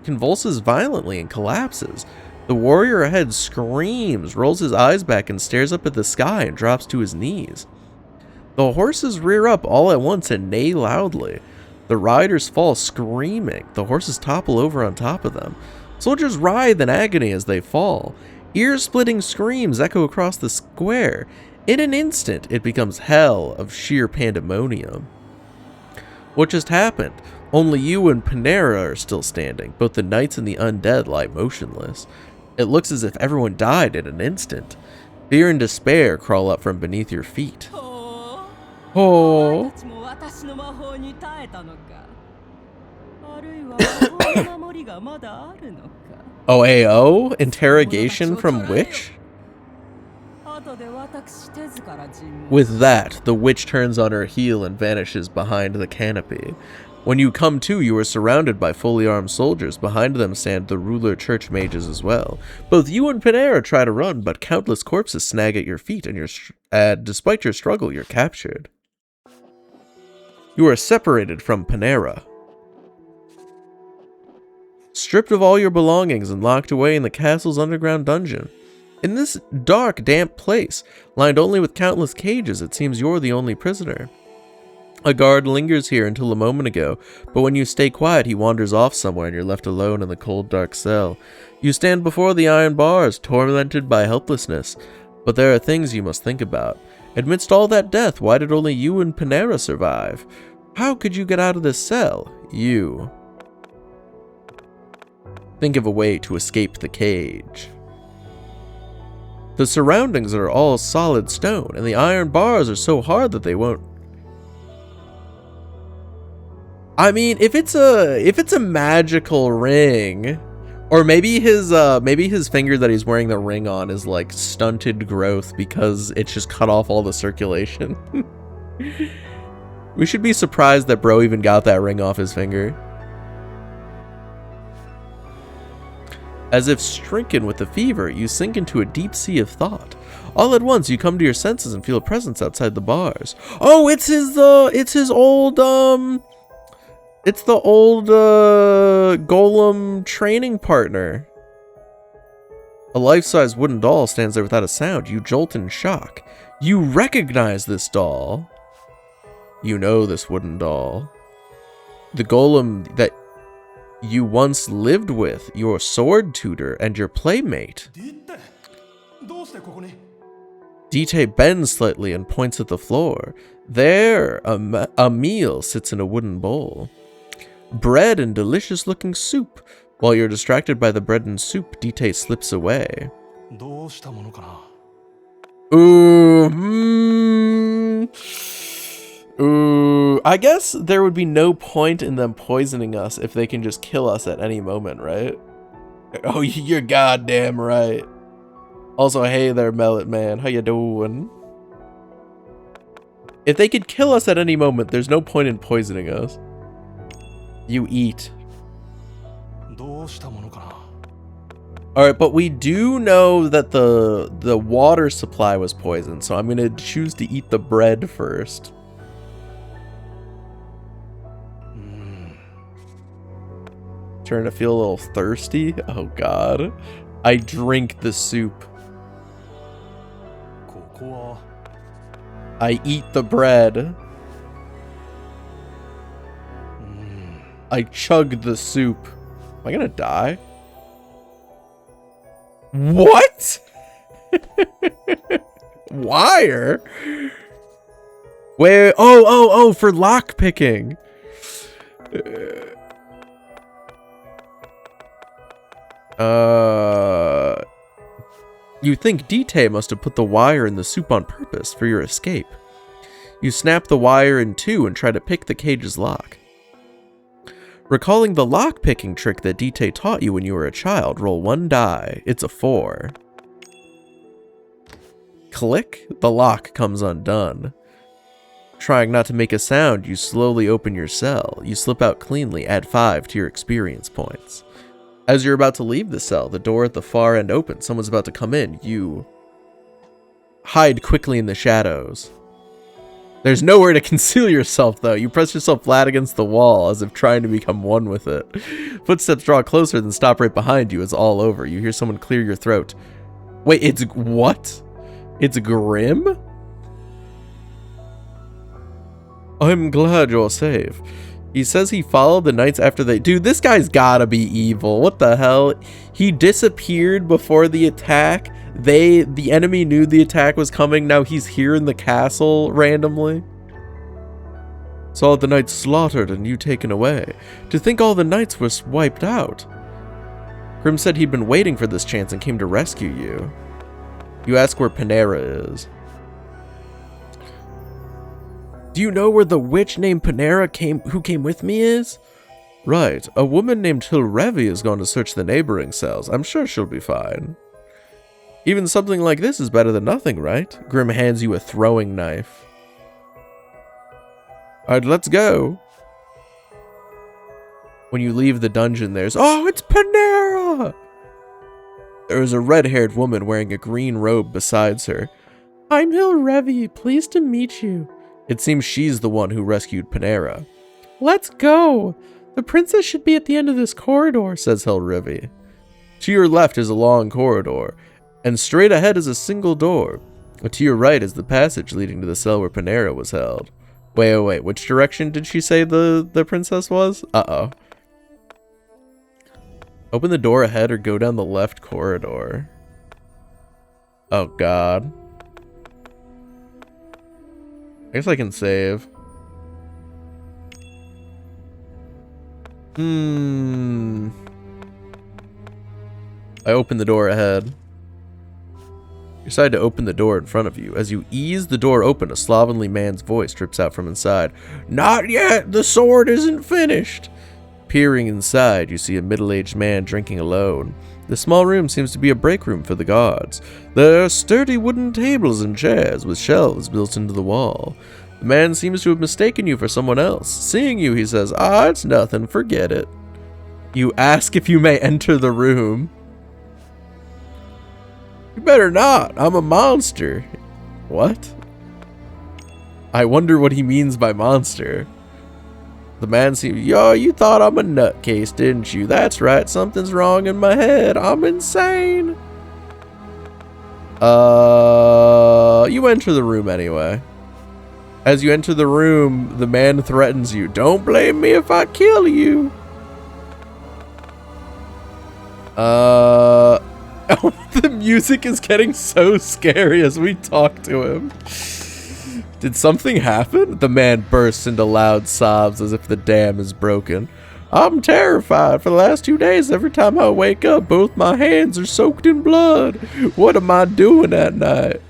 convulses violently and collapses. The warrior ahead screams, rolls his eyes back and stares up at the sky and drops to his knees. The horses rear up all at once and neigh loudly. The riders fall screaming. The horses topple over on top of them. Soldiers writhe in agony as they fall. Ear-splitting screams echo across the square. In an instant, it becomes hell of sheer pandemonium. What just happened? Only you and Panera are still standing. Both the knights and the undead lie motionless. It looks as if everyone died in an instant. Fear and despair crawl up from beneath your feet. Oh. OAO? Interrogation from witch? With that, the witch turns on her heel and vanishes behind the canopy. When you come to, you are surrounded by fully armed soldiers. Behind them stand the ruler church mages as well. Both you and Panera try to run, but countless corpses snag at your feet, and despite your struggle, you're captured. You are separated from Panera. Stripped of all your belongings and locked away in the castle's underground dungeon. In this dark, damp place, lined only with countless cages, it seems you're the only prisoner. A guard lingers here until a moment ago, but when you stay quiet, he wanders off somewhere and you're left alone in the cold, dark cell. You stand before the iron bars, tormented by helplessness, but there are things you must think about. Amidst all that death, why did only you and Panera survive? How could you get out of this cell? You. Think of a way to escape the cage. The surroundings are all solid stone, and the iron bars are so hard that they won't. I mean, if it's a magical ring, or maybe his finger that he's wearing the ring on is like stunted growth because it's just cut off all the circulation. We should be surprised that bro even got that ring off his finger. As if stricken with a fever, you sink into a deep sea of thought. All at once, you come to your senses and feel a presence outside the bars. Oh, it's the old golem training partner. A life-size wooden doll stands there without a sound. You jolt in shock. You recognize this doll. You know this wooden doll. The golem that you once lived with, your sword tutor, and your playmate. Dite bends slightly and points at the floor. There, a meal sits in a wooden bowl. Bread and delicious-looking soup. While you're distracted by the bread and soup, Dite slips away. Ooh, I guess there would be no point in them poisoning us if they can just kill us at any moment, right? Oh, you're goddamn right. Also, hey there, Mellet Man. How you doing? If they could kill us at any moment, there's no point in poisoning us. You eat. Alright, but we do know that the water supply was poisoned, so I'm gonna choose to eat the bread first. Starting to feel a little thirsty. Oh god. I drink the soup. I eat the bread. I chug the soup. Am I gonna die? What? Wire? Where? Oh, for lock picking. You think Dite must have put the wire in the soup on purpose for your escape. You snap the wire in two and try to pick the cage's lock. Recalling the lock-picking trick that Dite taught you when you were a child, roll one die. It's a 4. Click, the lock comes undone. Trying not to make a sound, you slowly open your cell. You slip out cleanly, add 5 to your experience points. As you're about to leave the cell, the door at the far end opens. Someone's about to come in. You hide quickly in the shadows. There's nowhere to conceal yourself, though. You press yourself flat against the wall, as if trying to become one with it. Footsteps draw closer, then stop right behind you. It's all over. You hear someone clear your throat. Wait, it's... what? It's Grim? I'm glad you're safe. He says he followed the knights after they... Dude, this guy's gotta be evil. What the hell? He disappeared before the attack. The enemy knew the attack was coming. Now he's here in the castle randomly. Saw the knights slaughtered and you taken away. To think all the knights were wiped out. Grim said he'd been waiting for this chance and came to rescue you. You ask where Panera is. Do you know where the witch named Panera who came with me is? Right, a woman named Hilrevi is going to search the neighboring cells. I'm sure she'll be fine. Even something like this is better than nothing, right? Grim hands you a throwing knife. Alright, let's go. When you leave the dungeon, there's... Oh, it's Panera! There is a red-haired woman wearing a green robe besides her. I'm Hilrevi, pleased to meet you. It seems she's the one who rescued Panera. Let's go! The princess should be at the end of this corridor, says Hilrevi. To your left is a long corridor, and straight ahead is a single door. To your right is the passage leading to the cell where Panera was held. Wait, which direction did she say the princess was? Uh-oh. Open the door ahead or go down the left corridor. Oh, God. I guess I can save. I open the door ahead. You decide to open the door in front of you. As you ease the door open, a slovenly man's voice drips out from inside. Not yet! The sword isn't finished! Peering inside, you see a middle-aged man drinking alone. The small room seems to be a break room for the guards. There are sturdy wooden tables and chairs with shelves built into the wall. The man seems to have mistaken you for someone else. Seeing you, he says, "Ah, it's nothing, forget it." You ask if you may enter the room. You better not, I'm a monster. What? I wonder what he means by monster. The man seems, yo, you thought I'm a nutcase, didn't you? That's right, something's wrong in my head. I'm insane. You enter the room anyway. As you enter the room, the man threatens you. Don't blame me if I kill you. The music is getting so scary as we talk to him. Did something happen? The man bursts into loud sobs as if the dam is broken. I'm terrified. For the last 2 days, every time I wake up, both my hands are soaked in blood. What am I doing at night?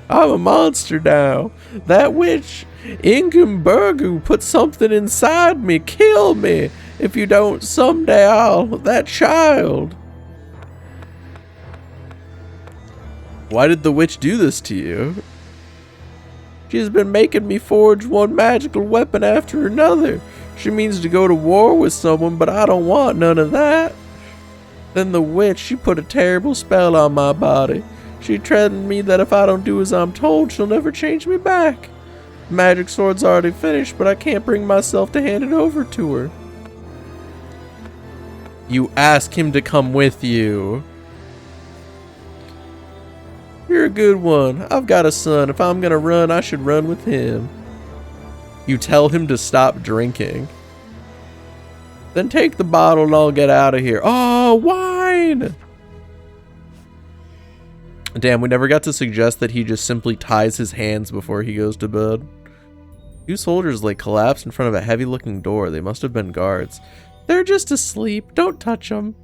I'm a monster now. That witch, Ingenbergu, put something inside me. Kill me. If you don't, someday I'll... That child. Why did the witch do this to you? She's been making me forge one magical weapon after another. She means to go to war with someone, but I don't want none of that. Then the witch, she put a terrible spell on my body. She threatened me that if I don't do as I'm told, she'll never change me back. The magic sword's already finished, but I can't bring myself to hand it over to her. You ask him to come with you. You're a good one. I've got a son. If I'm gonna run, I should run with him. You tell him to stop drinking. Then take the bottle and I'll get out of here. Oh, wine! Damn, we never got to suggest that he just simply ties his hands before he goes to bed. Two soldiers lay collapsed in front of a heavy-looking door. They must have been guards. They're just asleep. Don't touch them.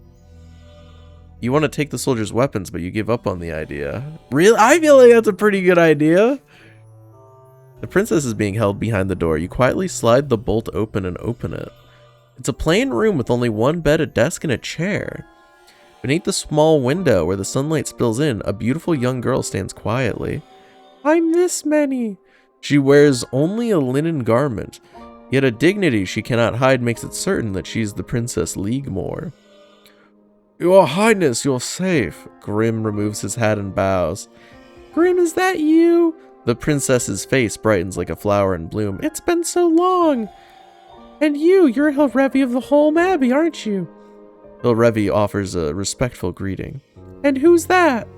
You want to take the soldiers' weapons, but you give up on the idea. Really? I feel like that's a pretty good idea. The princess is being held behind the door. You quietly slide the bolt open and open it. It's a plain room with only one bed, a desk, and a chair. Beneath the small window where the sunlight spills in, a beautiful young girl stands quietly. I'm this many. She wears only a linen garment, yet a dignity she cannot hide makes it certain that she's the Princess Leaguemore. Your Highness, you're safe. Grim removes his hat and bows. Grim, is that you? The princess's face brightens like a flower in bloom. It's been so long. And you're Hilrevi of the Holm Abbey, aren't you? Hilrevi offers a respectful greeting. And who's that?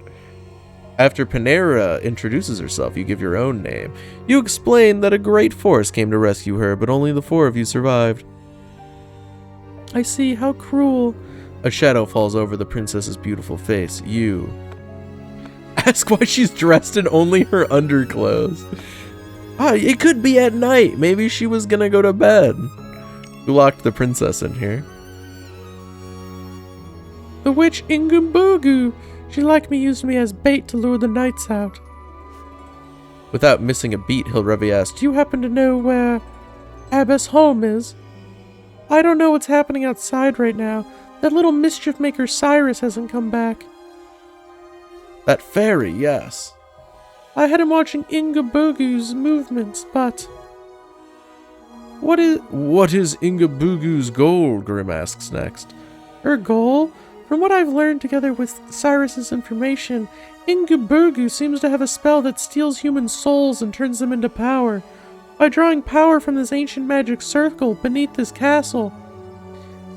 After Panera introduces herself, you give your own name. You explain that a great force came to rescue her, but only the 4 of you survived. I see, how cruel. A shadow falls over the princess's beautiful face. You ask why she's dressed in only her underclothes. Ah, it could be at night. Maybe she was gonna go to bed. Who locked the princess in here? The witch Ingumbugu. She, like me, used me as bait to lure the knights out. Without missing a beat, Hilrevi asked, do you happen to know where Abbess home is? I don't know what's happening outside right now. That little mischief maker Cyrus hasn't come back. That fairy, yes. I had him watching Ingabugu's movements, but... What is Ingabugu's goal? Grim asks next. Her goal? From what I've learned together with Cyrus's information, Ingabugu seems to have a spell that steals human souls and turns them into power. By drawing power from this ancient magic circle beneath this castle,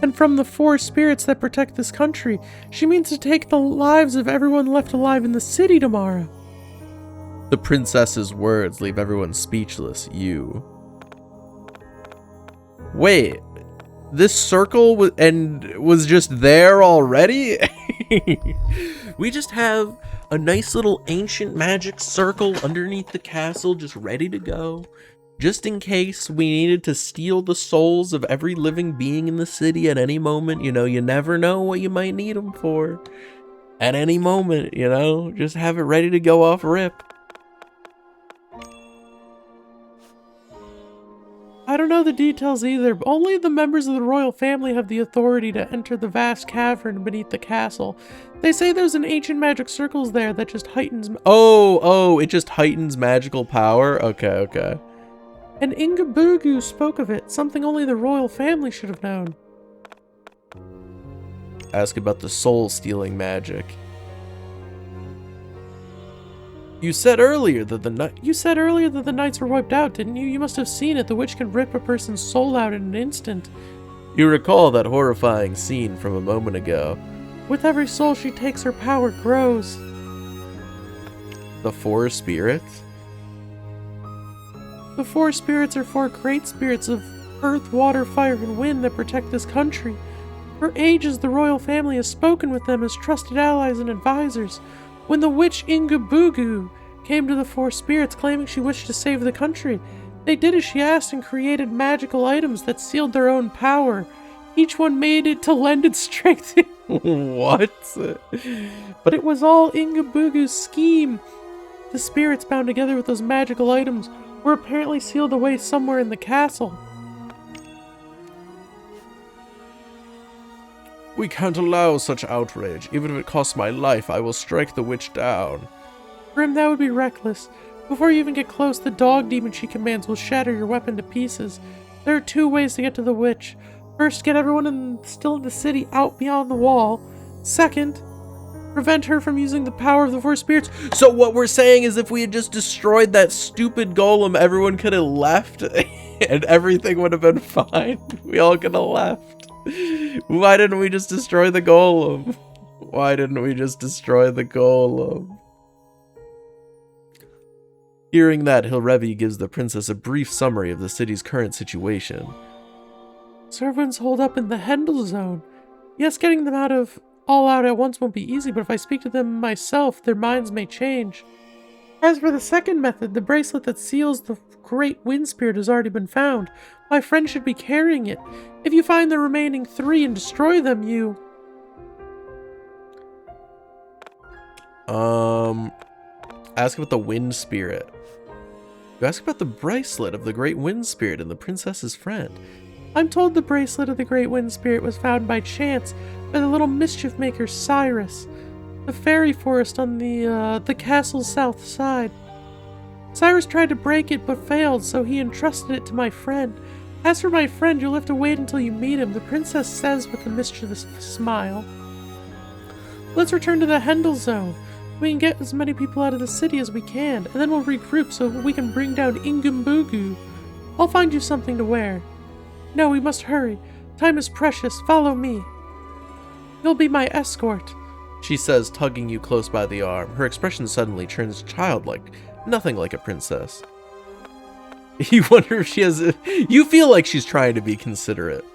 and from the 4 spirits that protect this country, she means to take the lives of everyone left alive in the city tomorrow. The princess's words leave everyone speechless. You. Wait, this circle was just there already? We just have a nice little ancient magic circle underneath the castle just ready to go. Just in case we needed to steal the souls of every living being in the city at any moment. You know, you never know what you might need them for. At any moment, you know, just have it ready to go off rip. I don't know the details either, but only the members of the royal family have the authority to enter the vast cavern beneath the castle. They say there's an ancient magic circles there that just heightens... Oh, it just heightens magical power? Okay. And Ingabugu spoke of it, something only the royal family should have known. Ask about the soul-stealing magic. You said earlier that the knights were wiped out, didn't you? You must have seen it. The witch can rip a person's soul out in an instant. You recall that horrifying scene from a moment ago. With every soul she takes, her power grows. The 4 spirits? The 4 spirits are 4 great spirits of earth, water, fire, and wind that protect this country. For ages, the royal family has spoken with them as trusted allies and advisors. When the witch Ingabugu came to the 4 spirits claiming she wished to save the country, they did as she asked and created magical items that sealed their own power. Each one made it to lend its strength. What? But it was all Ingabugu's scheme. The spirits bound together with those magical items were apparently sealed away somewhere in the castle. We can't allow such outrage. Even if it costs my life, I will strike the witch down. Grim, that would be reckless. Before you even get close, the dog demon she commands will shatter your weapon to pieces. There are 2 ways to get to the witch. First, get everyone still in the city out beyond the wall. Second, prevent her from using the power of the 4 spirits. So what we're saying is if we had just destroyed that stupid golem, everyone could have left and everything would have been fine. We all could have left. Why didn't we just destroy the golem? Hearing that, Hilrevi gives the princess a brief summary of the city's current situation. Servants hold up in the Hendel zone. Yes, getting them all out at once won't be easy, but if I speak to them myself, their minds may change. As for the second method, the bracelet that seals the great wind spirit has already been found. My friend should be carrying it. If you find the remaining 3 and destroy them, you... Ask about the wind spirit. You ask about the bracelet of the great wind spirit and the princess's friend. I'm told the bracelet of the great wind spirit was found by chance by the little mischief maker Cyrus, the fairy forest on the castle's south side. Cyrus tried to break it but failed, so he entrusted it to my friend. As for my friend, you'll have to wait until you meet him, the princess says with a mischievous smile. Let's return to the Hendel zone. We can get as many people out of the city as we can, and then we'll regroup so we can bring down Ingumbugu. I'll find you something to wear. No, we must hurry. Time is precious. Follow me. You'll be my escort, she says, tugging you close by the arm. Her expression suddenly turns childlike, nothing like a princess. You wonder if she has... You feel like she's trying to be considerate.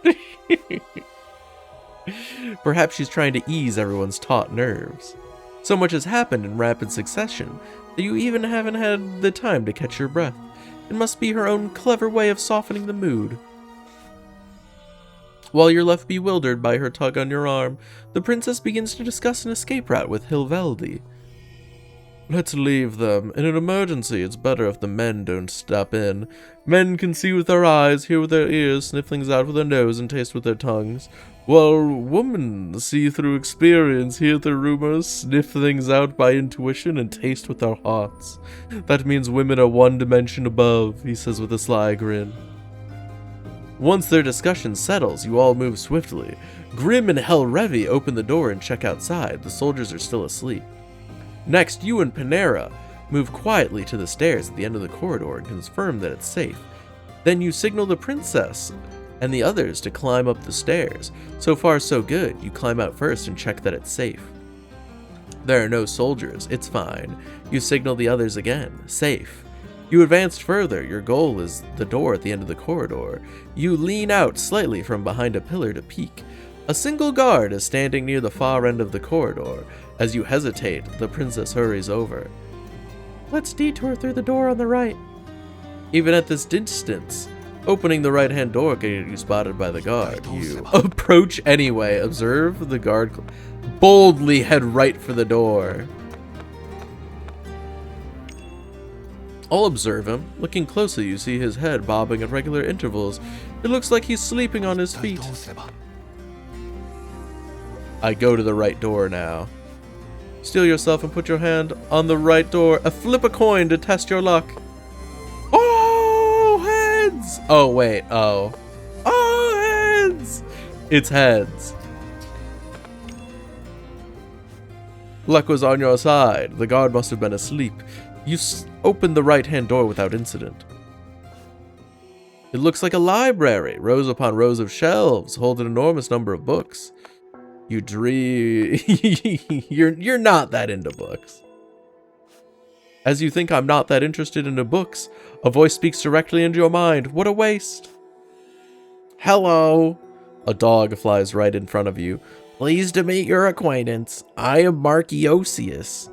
Perhaps she's trying to ease everyone's taut nerves. So much has happened in rapid succession that you even haven't had the time to catch your breath. It must be her own clever way of softening the mood. While you're left bewildered by her tug on your arm, the princess begins to discuss an escape route with Hilveldi. Let's leave them. In an emergency, it's better if the men don't step in. Men can see with their eyes, hear with their ears, sniff things out with their nose, and taste with their tongues. While women see through experience, hear through rumors, sniff things out by intuition, and taste with their hearts. That means women are one dimension above, he says with a sly grin. Once their discussion settles, you all move swiftly. Grim and Helrevi open the door and check outside. The soldiers are still asleep. Next, you and Panera move quietly to the stairs at the end of the corridor and confirm that it's safe. Then you signal the princess and the others to climb up the stairs. So far, so good. You climb out first and check that it's safe. There are no soldiers. It's fine. You signal the others again. Safe. You advanced further. Your goal is the door at the end of the corridor. You lean out slightly from behind a pillar to peek. A single guard is standing near the far end of the corridor. As you hesitate, the princess hurries over. Let's detour through the door on the right. Even at this distance, opening the right-hand door can get you spotted by the guard. You approach anyway. Observe the guard boldly head right for the door. I'll observe him. Looking closely, you see his head bobbing at regular intervals. It looks like he's sleeping on his feet. I go to the right door now. Steel yourself and put your hand on the right door. Flip a coin to test your luck. Oh, heads! Oh, wait, oh. Oh, heads! It's heads. Luck was on your side. The guard must have been asleep. You opened the right-hand door without incident. It looks like a library, rows upon rows of shelves, hold an enormous number of books. You dream. You're not that into books. As you think I'm not that interested into books, a voice speaks directly into your mind. What a waste. Hello. A dog flies right in front of you. Pleased to meet your acquaintance. I am Marchiosius.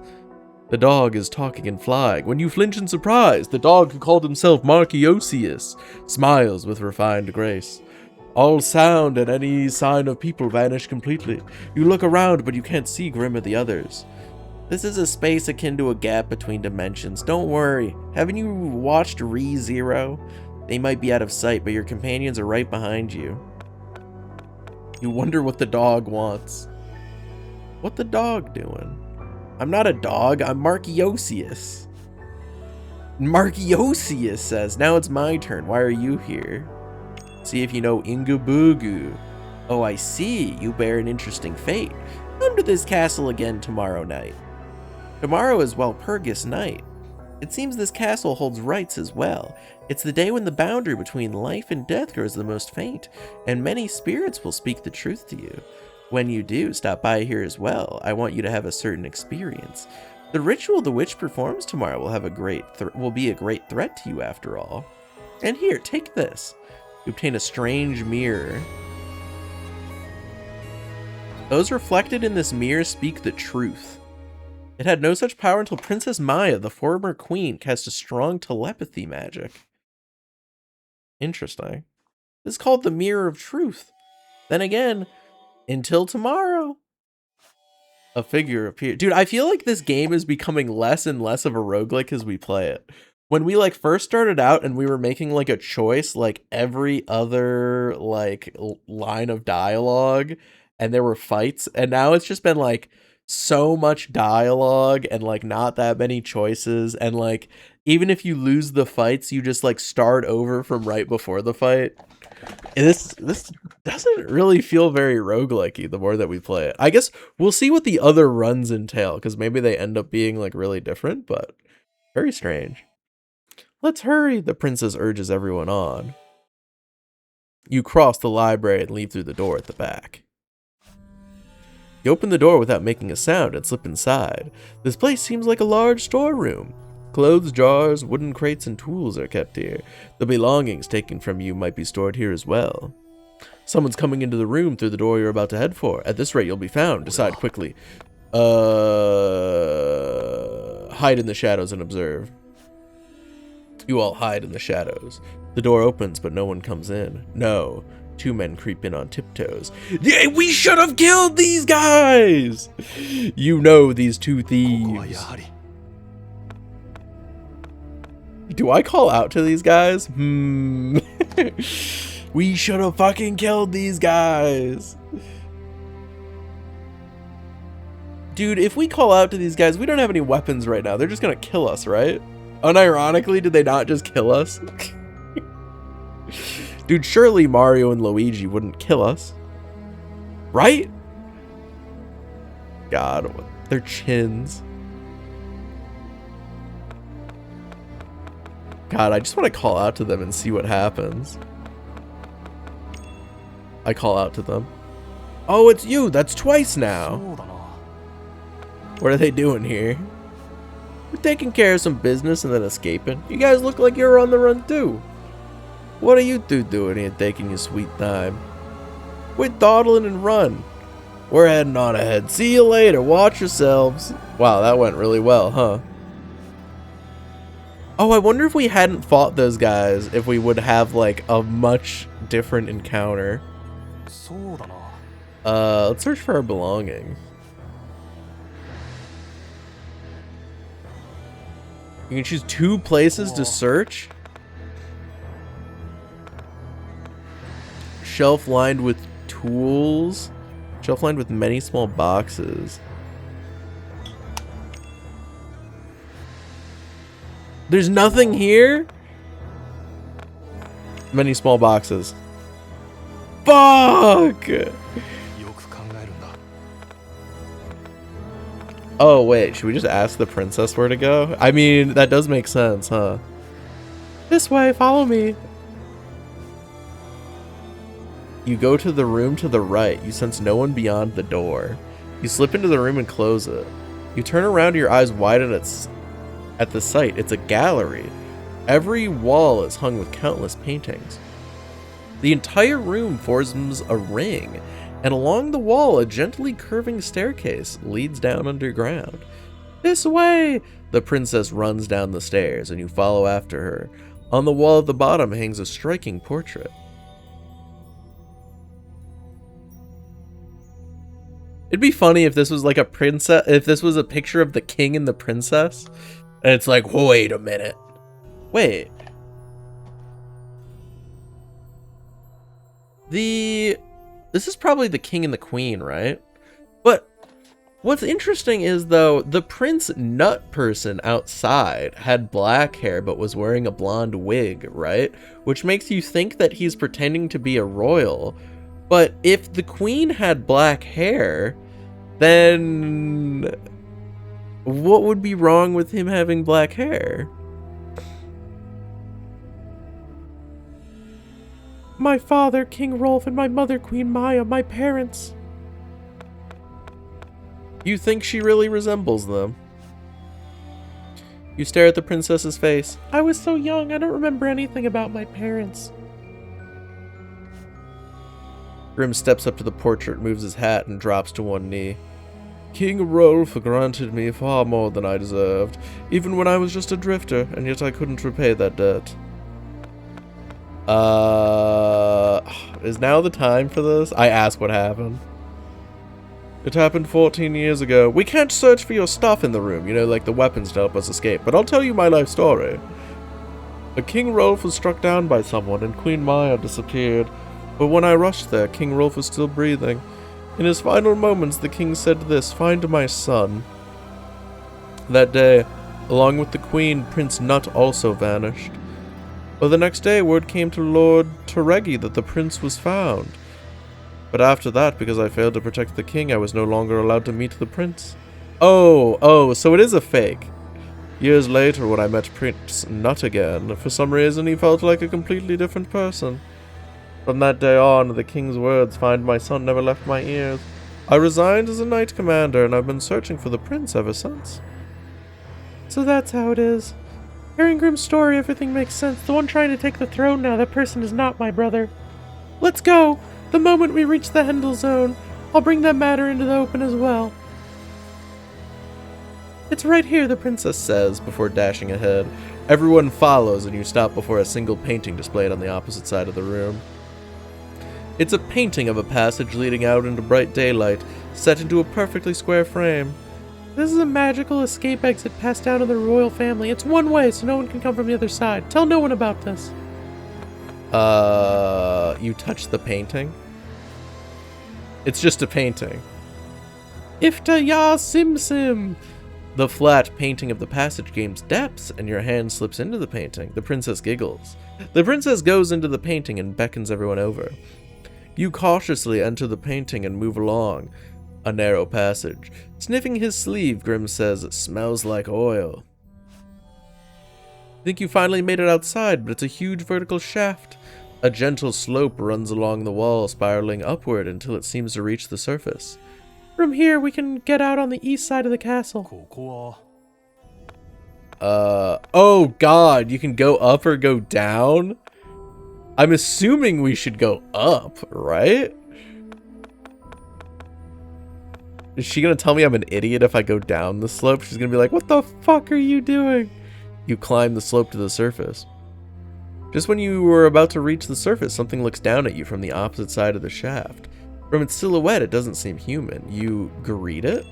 The dog is talking and flying. When you flinch in surprise, the dog who called himself Marchiosius smiles with refined grace. All sound and any sign of people vanish completely. You look around, but you can't see Grim or the others. This is a space akin to a gap between dimensions. Don't worry. Haven't you watched ReZero? They might be out of sight, but your companions are right behind you. You wonder what the dog wants. What the dog doing? I'm not a dog, I'm Marchiosius. Marchiosius says, now it's my turn. Why are you here? See if you know Ingebugu. Oh, I see. You bear an interesting fate. Come to this castle again tomorrow night. Tomorrow is Walpurgis night. It seems this castle holds rites as well. It's the day when the boundary between life and death grows the most faint, and many spirits will speak the truth to you. When you do, stop by here as well. I want you to have a certain experience. The ritual the witch performs tomorrow will be a great threat to you after all. And here, take this. You obtain a strange mirror. Those reflected in this mirror speak the truth. It had no such power until Princess Maya, the former queen, cast a strong telepathy magic. Interesting. This is called the Mirror of Truth. Then again, until tomorrow. A figure appeared. Dude, I feel like this game is becoming less and less of a roguelike as we play it. When we like first started out and we were making like a choice, like every other like line of dialogue, and there were fights, and now it's just been like so much dialogue and like not that many choices, and like even if you lose the fights, you just like start over from right before the fight. And this doesn't really feel very roguelike-y the more that we play it. I guess we'll see what the other runs entail, because maybe they end up being like really different, but very strange. Let's hurry, the princess urges everyone on. You cross the library and leave through the door at the back. You open the door without making a sound and slip inside. This place seems like a large storeroom. Clothes, jars, wooden crates, and tools are kept here. The belongings taken from you might be stored here as well. Someone's coming into the room through the door you're about to head for. At this rate, you'll be found. Decide quickly. Hide in the shadows and observe. You all hide in the shadows. The door opens, but no one comes in. No. 2 men creep in on tiptoes. Yeah, we should have killed these guys! You know these 2 thieves. Do I call out to these guys? We should have fucking killed these guys. Dude, if we call out to these guys, we don't have any weapons right now. They're just gonna kill us, right? Unironically, did they not just kill us? Dude, surely Mario and Luigi wouldn't kill us. Right? God, their chins. God, I just want to call out to them and see what happens. I call out to them. Oh, it's you. That's twice now. What are they doing here? We're taking care of some business and then escaping. You guys look like you're on the run too. What are you 2 doing here taking your sweet time? Quit dawdling and run. We're heading on ahead. See you later. Watch yourselves. Wow, that went really well, huh? Oh, I wonder if we hadn't fought those guys, if we would have, like, a much different encounter. Let's search for our belongings. You can choose 2 places to search. Shelf lined with tools. Shelf lined with many small boxes. There's nothing here? Many small boxes. Fuck! Oh, wait. Should we just ask the princess where to go? I mean, that does make sense, huh? This way, follow me. You go to the room to the right. You sense no one beyond the door. You slip into the room and close it. You turn around, your eyes widen at the sight. It's a gallery. Every wall is hung with countless paintings. The entire room forms a ring, and along the wall, a gently curving staircase leads down underground. This way! The princess runs down the stairs, and you follow after her. On the wall at the bottom hangs a striking portrait. It'd be funny if this was like a princess, if this was a picture of the king and the princess, and it's like, wait a minute. Wait. This is probably the king and the queen, right? But what's interesting is, though, the prince nut person outside had black hair but was wearing a blonde wig, right? Which makes you think that he's pretending to be a royal. But if the queen had black hair, then what would be wrong with him having black hair? My father, King Rolf, and my mother, Queen Maya, my parents. You think she really resembles them? You stare at the princess's face. I was so young, I don't remember anything about my parents. Grim steps up to the portrait, moves his hat, and drops to one knee. King Rolf granted me far more than I deserved, even when I was just a drifter, and yet I couldn't repay that debt. Is now the time for this? I ask what happened. It happened 14 years ago. We can't search for your stuff in the room, you know, like the weapons to help us escape, but I'll tell you my life story. King Rolf was struck down by someone, and Queen Maya disappeared. But when I rushed there, King Rolf was still breathing. In his final moments, the king said this, "Find my son." That day, along with the queen, Prince Nut also vanished. But the next day, word came to Lord Teregi that the prince was found. But after that, because I failed to protect the king, I was no longer allowed to meet the prince. Oh, so it is a fake. Years later, when I met Prince Nut again, for some reason he felt like a completely different person. From that day on, the king's words, "Find my son," never left my ears. I resigned as a knight commander, and I've been searching for the prince ever since. So that's how it is. Hearing Grim's story, everything makes sense. The one trying to take the throne now, that person is not my brother. Let's go! The moment we reach the Hendel zone, I'll bring that matter into the open as well. It's right here, the princess says before dashing ahead. Everyone follows and you stop before a single painting displayed on the opposite side of the room. It's a painting of a passage leading out into bright daylight, set into a perfectly square frame. This is a magical escape exit passed down to the royal family. It's one way, so no one can come from the other side. Tell no one about this. You touched the painting? It's just a painting. Ifta ya sim sim. The flat painting of the passage gains depths, and your hand slips into the painting. The princess giggles. The princess goes into the painting and beckons everyone over. You cautiously enter the painting and move along a narrow passage. Sniffing his sleeve, Grimm says, "It smells like oil." Think you finally made it outside, but it's a huge vertical shaft. A gentle slope runs along the wall, spiraling upward until it seems to reach the surface. From here, we can get out on the east side of the castle. Oh god, you can go up or go down? I'm assuming we should go up, right? Is she gonna tell me I'm an idiot if I go down the slope? She's gonna be like, what the fuck are you doing? You climb the slope to the surface. Just when you were about to reach the surface, something looks down at you from the opposite side of the shaft. From its silhouette, it doesn't seem human. You greet it?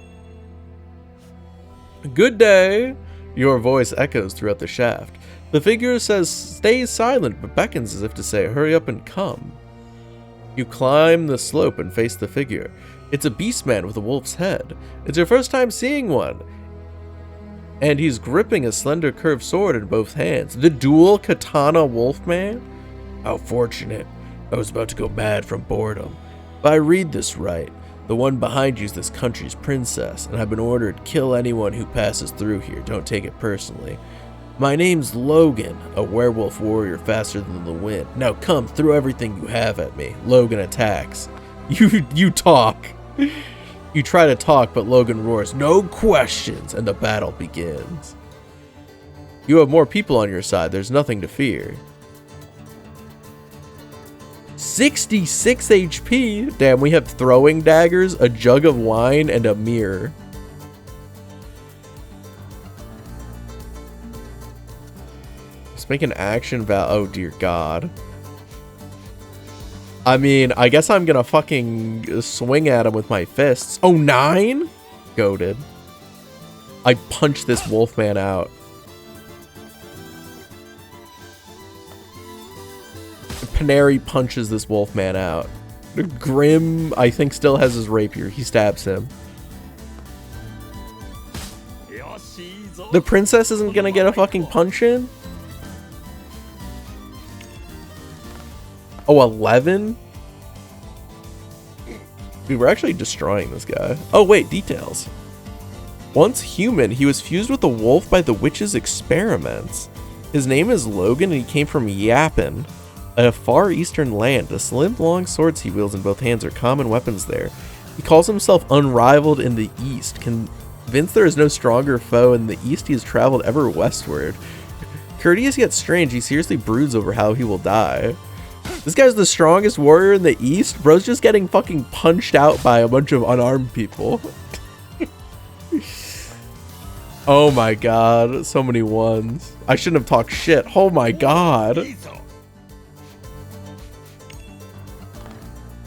Good day! Your voice echoes throughout the shaft. The figure says, stays silent, but beckons as if to say, hurry up and come. You climb the slope and face the figure. It's a beastman with a wolf's head. It's your first time seeing one. And he's gripping a slender curved sword in both hands. The dual katana wolfman? How fortunate. I was about to go mad from boredom. If I read this right, the one behind you is this country's princess, and I've been ordered to kill anyone who passes through here. Don't take it personally. My name's Logan, a werewolf warrior faster than the wind. Now come, throw everything you have at me. Logan attacks. You talk. You try to talk, but Logan roars, no questions, and the battle begins. You have more people on your side. There's nothing to fear. 66 HP. Damn, we have throwing daggers, a jug of wine, and a mirror. Let's make an action val. Oh dear God. I mean, I guess I'm gonna fucking swing at him with my fists. Oh, 9? Goated. I punch this wolfman out. Paneri punches this wolfman out. Grimm, I think, still has his rapier. He stabs him. The princess isn't gonna get a fucking punch in? Oh, 11? Dude, we're actually destroying this guy. Oh, wait, details. Once human, he was fused with a wolf by the witch's experiments. His name is Logan, and he came from Yapin, a far eastern land. The slim, long swords he wields in both hands are common weapons there. He calls himself unrivaled in the east. Convinced there is no stronger foe in the east, he has traveled ever westward. Courteous yet strange, he seriously broods over how he will die. This guy's the strongest warrior in the east? Bro's just getting fucking punched out by a bunch of unarmed people. Oh my god, so many ones. I shouldn't have talked shit. Oh my god.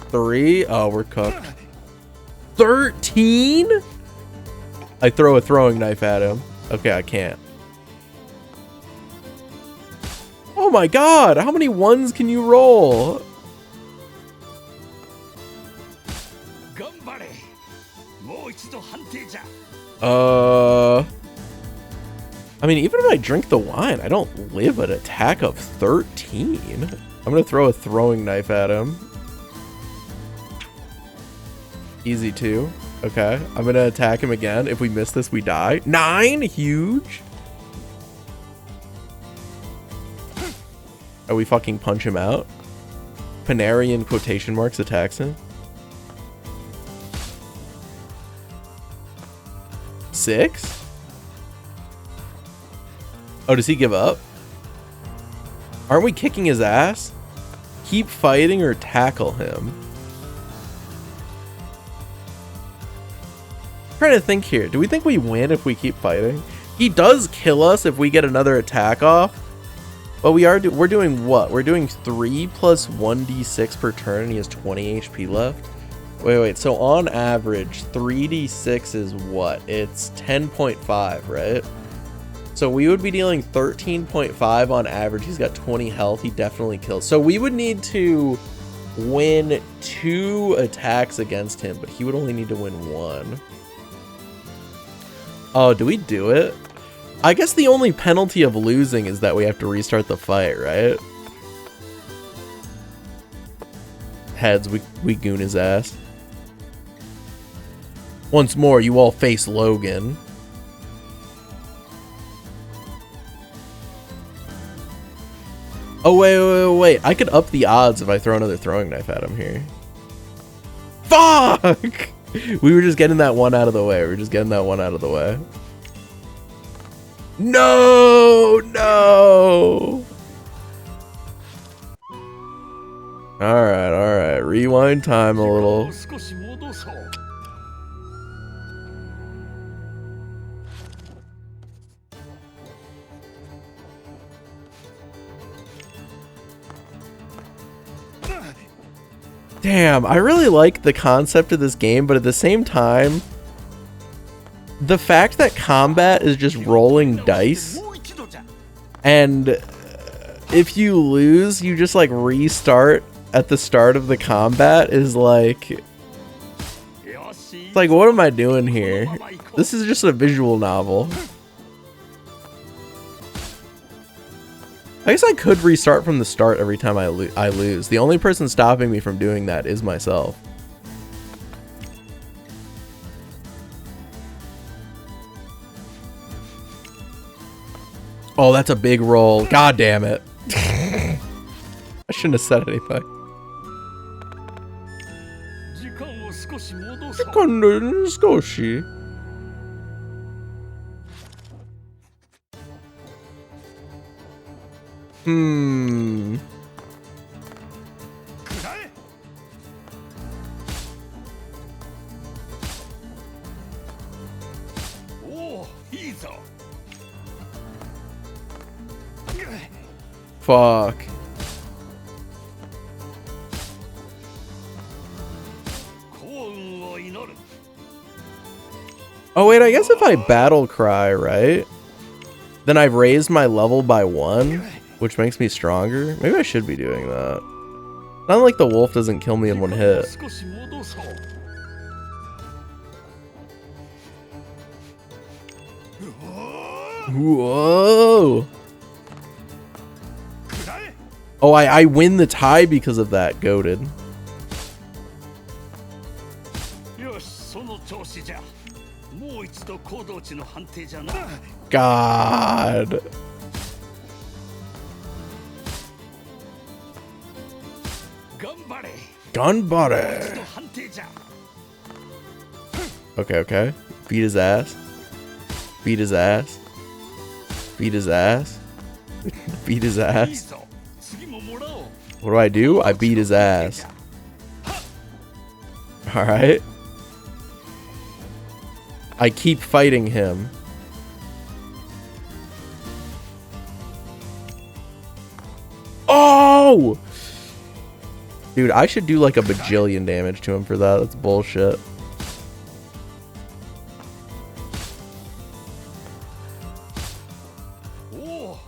3? Oh, we're cooked. 13? I throw a throwing knife at him. Okay, I can't. Oh my god, how many ones can you roll? I mean, even if I drink the wine, I don't live an attack of 13. I'm gonna throw a throwing knife at him. Easy 2. Okay, I'm gonna attack him again. If we miss this, we die. 9? Huge. Are we fucking punch him out? Paneri in quotation marks attacks him. 6? Oh, does he give up? Aren't we kicking his ass? Keep fighting or tackle him. trying to think here. Do we think we win if we keep fighting? He does kill us if we get another attack off. But we're doing what? We're doing 3 plus 1d6 per turn and he has 20 HP left. Wait. So on average, 3d6 is what? It's 10.5, right? So we would be dealing 13.5 on average. He's got 20 health. He definitely kills. So we would need to win 2 attacks against him, but he would only need to win 1. Oh, do we do it? I guess the only penalty of losing is that we have to restart the fight, right? Heads, we goon his ass. Once more, you all face Logan. Oh, wait. I could up the odds if I throw another throwing knife at him here. Fuck! We were just getting that one out of the way. No! Alright. Rewind time a little. Damn, I really like the concept of this game, but at the same time, the fact that combat is just rolling dice, and if you lose, you just like restart at the start of the combat is like, it's like, what am I doing here? This is just a visual novel. I guess I could restart from the start every time I lose. The only person stopping me from doing that is myself. Oh, that's a big roll. God damn it. I shouldn't have said anything. Fuck. Oh wait, I guess if I battle cry, right? Then I've raised my level by 1, which makes me stronger. Maybe I should be doing that. Not like the wolf doesn't kill me in 1 hit. Whoa! Oh, I win the tie because of that, goated. God. Gunbody. Okay. Beat his ass. Beat his ass. Beat his ass. Beat his ass. What do? I beat his ass. Alright. I keep fighting him. Oh! Dude, I should do like a bajillion damage to him for that. That's bullshit.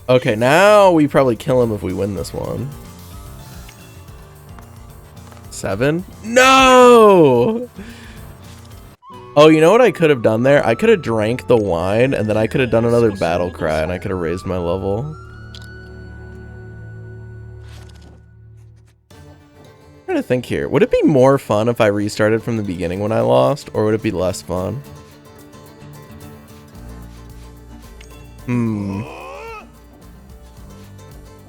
Okay, now we probably kill him if we win this one. 7? No! Oh, you know what I could have done there? I could have drank the wine, and then I could have done another battle cry, and I could have raised my level. I'm trying to think here. Would it be more fun if I restarted from the beginning when I lost, or would it be less fun?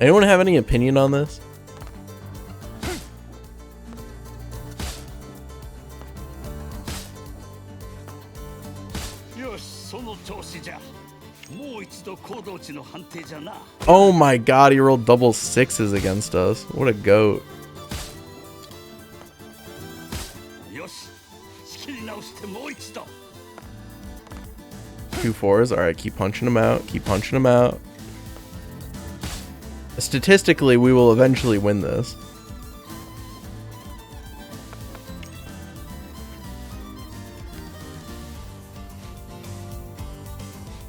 Anyone have any opinion on this? Oh my god, he rolled double 6s against us. What a goat. 2 4s. All right, keep punching them out. Keep punching them out. Statistically, we will eventually win this.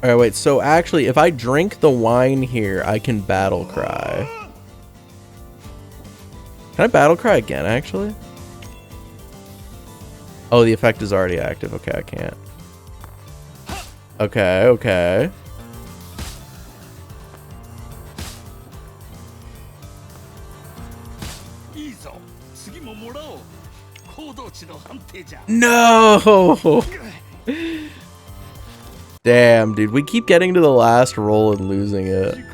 Alright, wait, so actually, if I drink the wine here, I can battle cry. Can I battle cry again, actually? Oh, the effect is already active. Okay, I can't. Okay, okay. No! Damn, dude, we keep getting to the last roll and losing it. You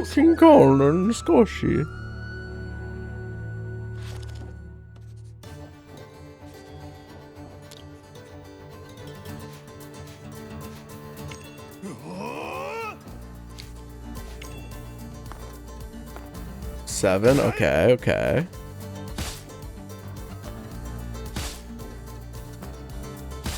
can call on Skoshi. Seven, okay, okay.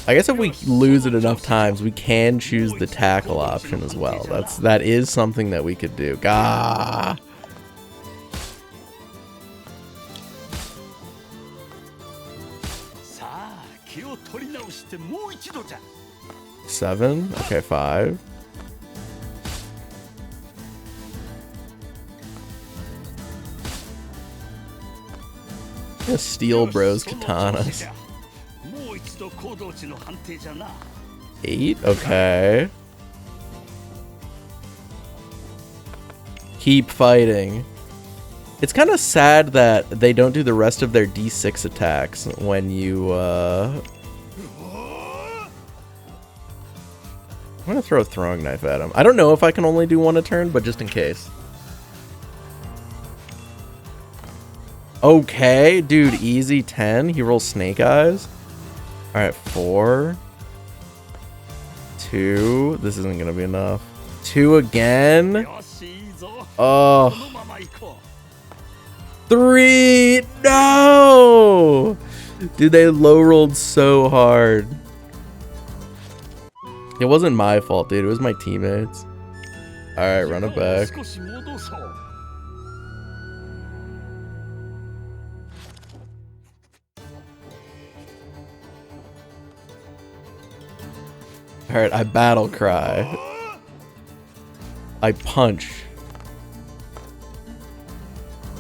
I guess if we lose it enough times, we can choose the tackle option as well. That is something that we could do. Gah! Seven? Okay, 5. Steel Bros katanas. 8? Okay. Keep fighting. It's kind of sad that they don't do the rest of their D6 attacks when you, I'm gonna throw a throwing knife at him. I don't know if I can only do 1 a turn, but just in case. Okay, dude, easy 10. He rolls snake eyes. Alright, 4. 2. This isn't gonna be enough. 2 again. Oh. 3. No! Dude, they low rolled so hard. It wasn't my fault, dude. It was my teammates. Alright, run it back. Alright, I battle cry. I punch.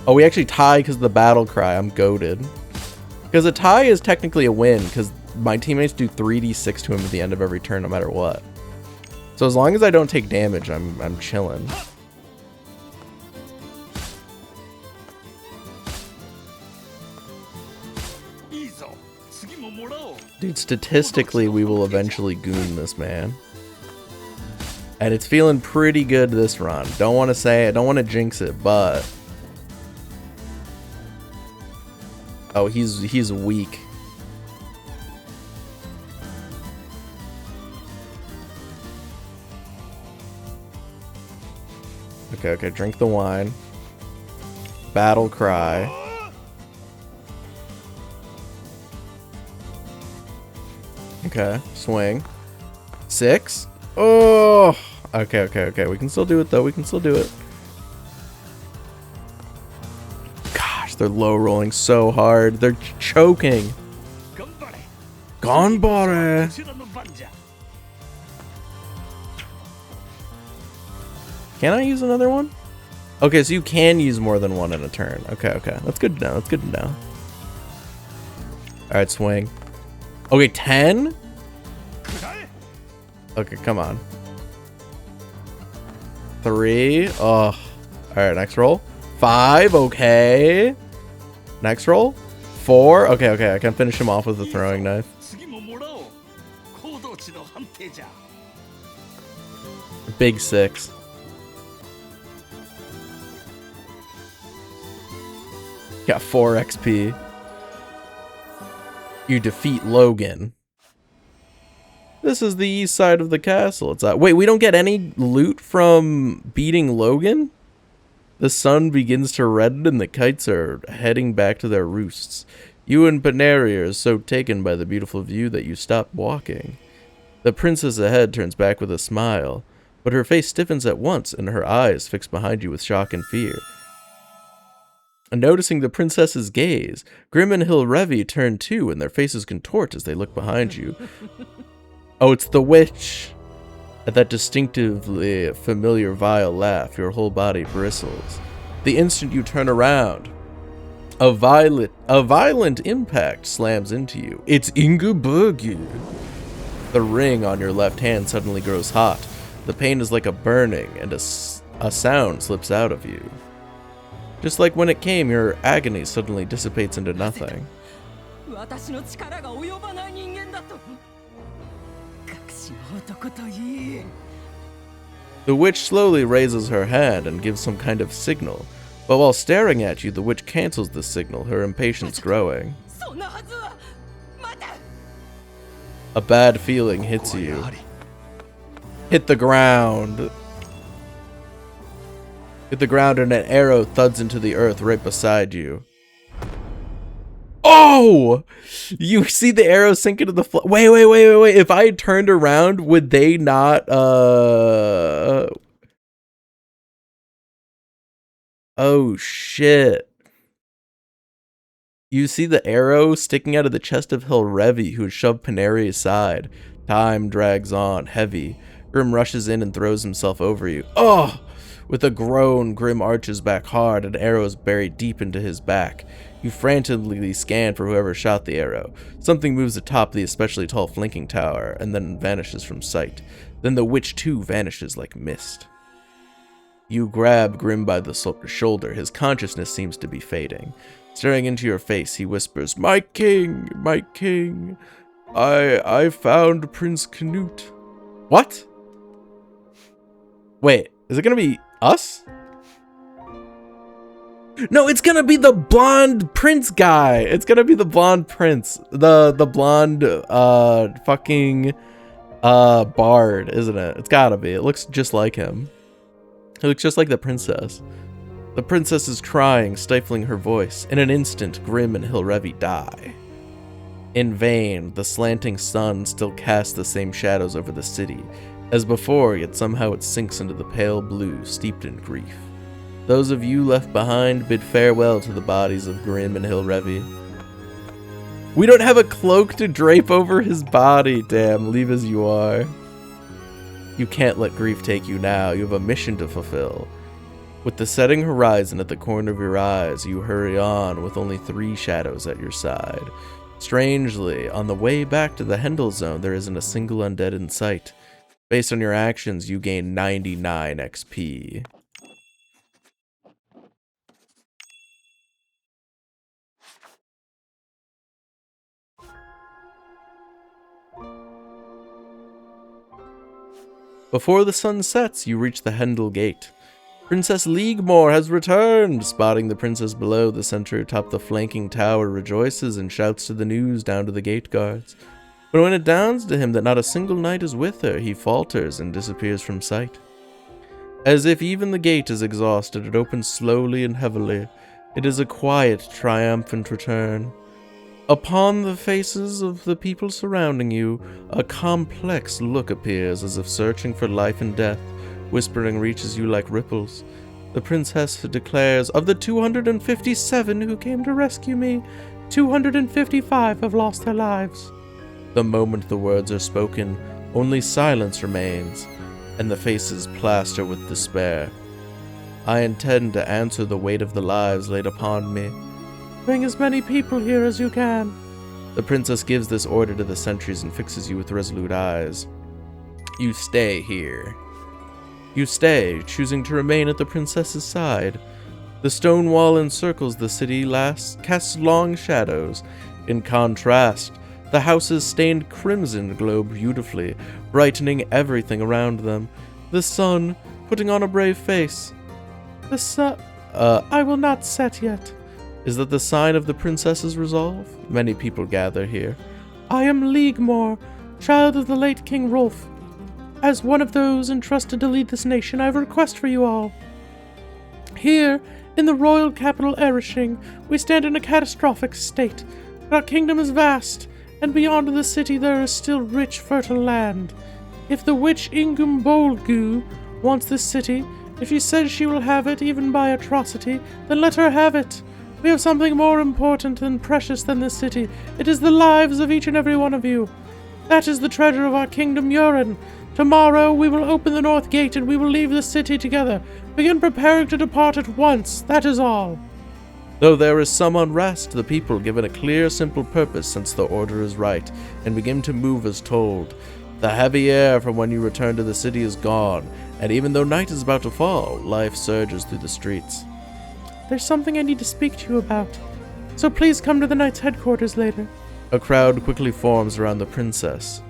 Oh, we actually tie because of the battle cry. I'm goated. Because a tie is technically a win, because my teammates do 3d6 to him at the end of every turn, no matter what. So as long as I don't take damage, I'm chilling. Dude, statistically, we will eventually goon this man. And it's feeling pretty good this run. Don't want to say it, don't want to jinx it, but... Oh, he's weak. Okay, okay, drink the wine. Battle cry. Okay, swing. 6. Oh! Okay, okay, okay. We can still do it, though. We can still do it. Gosh, they're low rolling so hard. They're choking. Ganbare! Can I use another one? Okay, so you can use more than 1 in a turn. Okay, okay. That's good to know. That's good to know. Alright, swing. Okay, 10? Okay, come on. 3. Oh. Alright, next roll. 5. Okay. Next roll. 4. Okay, okay. I can finish him off with a throwing knife. Big 6. Got 4 XP. You defeat Logan. This is the east side of the castle. It's wait, we don't get any loot from beating Logan? The sun begins to redden and the kites are heading back to their roosts. You and Paneri are so taken by the beautiful view that you stop walking. The princess ahead turns back with a smile, but her face stiffens at once and her eyes fix behind you with shock and fear. And noticing the princess's gaze, Grim and Hilrevi turn too, and their faces contort as they look behind you. Oh, it's the witch! At that distinctively familiar vile laugh, your whole body bristles. The instant you turn around, a violent impact slams into you. It's Ingeborg. The ring on your left hand suddenly grows hot. The pain is like a burning, and a sound slips out of you. Just like when it came, your agony suddenly dissipates into nothing. The witch slowly raises her hand and gives some kind of signal, but while staring at you, the witch cancels the signal, her impatience growing. A bad feeling hits you. Hit the ground. Hit the ground and an arrow thuds into the earth right beside you. Oh! You see the arrow sink into the floor. Wait. If I had turned around, would they not, Oh, shit. You see the arrow sticking out of the chest of Hilrevi, who had shoved Paneri aside. Time drags on, heavy. Grim rushes in and throws himself over you. Oh! With a groan, Grim arches back hard, and arrows buried deep into his back. You frantically scan for whoever shot the arrow. Something moves atop the especially tall flanking tower, and then vanishes from sight. Then the witch too vanishes like mist. You grab Grim by the shoulder. His consciousness seems to be fading. Staring into your face, he whispers, my king, I found Prince Canute. What? Wait, is it gonna be us? No, it's gonna be the blonde prince guy. It's gonna be the blonde prince. The blonde, fucking, bard, isn't it? It's gotta be. It looks just like him. He looks just like the princess. The princess is crying, stifling her voice. In an instant, Grim and Hilrevi die. In vain, the slanting sun still casts the same shadows over the city as before, yet somehow it sinks into the pale blue, steeped in grief. Those of you left behind bid farewell to the bodies of Grim and Hilrevi. We don't have a cloak to drape over his body, damn, leave as you are. You can't let grief take you now, you have a mission to fulfill. With the setting horizon at the corner of your eyes, you hurry on with only 3 shadows at your side. Strangely, on the way back to the Hendel zone, there isn't a single undead in sight. Based on your actions, you gain 99 XP. Before the sun sets, you reach the Hendel gate. Princess Leaguemore has returned! Spotting the princess below, the sentry atop the flanking tower rejoices and shouts to the news down to the gate guards. But when it dawns to him that not a single knight is with her, he falters and disappears from sight. As if even the gate is exhausted, it opens slowly and heavily. It is a quiet, triumphant return. Upon the faces of the people surrounding you, a complex look appears as if searching for life and death. Whispering reaches you like ripples. The princess declares, of the 257 who came to rescue me, 255 have lost their lives. The moment the words are spoken, only silence remains, and the faces plaster with despair. I intend to answer the weight of the lives laid upon me. Bring as many people here as you can. The princess gives this order to the sentries and fixes you with resolute eyes. You stay here. You stay, choosing to remain at the princess's side. The stone wall encircles the city, casts long shadows. In contrast, the houses stained crimson glow beautifully, brightening everything around them. The sun, putting on a brave face. The sun... I will not set yet. Is that the sign of the princess's resolve? Many people gather here. I am Leaguemore, child of the late King Rolf. As one of those entrusted to lead this nation, I have a request for you all. Here, in the royal capital Erishing, we stand in a catastrophic state. Our kingdom is vast, and beyond the city there is still rich, fertile land. If the witch Ingumbolgu wants this city, if she says she will have it even by atrocity, then let her have it. We have something more important and precious than this city. It is the lives of each and every one of you. That is the treasure of our kingdom, Urin. Tomorrow we will open the north gate and we will leave the city together. Begin preparing to depart at once. That is all. Though there is some unrest, the people, given a clear, simple purpose, sense the order is right, and begin to move as told. The heavy air from when you return to the city is gone, and even though night is about to fall, life surges through the streets. There's something I need to speak to you about, so please come to the knight's headquarters later. A crowd quickly forms around the princess.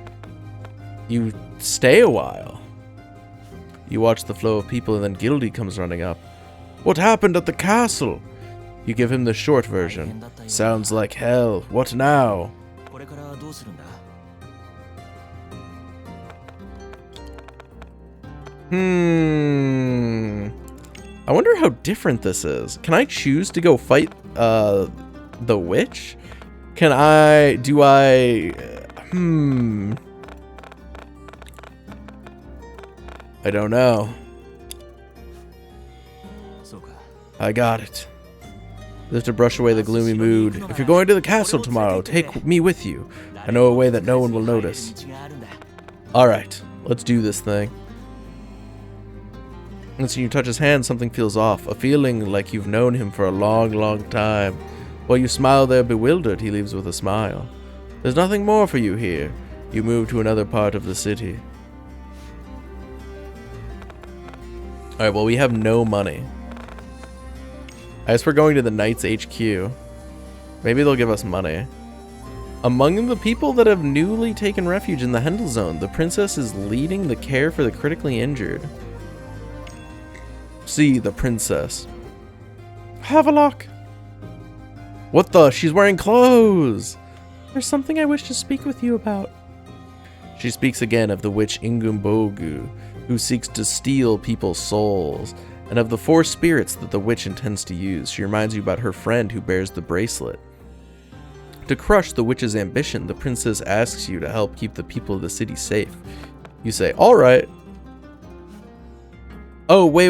You stay a while. You watch the flow of people, and then Gildy comes running up. What happened at the castle? You give him the short version. Sounds like hell. What now? これからどうするんだ? I wonder how different this is. Can I choose to go fight the witch? Can I I don't know. I got it. You have to brush away the gloomy mood. If you're going to the castle tomorrow, take me with you. I know a way that no one will notice. Alright, let's do this thing. And so you touch his hand, something feels off. A feeling like you've known him for a long, long time. While you smile there bewildered, he leaves with a smile. There's nothing more for you here. You move to another part of the city. Alright, well, we have no money. I guess we're going to the Knights HQ. Maybe they'll give us money. Among the people that have newly taken refuge in the Hendel Zone, the princess is leading the care for the critically injured. See the princess. Havelock! What the? She's wearing clothes! There's something I wish to speak with you about. She speaks again of the witch Ingumbogu, who seeks to steal people's souls, and of the 4 spirits that the witch intends to use. She reminds you about her friend who bears the bracelet. To crush the witch's ambition, the princess asks you to help keep the people of the city safe. You say, alright. Oh, wait.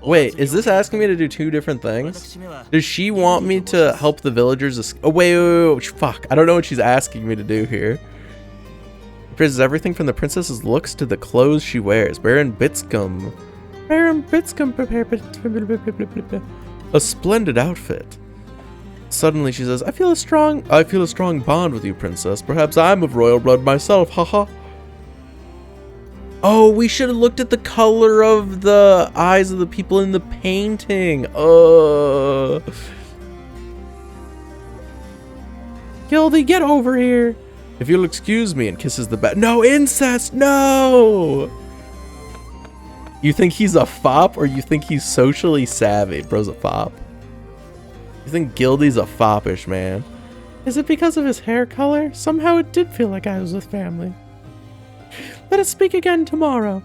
Wait, is this asking me to do 2 different things? Does she want me to help the villagers? Oh, wait. Fuck. I don't know what she's asking me to do here. Praises everything from the princess's looks to the clothes she wears. Baron Bitscombe prepared a splendid outfit. Suddenly she says, I feel a strong bond with you, princess. Perhaps I'm of royal blood myself, haha. Oh, we should have looked at the color of the eyes of the people in the painting. Gildy, get over here. If you'll excuse me, and kisses the back. No, incest, no! You think he's a fop, or you think he's socially savvy? Bro's a fop. You think Gildy's a foppish man? Is it because of his hair color? Somehow it did feel like I was with family. Let us speak again tomorrow.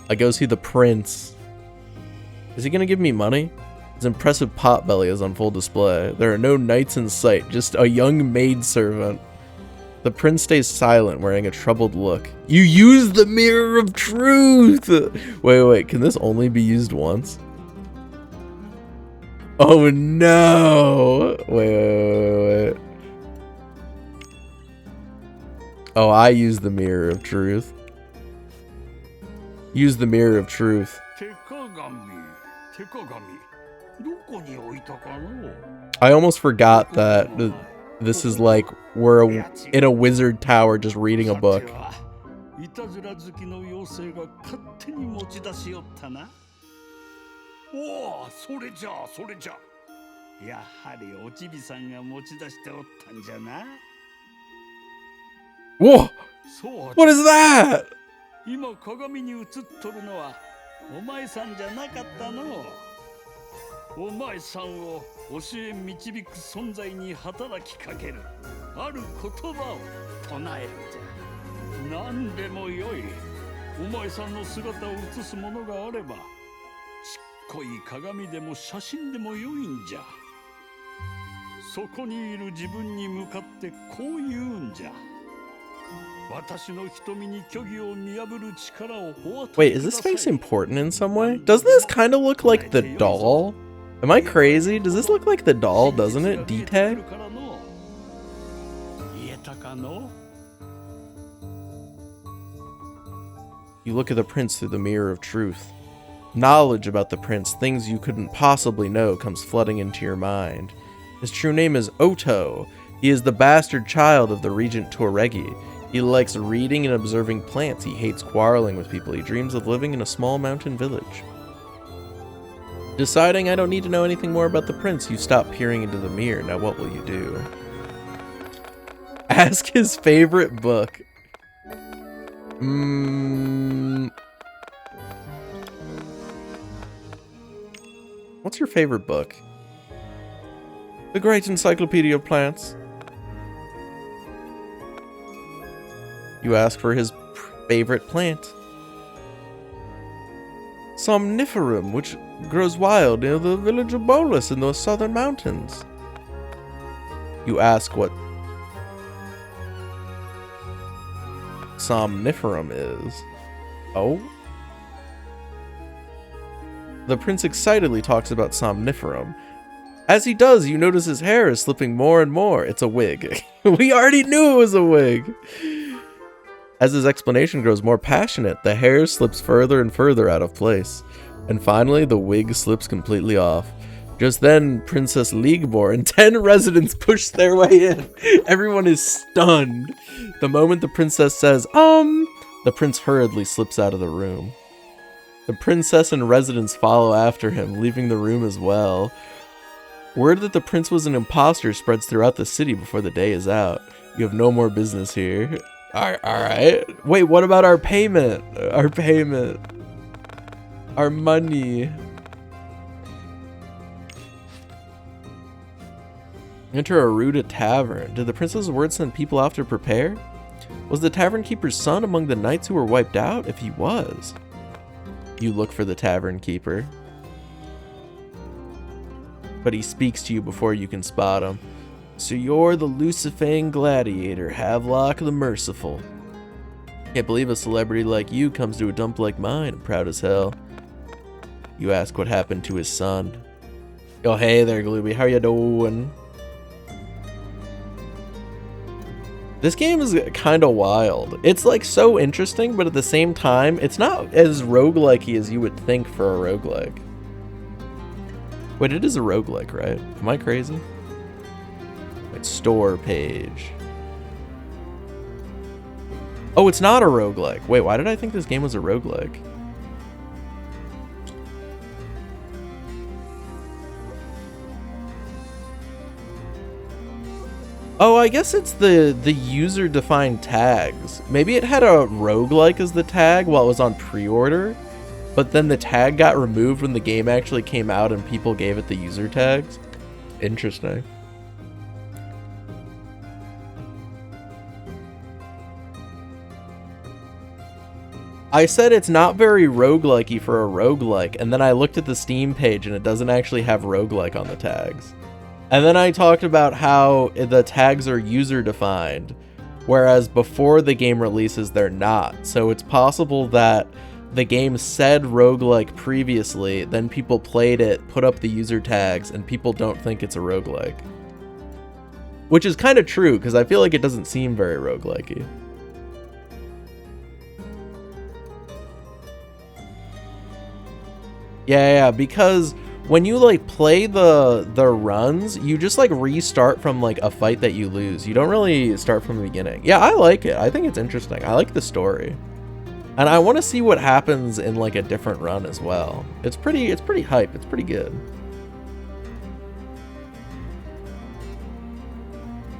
I go see the prince. Is he gonna give me money? His impressive potbelly is on full display. There are no knights in sight, just a young maidservant. The prince stays silent, wearing a troubled look. You use the mirror of truth! Wait, can this only be used once? Oh no! Wait. Oh, I use the mirror of truth. Use the mirror of truth. I almost forgot that this is like we're in a wizard tower just reading a book. Whoa! What is that? 今鏡に映っとるのはお前さんじゃなかったの。お前さんを教え導く存在に働きかけるある言葉を唱えるんじゃ。何でもよい。お前さんの姿を映すものがあれば、ちっこい鏡でも写真でもよいんじゃ。そこにいる自分に向かってこう言うんじゃ。私の瞳に虚偽を見破る力をお与え Wait, is this face important in some way? Doesn't this kind of look like the doll? Am I crazy? Does this look like the doll, doesn't it? D-Tag? 言えたかの? You look at the prince through the mirror of truth. Knowledge about the prince, things you couldn't possibly know, comes flooding into your mind. His true name is Oto. He is the bastard child of the regent Toregi. He likes reading and observing plants. He hates quarreling with people. He dreams of living in a small mountain village. Deciding I don't need to know anything more about the prince, you stop peering into the mirror. Now what will you do? Ask his favorite book. What's your favorite book? The Great Encyclopedia of Plants. You ask for his favorite plant. Somniferum, which grows wild near the village of Bolus in the southern mountains. You ask what Somniferum is. Oh? The prince excitedly talks about Somniferum. As he does, you notice his hair is slipping more and more. It's a wig. We already knew it was a wig. As his explanation grows more passionate, the hair slips further and further out of place. And finally, the wig slips completely off. Just then, Princess Liegbor and 10 residents push their way in. Everyone is stunned. The moment the princess says, the prince hurriedly slips out of the room. The princess and residents follow after him, leaving the room as well. Word that the prince was an imposter spreads throughout the city before the day is out. You have no more business here. Alright. Wait, what about our payment? Our payment. Our money. Enter Aruda Tavern. Did the prince's word send people out to prepare? Was the tavern keeper's son among the knights who were wiped out? If he was, you look for the tavern keeper. But he speaks to you before you can spot him. So you're the Lucifang gladiator, Havelock the Merciful. Can't believe a celebrity like you comes to a dump like mine. I'm proud as hell. You ask what happened to his son. Oh, hey there, Glooby. How you doing? This game is kind of wild. It's like so interesting, but at the same time, it's not as roguelike-y as you would think for a roguelike. Wait, it is a roguelike, right? Am I crazy? Wait, store page. Oh, it's not a roguelike. Wait, why did I think this game was a roguelike? Oh, I guess it's the user-defined tags. Maybe it had a roguelike as the tag while it was on pre-order, but then the tag got removed when the game actually came out and people gave it the user tags. Interesting. I said it's not very roguelike-y for a roguelike, and then I looked at the Steam page and it doesn't actually have roguelike on the tags. And then I talked about how the tags are user-defined, whereas before the game releases, they're not. So it's possible that the game said roguelike previously, then people played it, put up the user tags, and people don't think it's a roguelike. Which is kind of true, because I feel like it doesn't seem very roguelike-y. Yeah, because when you like play the runs, you just like restart from like a fight that you lose. You don't really start from the beginning. Yeah, I like it. I think it's interesting. I like the story. And I want to see what happens in like a different run as well. It's pretty hype. It's pretty good.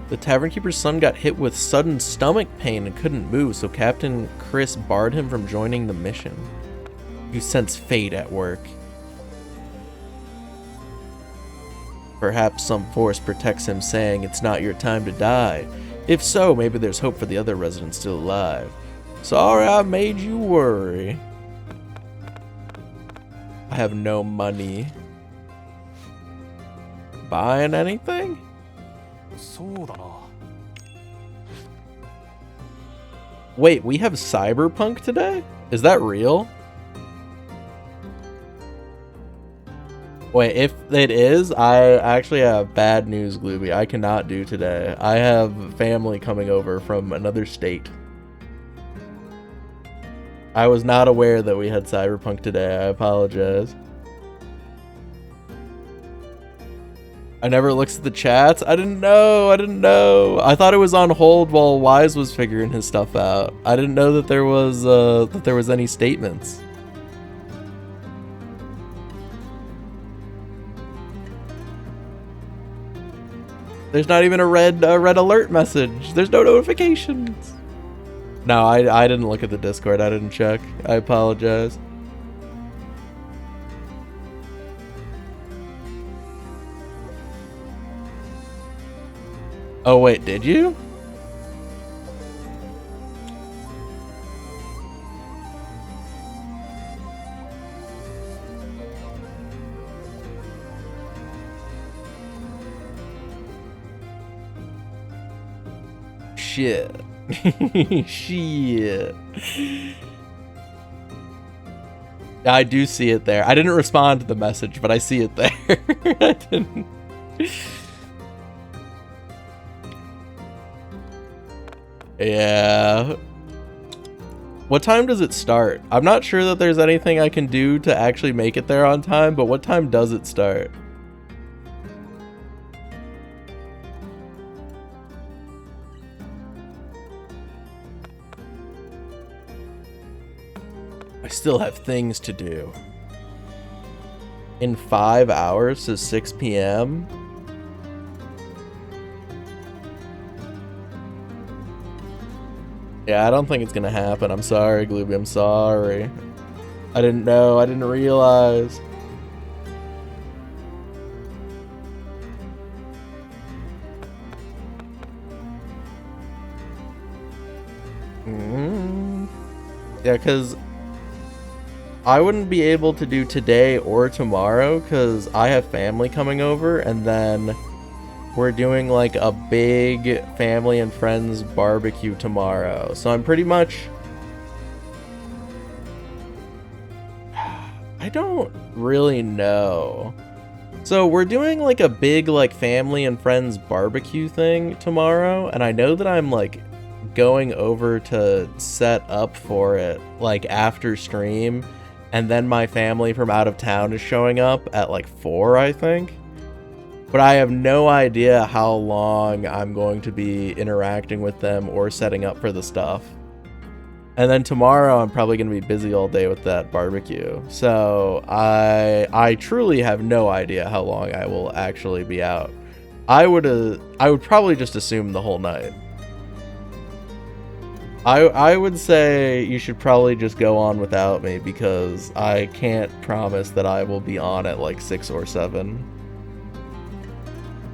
The tavern keeper's son got hit with sudden stomach pain and couldn't move, so Captain Chris barred him from joining the mission. You sense fate at work. Perhaps some force protects him, saying it's not your time to die. If so, maybe there's hope for the other residents still alive. Sorry I made you worry. I have no money. Buying anything? そうだな。 Wait, we have Cyberpunk today? Is that real? Wait, if it is, I actually have bad news, Glooby. I cannot do today. I have family coming over from another state. I was not aware that we had Cyberpunk today. I apologize. I never looked at the chats. I didn't know. I thought it was on hold while Wise was figuring his stuff out. I didn't know that there was any statements. There's not even a red alert message. There's no notifications. No, I didn't look at the Discord. I didn't check. I apologize. Oh wait, did you? Shit. Shit. I do see it there. I didn't respond to the message, but I see it there. I didn't. Yeah. What time does it start? I'm not sure that there's anything I can do to actually make it there on time, but what time does it start? I still have things to do. In 5 hours to 6 p.m.? Yeah, I don't think it's gonna happen. I'm sorry, Glooby. I'm sorry. I didn't know. I didn't realize. Yeah, because I wouldn't be able to do today or tomorrow because I have family coming over, and then we're doing like a big family and friends barbecue tomorrow. So I'm pretty much... I don't really know. So we're doing like a big like family and friends barbecue thing tomorrow, and I know that I'm like going over to set up for it like after stream, and then my family from out of town is showing up at like 4, I think. But I have no idea how long I'm going to be interacting with them or setting up for the stuff. And then tomorrow I'm probably going to be busy all day with that barbecue. So I truly have no idea how long I will actually be out. I would probably just assume the whole night. I would say you should probably just go on without me because I can't promise that I will be on at like 6 or 7.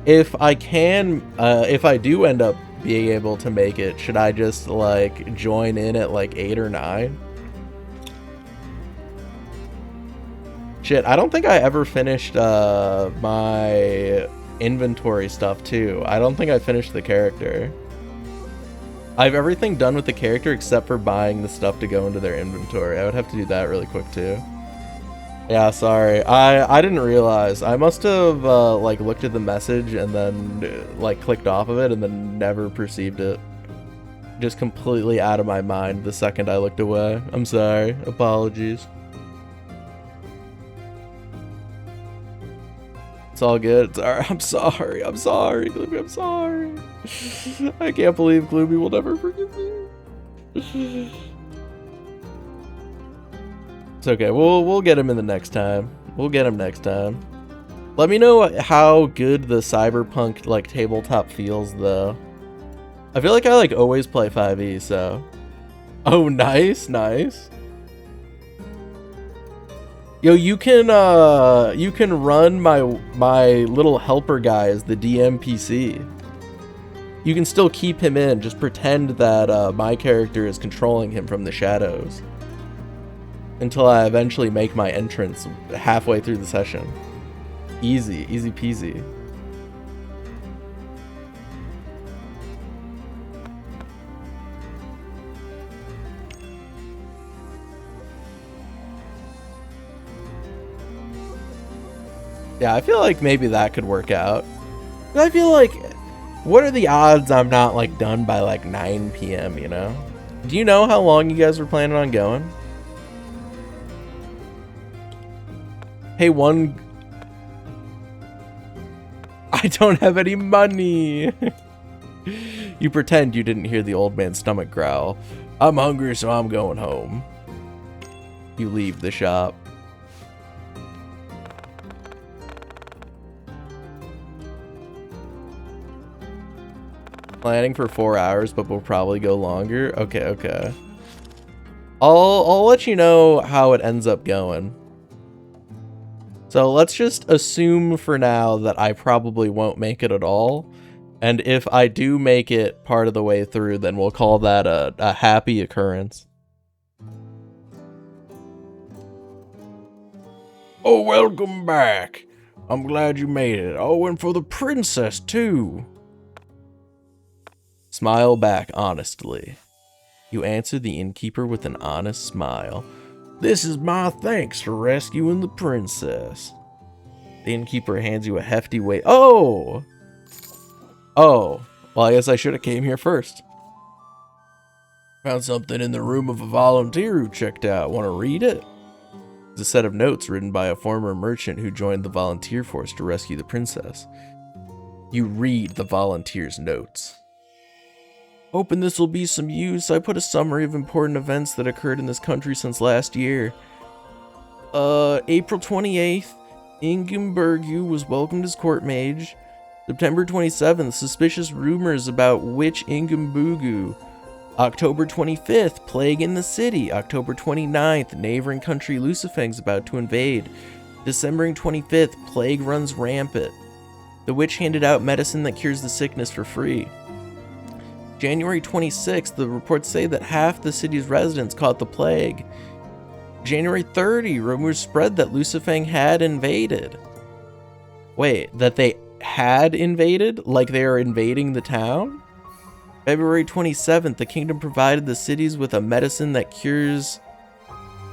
If I can, if I do end up being able to make it, should I just like join in at like 8 or 9? Shit, I don't think I ever finished my inventory stuff too. I don't think I finished the character. I have everything done with the character except for buying the stuff to go into their inventory. I would have to do that really quick too. Yeah, sorry. I didn't realize. I must have like looked at the message and then like clicked off of it and then never perceived it. Just completely out of my mind the second I looked away. I'm sorry. Apologies. It's all good. It's alright. I'm sorry. I'm sorry, Glooby. I'm sorry. I can't believe Glooby will never forgive me. It's okay. We'll get him in the next time. We'll get him next time. Let me know how good the Cyberpunk like tabletop feels though. I feel like I like always play 5e, so. Oh, nice, nice. Yo, you can run my little helper guy as the DMPC. You can still keep him in, just pretend that my character is controlling him from the shadows. Until I eventually make my entrance halfway through the session. Easy, easy peasy. Yeah, I feel like maybe that could work out. I feel like, what are the odds I'm not like done by like 9 p.m., you know? Do you know how long you guys were planning on going? Hey, I don't have any money. You pretend you didn't hear the old man's stomach growl. I'm hungry, so I'm going home. You leave the shop. Planning for 4 hours, but we'll probably go longer. Okay. I'll let you know how it ends up going. So let's just assume for now that I probably won't make it at all. And if I do make it part of the way through, then we'll call that a happy occurrence. Oh, welcome back. I'm glad you made it. Oh, and for the princess, too. Smile back honestly. You answer the innkeeper with an honest smile. This is my thanks for rescuing the princess. The innkeeper hands you a hefty weight. Oh! Well, I guess I should have came here first. Found something in the room of a volunteer who checked out. Want to read it? It's a set of notes written by a former merchant who joined the volunteer force to rescue the princess. You read the volunteer's notes. Hoping this will be some use, I put a summary of important events that occurred in this country since last year. April 28th, Ingimburgu was welcomed as court mage. September 27th, suspicious rumors about witch Ingimbugu. October 25th, plague in the city. October 29th, neighboring country Lucifang's about to invade. December 25th, plague runs rampant. The witch handed out medicine that cures the sickness for free. January 26th, the reports say that half the city's residents caught the plague. January 30, rumors spread that Lucifang had invaded. Wait, that they had invaded? Like they are invading the town? February 27th, the kingdom provided the cities with a medicine that cures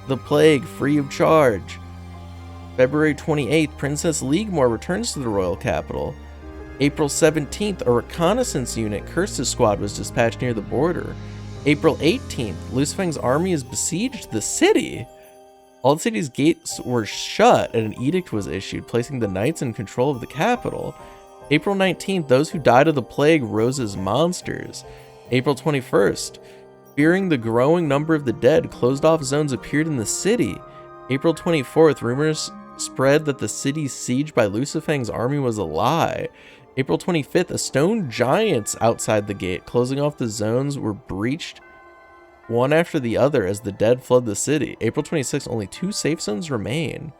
the plague free of charge. February 28th, Princess Leaguemore returns to the royal capital. April 17th, a reconnaissance unit, Curse's squad, was dispatched near the border. April 18th, Lucifang's army has besieged the city. All the city's gates were shut and an edict was issued, placing the knights in control of the capital. April 19th, those who died of the plague rose as monsters. April 21st, fearing the growing number of the dead, closed-off zones appeared in the city. April 24th, rumors spread that the city's siege by Lucifang's army was a lie. April 25th, a stone giants outside the gate, closing off the zones, were breached one after the other as the dead flood the city. April 26th, only 2 safe zones remain.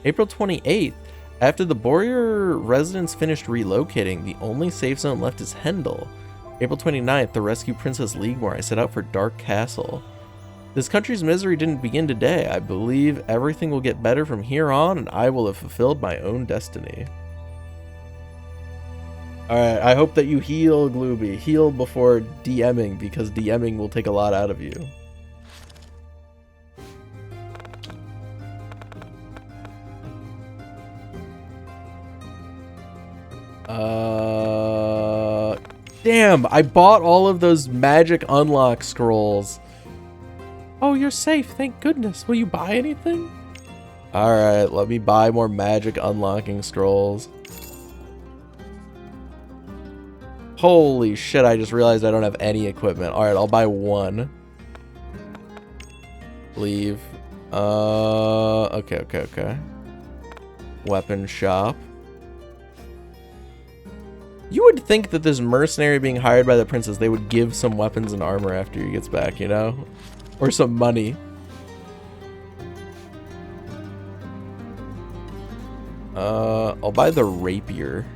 April 28th, after the Borear residents finished relocating, the only safe zone left is Hendel. April 29th, the rescue Princess Leaguemore. I set out for Dark Castle. This country's misery didn't begin today. I believe everything will get better from here on, and I will have fulfilled my own destiny. Alright, I hope that you heal, Glooby. Heal before DMing, because DMing will take a lot out of you. Damn, I bought all of those magic unlock scrolls. Oh, you're safe, thank goodness. Will you buy anything? Alright, let me buy more magic unlocking scrolls. Holy shit, I just realized I don't have any equipment. Alright, I'll buy 1. Leave. Okay. Weapon shop. You would think that this mercenary being hired by the princess, they would give some weapons and armor after he gets back, you know? Or some money. I'll buy the rapier.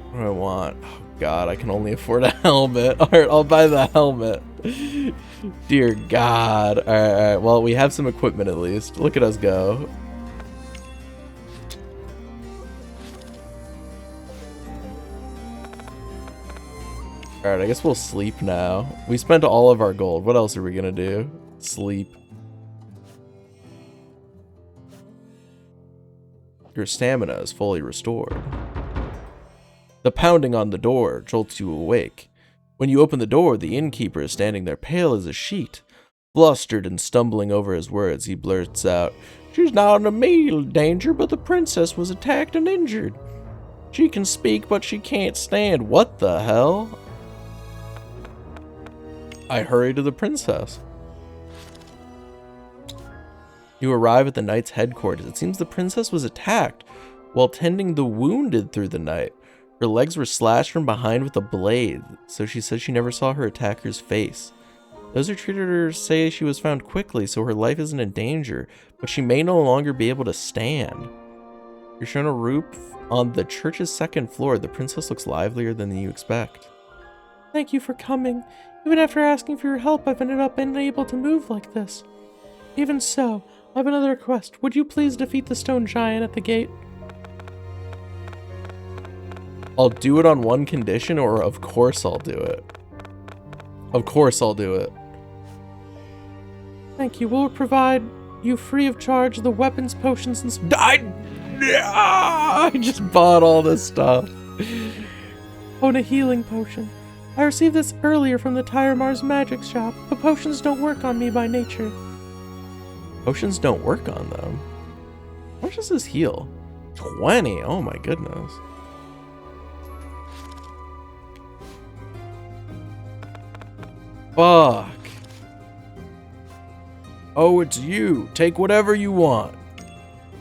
What do I want? Oh god, I can only afford a helmet. Alright, I'll buy the helmet. Dear god. Alright, well, we have some equipment at least. Look at us go. Alright, I guess we'll sleep now. We spent all of our gold. What else are we gonna do? Sleep. your stamina is fully restored. The pounding on the door jolts you awake. When you open the door, the innkeeper is standing there pale as a sheet. Flustered and stumbling over his words, he blurts out, "She's not in immediate danger, but the princess was attacked and injured. She can speak, but she can't stand." What the hell? I hurry to the princess. You arrive at the knight's headquarters. It seems the princess was attacked while tending the wounded through the night. Her legs were slashed from behind with a blade, so she says she never saw her attacker's face. Those who treated her say she was found quickly, so her life isn't in danger, but she may no longer be able to stand. You're shown a roof on the church's second floor. The princess looks livelier than you expect. Thank you for coming. Even after asking for your help, I've ended up unable to move like this. Even so, I have another request. Would you please defeat the stone giant at the gate? I'll do it on one condition, or of course I'll do it. Of course I'll do it. Thank you. We'll provide you free of charge the weapons, potions, and... I just bought all this stuff. Oh, and a healing potion. I received this earlier from the Tyremar's magic shop, but potions don't work on me by nature. Potions don't work on them? How much does this heal? 20. Oh my goodness. Fuck. Oh, it's you. Take whatever you want.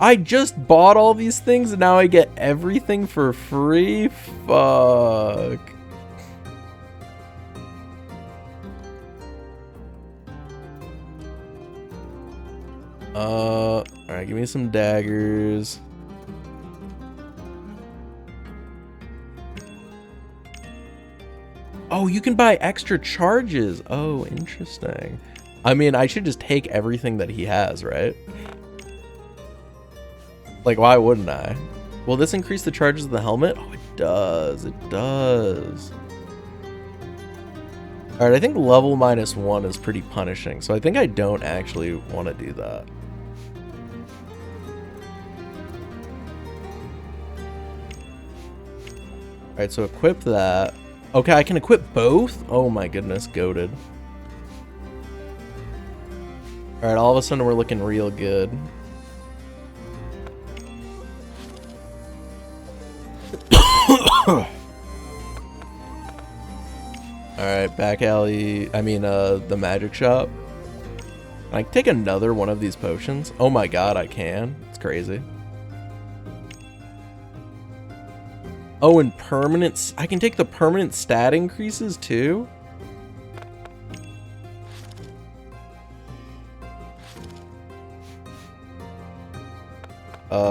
I just bought all these things and now I get everything for free? Fuck. Alright, give me some daggers. Oh, you can buy extra charges. Oh, interesting. I mean, I should just take everything that he has, right? Like, why wouldn't I? Will this increase the charges of the helmet? Oh, it does. It does. Alright, I think level -1 is pretty punishing, so I think I don't actually want to do that. Alright, so equip that. Okay, I can equip both? Oh my goodness, goated. Alright, all of a sudden we're looking real good. Alright, back alley, the magic shop. Can I take another one of these potions? Oh my god, I can. It's crazy. Oh, and permanent, I can take the permanent stat increases too?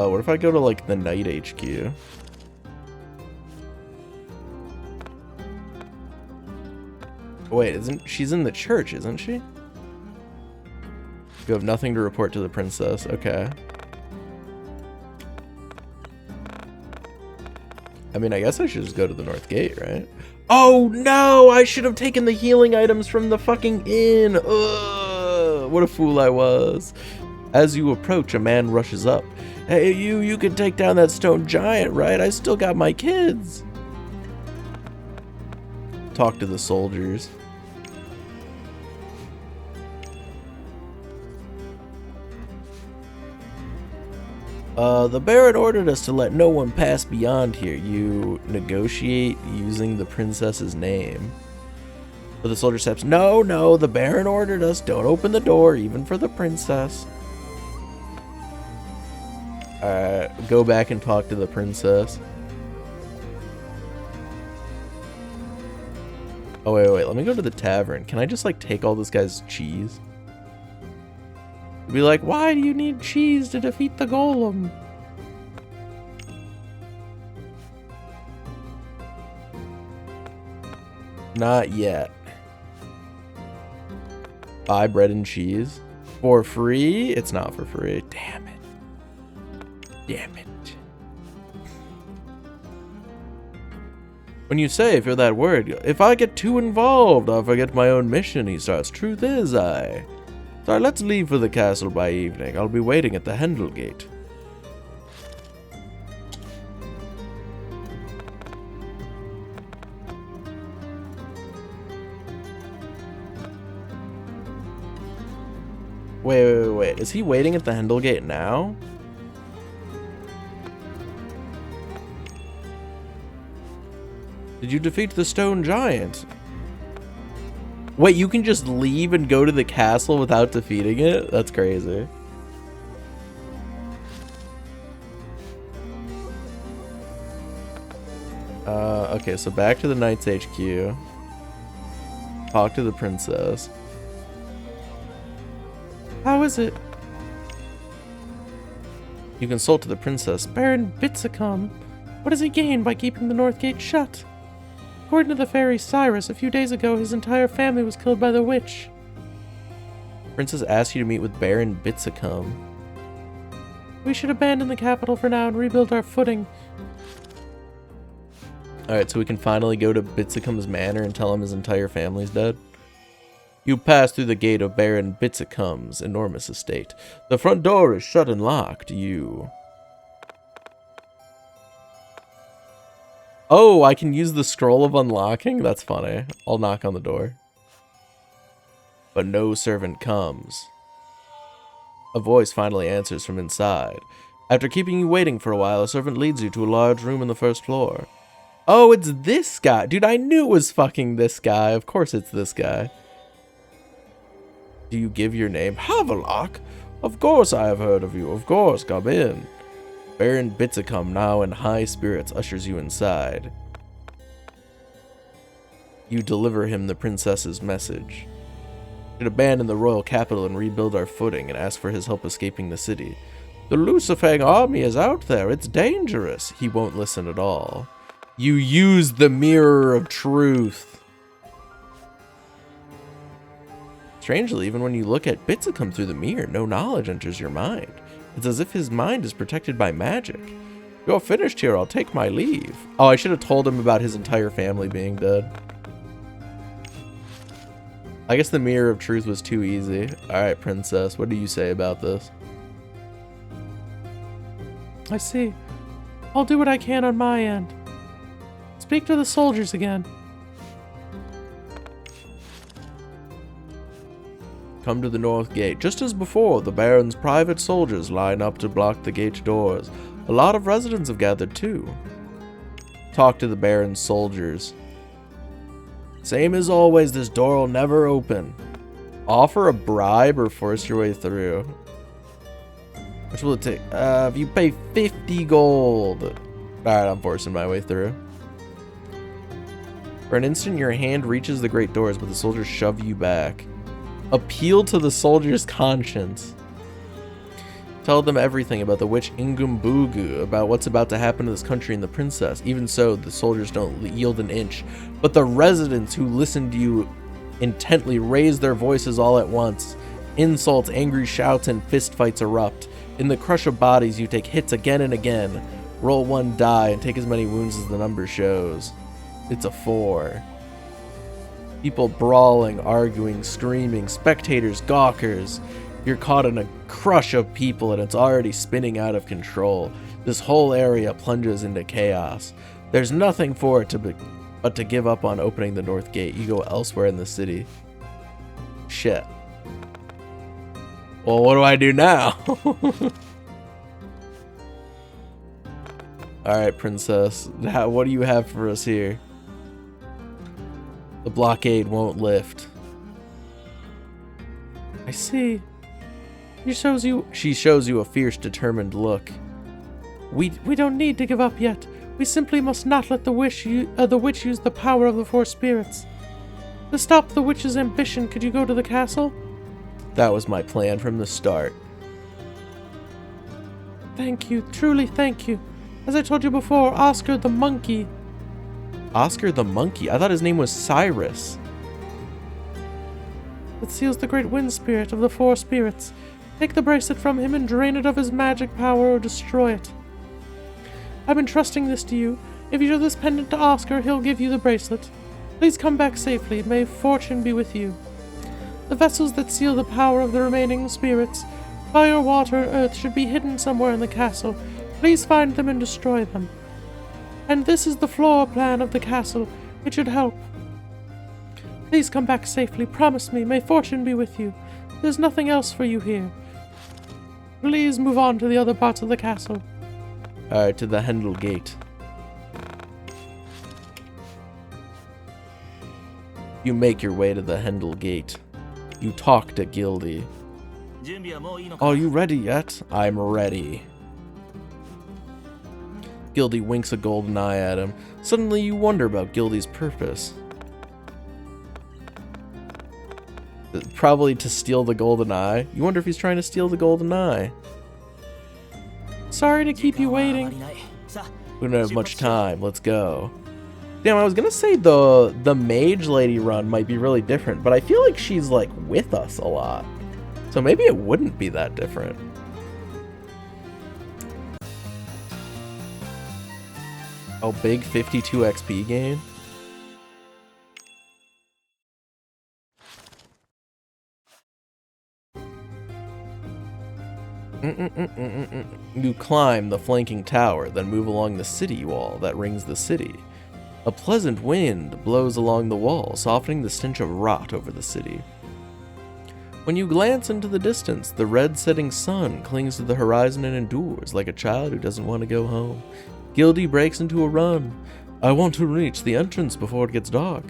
What if I go to like the Knight HQ? Wait, she's in the church, isn't she? You have nothing to report to the princess. Okay. I mean, I guess I should just go to the North Gate, right? Oh no! I should have taken the healing items from the fucking inn! Ugh, what a fool I was. As you approach, a man rushes up. Hey, you can take down that stone giant, right? I still got my kids. Talk to the soldiers. The Baron ordered us to let no one pass beyond here. You negotiate using the princess's name. But the soldier steps, no, the Baron ordered us. Don't open the door, even for the princess. Alright, go back and talk to the princess. Oh, wait, let me go to the tavern. Can I just, like, take all this guy's cheese? Be like, why do you need cheese to defeat the golem? Not yet. Buy bread and cheese. For free? It's not for free. Damn it. Damn it. When you say for that word, if I get too involved, I'll forget my own mission, he starts. Truth is, Sorry, let's leave for the castle by evening. I'll be waiting at the Hendel Gate. Wait. Is he waiting at the Hendel Gate now? Did you defeat the stone giant? Wait, you can just leave and go to the castle without defeating it? That's crazy. Okay, so back to the Knights HQ. Talk to the princess. How is it? You consult to the princess. Baron Bitsicum. What does he gain by keeping the North Gate shut? According to the fairy Cyrus, a few days ago his entire family was killed by the witch. Princess asked you to meet with Baron Bitsicum. We should abandon the capital for now and rebuild our footing. Alright, so we can finally go to Bitsicum's manor and tell him his entire family's dead. You pass through the gate of Baron Bitsicum's enormous estate. The front door is shut and locked. Oh, I can use the scroll of unlocking? That's funny. I'll knock on the door. But no servant comes. A voice finally answers from inside. After keeping you waiting for a while, a servant leads you to a large room on the first floor. Oh, it's this guy. Dude, I knew it was fucking this guy. Of course it's this guy. Do you give your name? Havelock? Of course I have heard of you. Of course, come in. Baron Bitsicum, now in high spirits, ushers you inside. You deliver him the princess's message. We should abandon the royal capital and rebuild our footing and ask for his help escaping the city. The Lucifang army is out there. It's dangerous. He won't listen at all. You use the mirror of truth. Strangely, even when you look at Bitsicum through the mirror, no knowledge enters your mind. It's as if his mind is protected by magic. You're finished here, I'll take my leave. Oh, I should have told him about his entire family being dead. I guess the mirror of truth was too easy. Alright, princess, what do you say about this? I see. I'll do what I can on my end. Speak to the soldiers again. Come to the north gate. Just as before, the Baron's private soldiers line up to block the gate doors. A lot of residents have gathered too. Talk to the Baron's soldiers. Same as always, this door will never open. Offer a bribe or force your way through. Which will it take? If you pay 50 gold. Alright, I'm forcing my way through. For an instant, your hand reaches the great doors, but the soldiers shove you back. Appeal to the soldier's conscience. Tell them everything about the witch Ingumbugu, about what's about to happen to this country and the princess. Even so, the soldiers don't yield an inch. But the residents who listen to you intently raise their voices all at once. Insults, angry shouts, and fistfights erupt. In the crush of bodies, you take hits again and again. Roll one die and take as many wounds as the number shows. It's a 4. People brawling, arguing, screaming, spectators, gawkers. You're caught in a crush of people and it's already spinning out of control. This whole area plunges into chaos. There's nothing for it but to give up on opening the north gate. You go elsewhere in the city. Shit. Well, what do I do now? Alright, princess. What do you have for us here? The blockade won't lift. I see. She shows you a fierce, determined look. We don't need to give up yet. We simply must not let the witch use the power of the 4 spirits. To stop the witch's ambition, could you go to the castle? That was my plan from the start. Thank you, truly thank you. As I told you before, Oscar the monkey. Oscar the monkey? I thought his name was Cyrus. It seals the great wind spirit of the 4 spirits. Take the bracelet from him and drain it of his magic power or destroy it. I'm entrusting this to you. If you show this pendant to Oscar, he'll give you the bracelet. Please come back safely. May fortune be with you. The vessels that seal the power of the remaining spirits, fire, water, earth, should be hidden somewhere in the castle. Please find them and destroy them. And this is the floor plan of the castle. It should help. Please come back safely. Promise me. May fortune be with you. There's nothing else for you here. Please move on to the other parts of the castle. Alright, to the Hendel Gate. You make your way to the Hendel Gate. You talk to Gildy. 準備はもういいのか Are you ready yet? I'm ready. Gildy winks a golden eye at him. Suddenly you wonder about Gildy's purpose. Probably to steal the golden eye. You wonder if he's trying to steal the golden eye. Sorry to keep you あまり waiting. ないさあ We don't have much time. Let's go. Damn, I was gonna say the mage lady run might be really different, but I feel like she's like with us a lot. So maybe it wouldn't be that different. Oh, big 52 XP gain? You climb the flanking tower, then move along the city wall that rings the city. A pleasant wind blows along the wall, softening the stench of rot over the city. When you glance into the distance, the red setting sun clings to the horizon and endures like a child who doesn't want to go home. Gildy breaks into a run. I want to reach the entrance before it gets dark.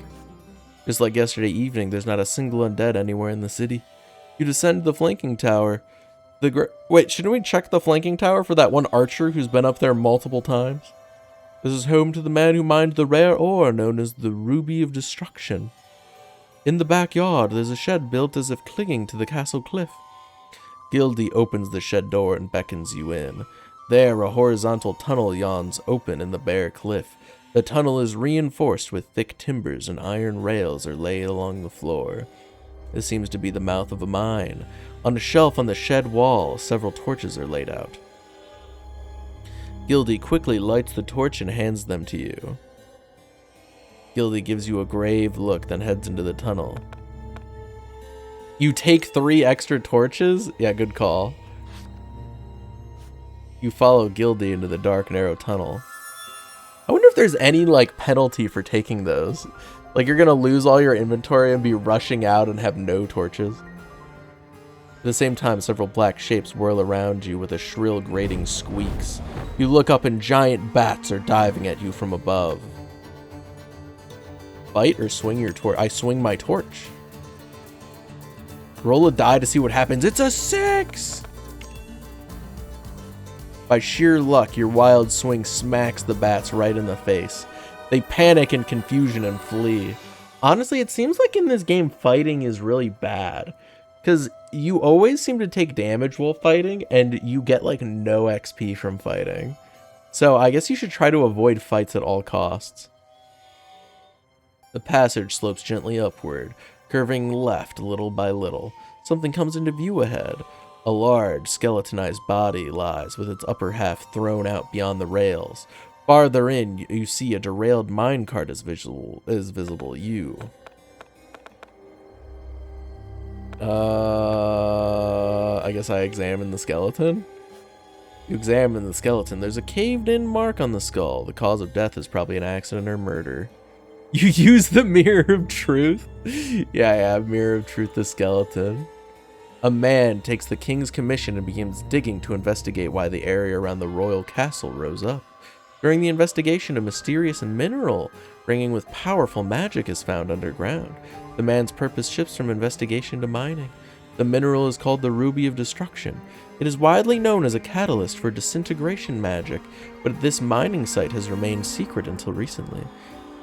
Just like yesterday evening, there's not a single undead anywhere in the city. You descend the flanking tower. Wait, shouldn't we check the flanking tower for that one archer who's been up there multiple times? This is home to the man who mined the rare ore known as the Ruby of Destruction. In the backyard, there's a shed built as if clinging to the castle cliff. Gildy opens the shed door and beckons you in. There, a horizontal tunnel yawns open in the bare cliff. The tunnel is reinforced with thick timbers and iron rails are laid along the floor. This seems to be the mouth of a mine. On a shelf on the shed wall, several torches are laid out. Gildy quickly lights the torch and hands them to you. Gildy gives you a grave look, then heads into the tunnel. You take 3 extra torches? Yeah, good call. You follow Gildy into the dark, narrow tunnel. I wonder if there's any, like, penalty for taking those. Like, you're gonna lose all your inventory and be rushing out and have no torches. At the same time, several black shapes whirl around you with a shrill grating squeaks. You look up and giant bats are diving at you from above. Fight or swing your torch? I swing my torch. Roll a die to see what happens. It's a 6! By sheer luck, your wild swing smacks the bats right in the face. They panic in confusion and flee. Honestly, it seems like in this game, fighting is really bad. Because you always seem to take damage while fighting, and you get, like, no XP from fighting. So I guess you should try to avoid fights at all costs. The passage slopes gently upward, curving left little by little. Something comes into view ahead. A large, skeletonized body lies with its upper half thrown out beyond the rails. Farther in, you see a derailed minecart is visible. I guess I examine the skeleton. You examine the skeleton. There's a caved-in mark on the skull. The cause of death is probably an accident or murder. You use the Mirror of Truth? Yeah, Mirror of Truth, the skeleton. A man takes the king's commission and begins digging to investigate why the area around the royal castle rose up. During the investigation, a mysterious mineral ringing with powerful magic is found underground. The man's purpose shifts from investigation to mining. The mineral is called the Ruby of Destruction. It is widely known as a catalyst for disintegration magic, but this mining site has remained secret until recently.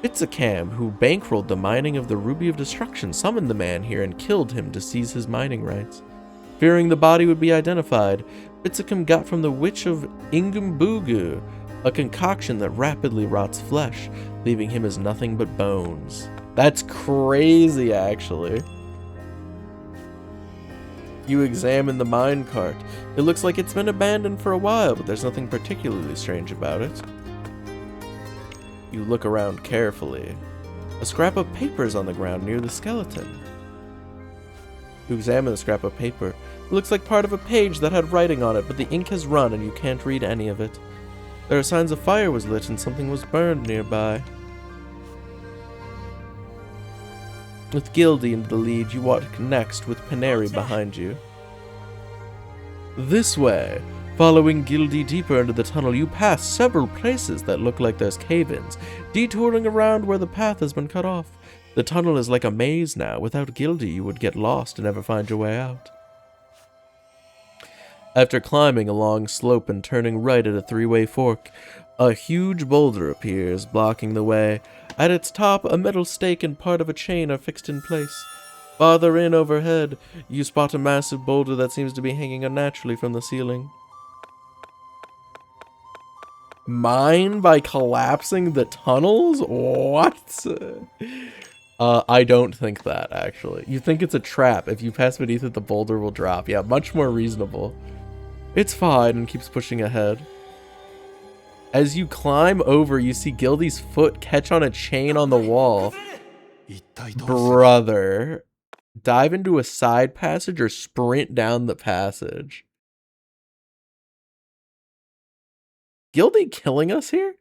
Bitsacam, who bankrolled the mining of the Ruby of Destruction, summoned the man here and killed him to seize his mining rights. Fearing the body would be identified, Bitsacam got from the Witch of Ingumbugu a concoction that rapidly rots flesh, leaving him as nothing but bones. That's crazy, actually. You examine the minecart. It looks like it's been abandoned for a while, but there's nothing particularly strange about it. You look around carefully. A scrap of paper is on the ground near the skeleton. You examine the scrap of paper. It looks like part of a page that had writing on it, but the ink has run and you can't read any of it. There are signs a fire was lit and something was burned nearby. With Gildy in the lead, you walk next with Paneri behind you. This way. Following Gildy deeper into the tunnel, you pass several places that look like there's cave-ins, detouring around where the path has been cut off. The tunnel is like a maze now. Without Gildy, you would get lost and never find your way out. After climbing a long slope and turning right at a three-way fork, a huge boulder appears, blocking the way. At its top, a metal stake and part of a chain are fixed in place. Farther in overhead, you spot a massive boulder that seems to be hanging unnaturally from the ceiling. Mine by collapsing the tunnels? What? I don't think that, actually. You think it's a trap. If you pass beneath it, the boulder will drop. Yeah, much more reasonable. It's fine and keeps pushing ahead. As you climb over, you see Gildy's foot catch on a chain on the wall. Brother. Dive into a side passage or sprint down the passage. Gildy killing us here?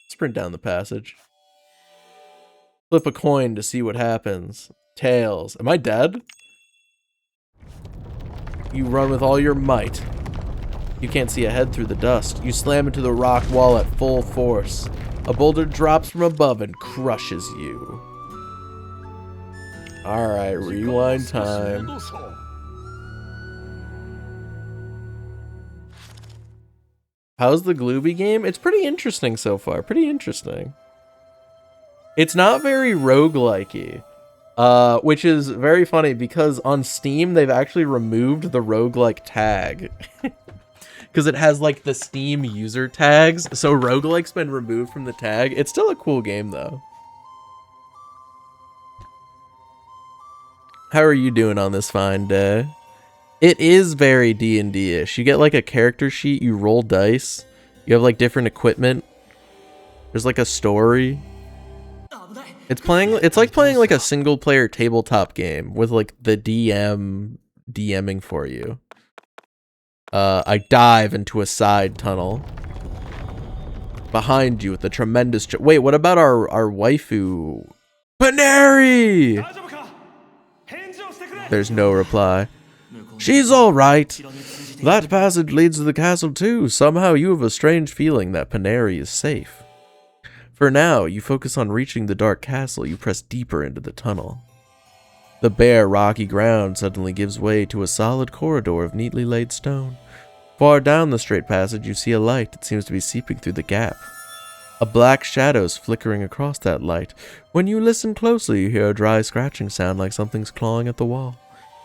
Sprint down the passage. Flip a coin to see what happens. Tails. Am I dead? You run with all your might. You can't see ahead through the dust. You slam into the rock wall at full force. A boulder drops from above and crushes you. Alright, rewind time. How's the Glooby game? It's pretty interesting so far. Pretty interesting. It's not very roguelike-y. Which is very funny because on Steam, they've actually removed the roguelike tag. Because it has like the Steam user tags. So roguelike's been removed from the tag. It's still a cool game though. How are you doing on this fine day? It is very D&D-ish. You get like a character sheet, you roll dice. You have like different equipment. There's like a story. It's like playing like a single player tabletop game with like the DMing for you. I dive into a side tunnel. Behind you with a tremendous wait, what about our waifu? Paneri! There's no reply. She's alright. That passage leads to the castle too. Somehow you have a strange feeling that Paneri is safe. For now, you focus on reaching the dark castle. You press deeper into the tunnel. The bare, rocky ground suddenly gives way to a solid corridor of neatly laid stone. Far down the straight passage, you see a light that seems to be seeping through the gap. A black shadow's flickering across that light. When you listen closely, you hear a dry scratching sound like something's clawing at the wall.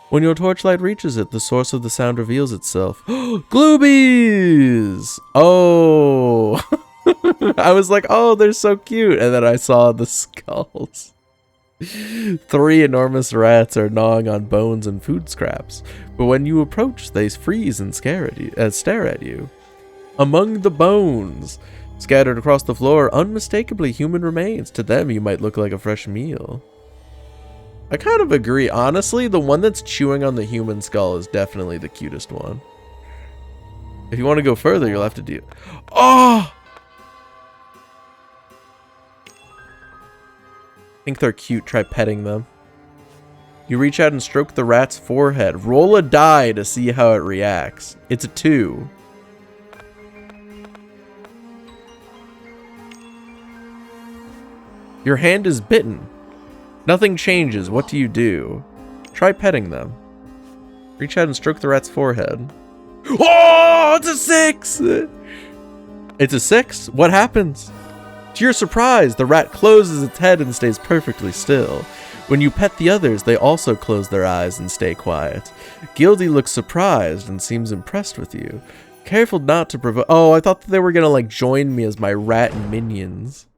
When your torchlight reaches it, the source of the sound reveals itself. Gloobies! Oh! I was like, oh, they're so cute. And then I saw the skulls. 3 enormous rats are gnawing on bones and food scraps. But when you approach, they freeze and stare at you. Among the bones, scattered across the floor, unmistakably human remains. To them, you might look like a fresh meal. I kind of agree. Honestly, the one that's chewing on the human skull is definitely the cutest one. If you want to go further, you'll have to do... Oh! Think they're cute. Try petting them. You reach out and stroke the rat's forehead. Roll a die to see how it reacts. It's a 2. Your hand is bitten. Nothing changes. What do you do? Try petting them. Reach out and stroke the rat's forehead. Oh, it's a 6! It's a 6? What happens? To your surprise, the rat closes its head and stays perfectly still. When you pet the others, they also close their eyes and stay quiet. Gildy looks surprised and seems impressed with you. Careful not to provoke... Oh, I thought that they were gonna like join me as my rat minions.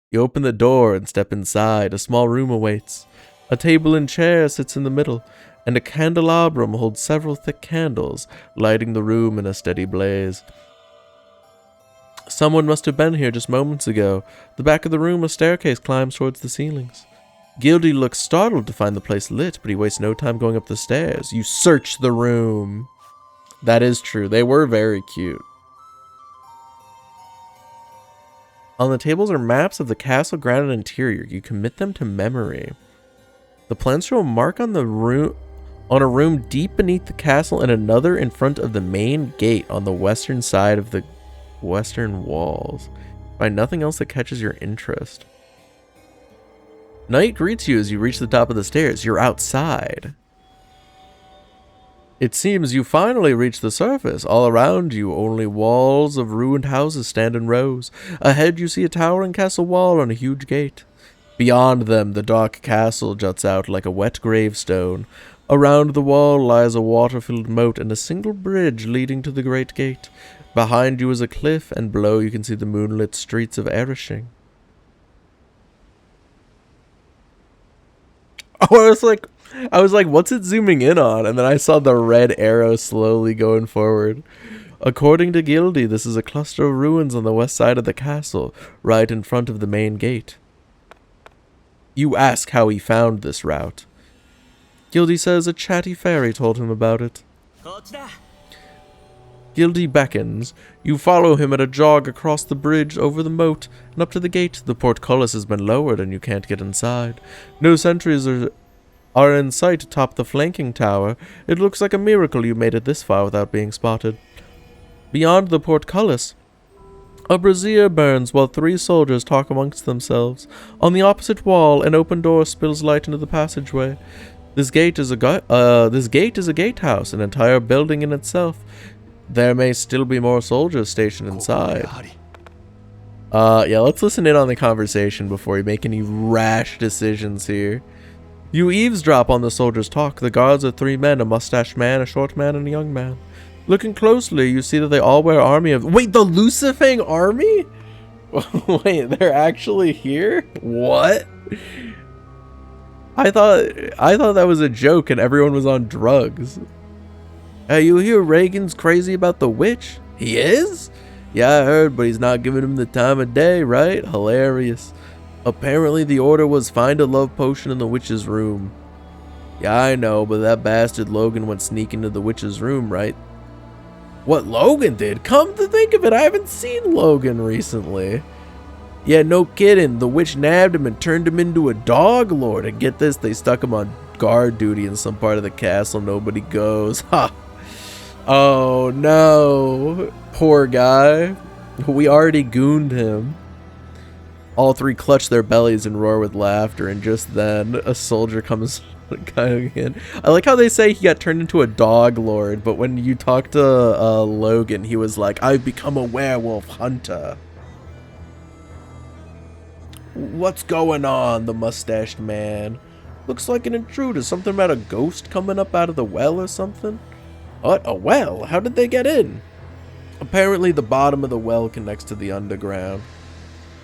You open the door and step inside. A small room awaits. A table and chair sits in the middle, and a candelabrum holds several thick candles, lighting the room in a steady blaze. Someone must have been here just moments ago. The back of the room, a staircase climbs towards the ceilings. Gildy looks startled to find the place lit, but he wastes no time going up the stairs. You search the room. That is true. They were very cute. On the tables are maps of the castle ground and interior. You commit them to memory. The plans show a mark on a room deep beneath the castle and another in front of the main gate on the western side of the western walls. Find nothing else that catches your interest. Night greets you as you reach the top of the stairs. You're outside. It seems you finally reached the surface. All around you, only walls of ruined houses stand in rows. Ahead, you see a towering castle wall and a huge gate. Beyond them, the dark castle juts out like a wet gravestone. Around the wall lies a water-filled moat and a single bridge leading to the great gate. Behind you is a cliff, and below you can see the moonlit streets of Erishing. Oh, I was like, what's it zooming in on? And then I saw the red arrow slowly going forward. According to Gildy, this is a cluster of ruins on the west side of the castle, right in front of the main gate. You ask how he found this route. Gildy says a chatty fairy told him about it. Gildy beckons. You follow him at a jog across the bridge, over the moat, and up to the gate. The portcullis has been lowered and you can't get inside. No sentries are in sight atop the flanking tower. It looks like a miracle you made it this far without being spotted. Beyond the portcullis, a brazier burns while 3 soldiers talk amongst themselves. On the opposite wall, an open door spills light into the passageway. This gate is a gatehouse, an entire building in itself. There may still be more soldiers stationed inside. Yeah, let's listen in on the conversation before you make any rash decisions here. You eavesdrop on the soldiers' talk. The guards are 3 men, a mustached man, a short man, and a young man. Looking closely, you see that they all wear army of... Wait, the Lucifang army? Wait, they're actually here? What? I thought that was a joke and everyone was on drugs. Hey, you hear Reagan's crazy about the witch? He is? Yeah, I heard, but he's not giving him the time of day, right? Hilarious. Apparently the order was find a love potion in the witch's room. Yeah, I know, but that bastard Logan went sneaking into the witch's room, right? What Logan did? Come to think of it, I haven't seen Logan recently. Yeah, no kidding. The witch nabbed him and turned him into a dog lord. And get this, they stuck him on guard duty in some part of the castle nobody goes. Ha! Oh no, poor guy. We already gooned him. All 3 clutch their bellies and roar with laughter, and just then a soldier comes coming in. I like how they say he got turned into a dog lord, but when you talk to Logan, he was like, I've become a werewolf hunter. What's going on? The mustached man. Looks like an intruder. Something about a ghost coming up out of the well or something? What? A well? How did they get in? Apparently the bottom of the well connects to the underground.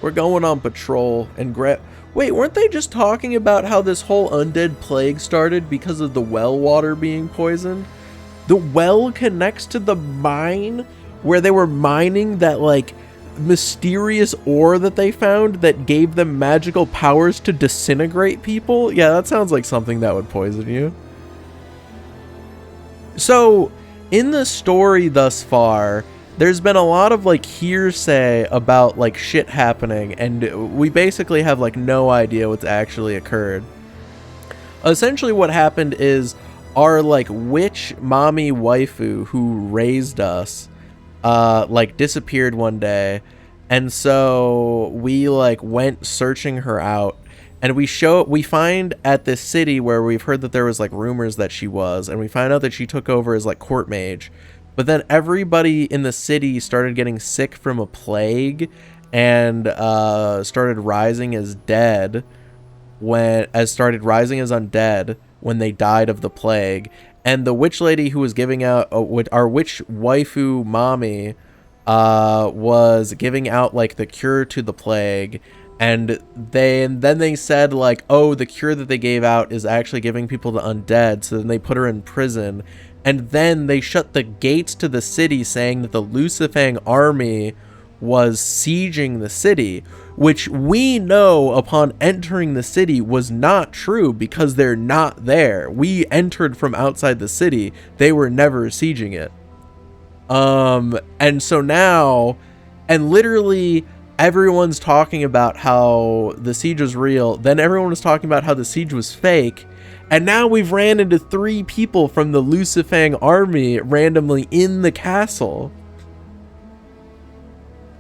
We're going on patrol and Wait, weren't they just talking about how this whole undead plague started because of the well water being poisoned? The well connects to the mine where they were mining that, like, mysterious ore that they found that gave them magical powers to disintegrate people? Yeah, that sounds like something that would poison you. So, in the story thus far, there's been a lot of, like, hearsay about, like, shit happening, and we basically have, like, no idea what's actually occurred. Essentially what happened is our, like, witch mommy waifu who raised us, like, disappeared one day, and so we, like, went searching her out, and we find at this city where we've heard that there was, like, rumors that she was, and we find out that she took over as, like, court mage. But then everybody in the city started getting sick from a plague and started rising as undead when they died of the plague. And the witch lady who was giving out our witch waifu mommy was giving out, like, the cure to the plague. And then they said, like, oh, the cure that they gave out is actually giving people to undead. So then they put her in prison. And then they shut the gates to the city, saying that the Lucifang army was sieging the city, which we know upon entering the city was not true because they're not there. We entered from outside the city. They were never sieging it. And so now, and literally everyone's talking about how the siege was real. Then everyone was talking about how the siege was fake. And now we've ran into 3 people from the Lucifang army randomly in the castle.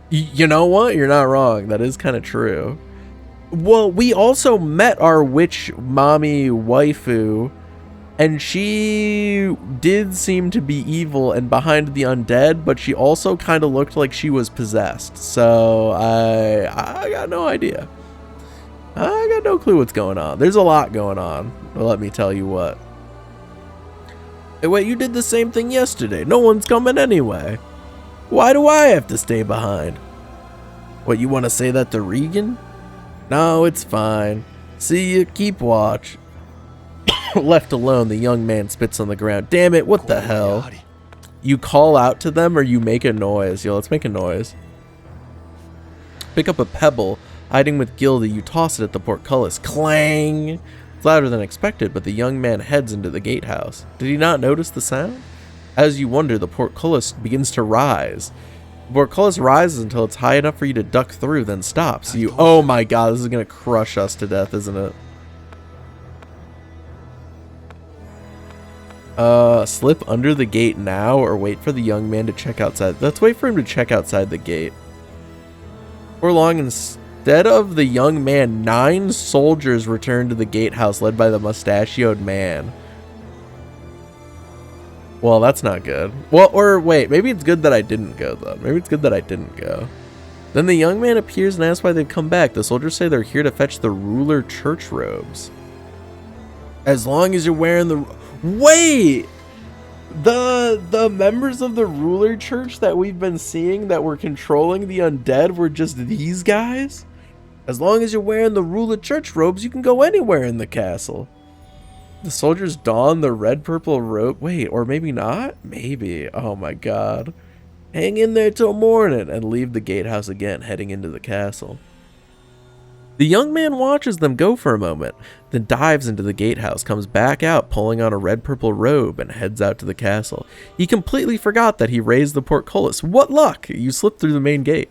You know what? You're not wrong. That is kind of true. Well, we also met our witch mommy waifu, and she did seem to be evil and behind the undead, but she also kind of looked like she was possessed. So I got no idea. I got no clue what's going on. There's a lot going on. Well, let me tell you what. Hey, wait, you did the same thing yesterday. No one's coming anyway. Why do I have to stay behind? What, you want to say that to Regan? No, it's fine. See you, keep watch. Left alone, the young man spits on the ground. Damn it, what the hell? You call out to them or you make a noise? Yo, let's make a noise. Pick up a pebble. Hiding with Gildy, you toss it at the portcullis. Clang! It's louder than expected, but the young man heads into the gatehouse. Did he not notice the sound? As you wonder, the portcullis begins to rise. The portcullis rises until it's high enough for you to duck through, then stops. Oh my god, this is gonna crush us to death, isn't it? Slip under the gate now or wait for the young man to check outside. Let's wait for him to check outside the gate. Before long, instead of the young man, 9 soldiers return to the gatehouse led by the mustachioed man. Well, that's not good. Well, or wait, maybe it's good that I didn't go, though. Maybe it's good that I didn't go. Then the young man appears and asks why they've come back. The soldiers say they're here to fetch the ruler church robes. As long as you're wearing the... Wait! The members of the ruler church that we've been seeing that were controlling the undead were just these guys? As long as you're wearing the ruler church robes, you can go anywhere in the castle. The soldiers don the red-purple robe. Wait, or maybe not? Maybe. Oh my god. Hang in there till morning and leave the gatehouse again, heading into the castle. The young man watches them go for a moment, then dives into the gatehouse, comes back out pulling on a red-purple robe, and heads out to the castle. He completely forgot that he raised the portcullis. What luck! You slip through the main gate.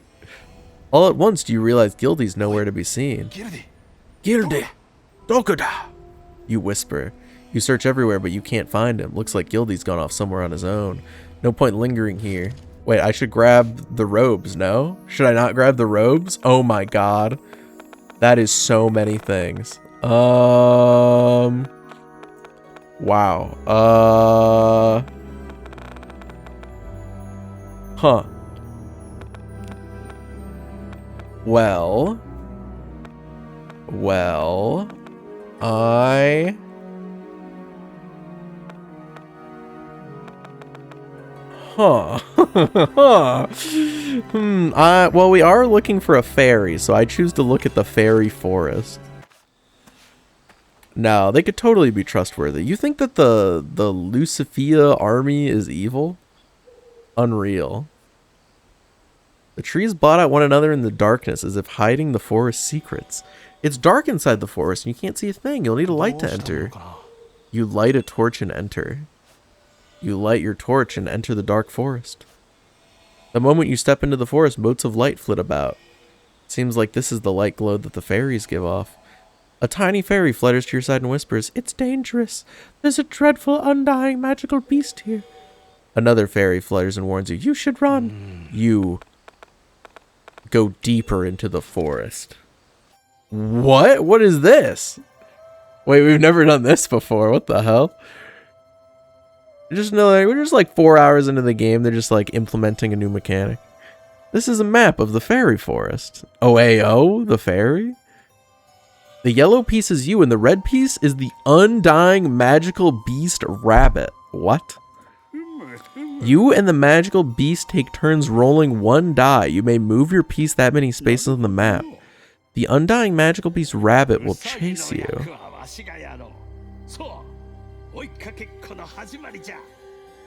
All at once do you realize Gildy's nowhere to be seen. Gildy! Dokuda! You whisper. You search everywhere, but you can't find him. Looks like Gildy's gone off somewhere on his own. No point lingering here. Wait, I should grab the robes, no? Should I not grab the robes? Oh my god. That is so many things. Wow. Huh. Well, well, we are looking for a fairy, so I choose to look at the fairy forest. No, they could totally be trustworthy. You think that the Lucifia army is evil? Unreal. The trees blot out one another in the darkness as if hiding the forest's secrets. It's dark inside the forest and you can't see a thing. You'll need a light to enter. You light a torch and enter. You light your torch and enter the dark forest. The moment you step into the forest, motes of light flit about. It seems like this is the light glow that the fairies give off. A tiny fairy flutters to your side and whispers, "It's dangerous. There's a dreadful, undying, magical beast here." Another fairy flutters and warns you, "You should run." You go deeper into the forest. What? What is this? Wait, we've never done this before. What the hell? Just know that we're just like 4 hours into the game. They're just like implementing a new mechanic. This is a map of the fairy forest. OAO, the fairy? The yellow piece is you, and the red piece is the undying magical beast rabbit. What? You and the magical beast take turns rolling 1 die. You may move your piece that many spaces on the map. The undying magical beast rabbit will chase you.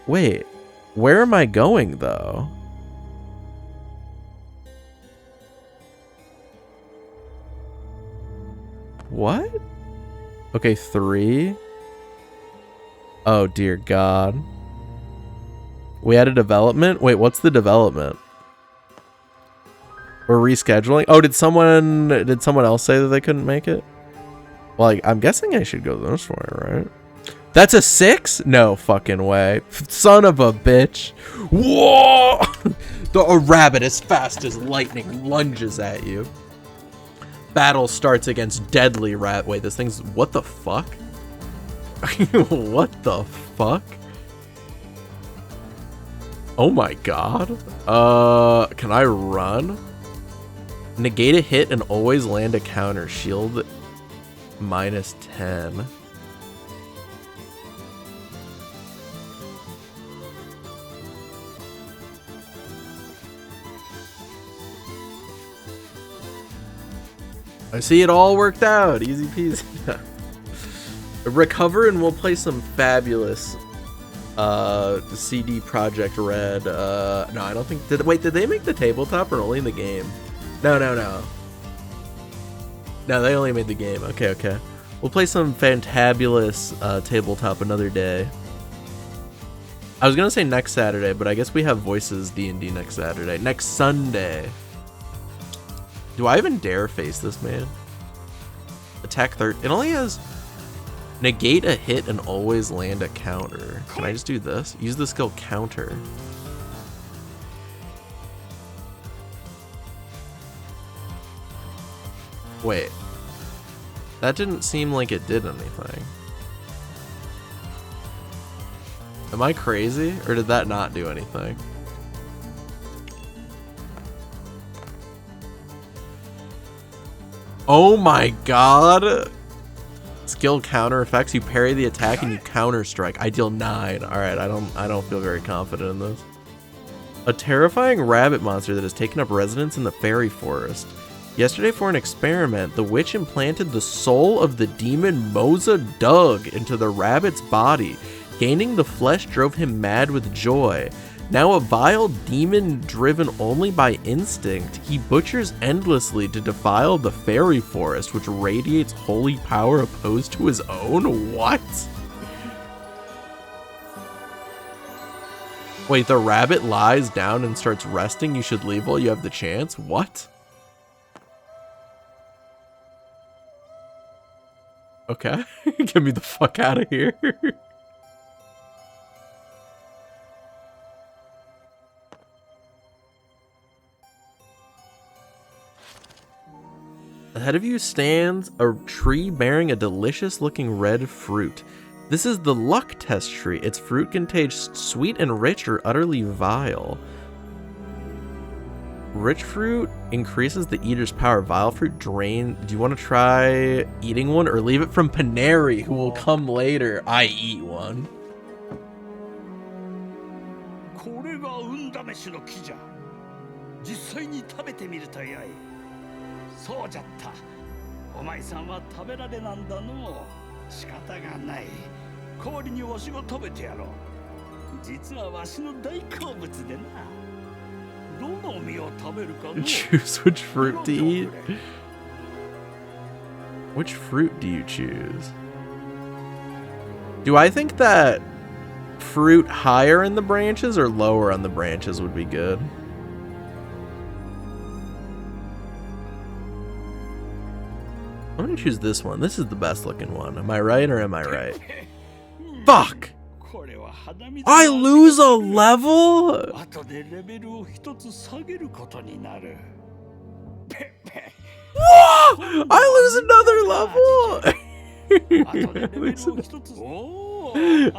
Wait, where am I going though? What? Okay, 3. Oh dear god. We had a development? Wait, what's the development? We're rescheduling. Oh, did someone else say that they couldn't make it? Well, like, I'm guessing I should go this way, right? That's a 6? No fucking way. Son of a bitch. Whoa! A rabbit as fast as lightning lunges at you. Battle starts against deadly rat. Wait, this thing's... What the fuck? What the fuck? Oh my god. Can I run? Negate a hit and always land a counter. Shield -10. I see it all worked out. Easy peasy. Recover and we'll play some fabulous CD Projekt Red. No, I don't think... Did they make the tabletop or only the game? No. No, they only made the game. Okay. We'll play some fantabulous tabletop another day. I was gonna say next Saturday, but I guess we have Voices D&D next Saturday. Next Sunday. Do I even dare face this man? Attack 3. It only has negate a hit and always land a counter. Can I just do this? Use the skill counter. Wait. That didn't seem like it did anything. Am I crazy? Or did that not do anything? Oh my god! Skill counter effects. You parry the attack and you counter strike. I deal 9. Alright, I don't feel very confident in this. A terrifying rabbit monster that has taken up residence in the fairy forest. Yesterday, for an experiment, the witch implanted the soul of the demon Moza Dug into the rabbit's body. Gaining the flesh drove him mad with joy. Now a vile demon driven only by instinct, he butchers endlessly to defile the fairy forest, which radiates holy power opposed to his own? What? Wait, the rabbit lies down and starts resting. You should leave while you have the chance? What? Okay. Get me the fuck out of here. Ahead of you stands a tree bearing a delicious looking red fruit. This is the luck test tree. Its fruit can taste sweet and rich or utterly vile. Rich fruit increases the eater's power. Vile fruit drain. Do you want to try eating one or leave it from Paneri, who will come later? I eat one. これが運試しの木じゃ。実際に食べてみるとよい。そうじゃった。お前さんは食べられなんだの。仕方がない。代わりにわしが食べてやろう。実はわしの大好物でな。どの実を食べるかの。Choose which fruit to eat. Which fruit do you choose? Do I think that fruit higher in the branches or lower on the branches would be good? I'm gonna choose this one. This is the best looking one. Am I right or am I right? Fuck! I lose a level? 後でレベルを一つ下げることになる。Whoa! I lose another level!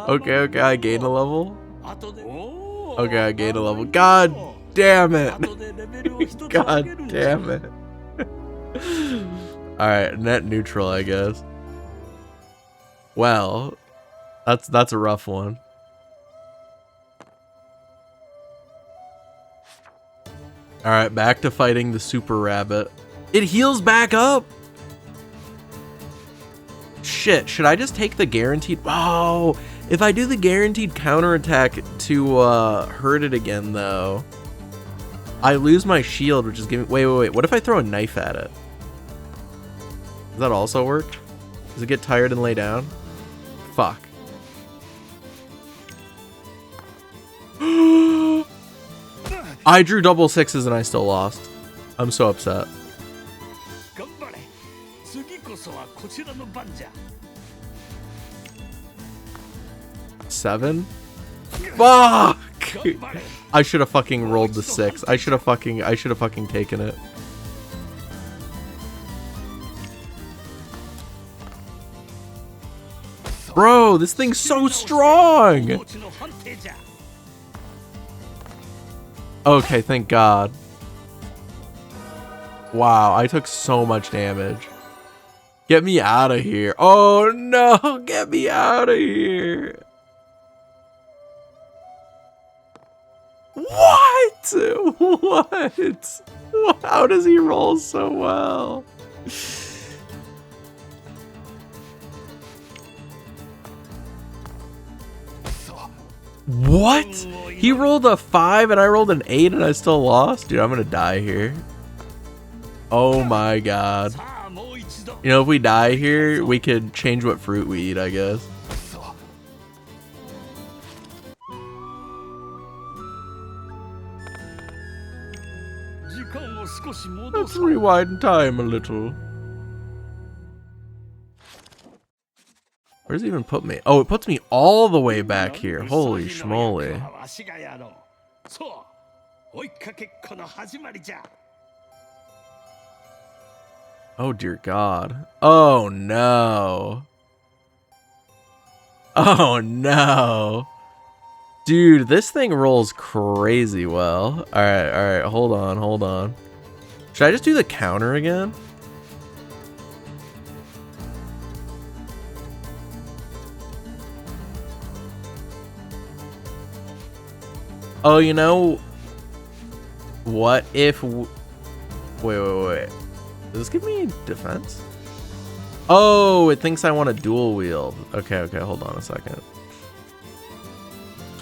Okay, I gain a level. Okay, I gain a level. God damn it! God damn it! Alright, net neutral, I guess. Well, that's a rough one. Alright, back to fighting the super rabbit. It heals back up! Shit, should I just take the guaranteed... Oh, if I do the guaranteed counterattack to hurt it again, though, I lose my shield, which is giving... Wait. What if I throw a knife at it? Does that also work? Does it get tired and lay down? Fuck. I drew double 6s and I still lost. I'm so upset. 頑張れ。次こそはこちらの番じゃ。 7? Fuck! 頑張れ。 I should have fucking rolled the 6. I should have fucking taken it. Bro, this thing's so strong! コーチの判定じゃ。 Okay, thank God. Wow, I took so much damage. Get me out of here. Oh no, get me out of here. What? What? How does he roll so well? What? He rolled a 5 and I rolled an 8 and I still lost? Dude, I'm gonna die here. Oh my God. さあもう一度。 You know, if we die here, we could change what fruit we eat, I guess. Let's rewind time a little. Where does it even put me? Oh, it puts me all the way back here. Holy schmoly. そう追いかけっこの始まりじゃ。 Oh dear God. Oh no. Oh no. Dude, this thing rolls crazy well. Alright, hold on. Should I just do the counter again? Oh, you know, what if... Wait. Does this give me defense? Oh, it thinks I want to dual wield. Okay, hold on a second.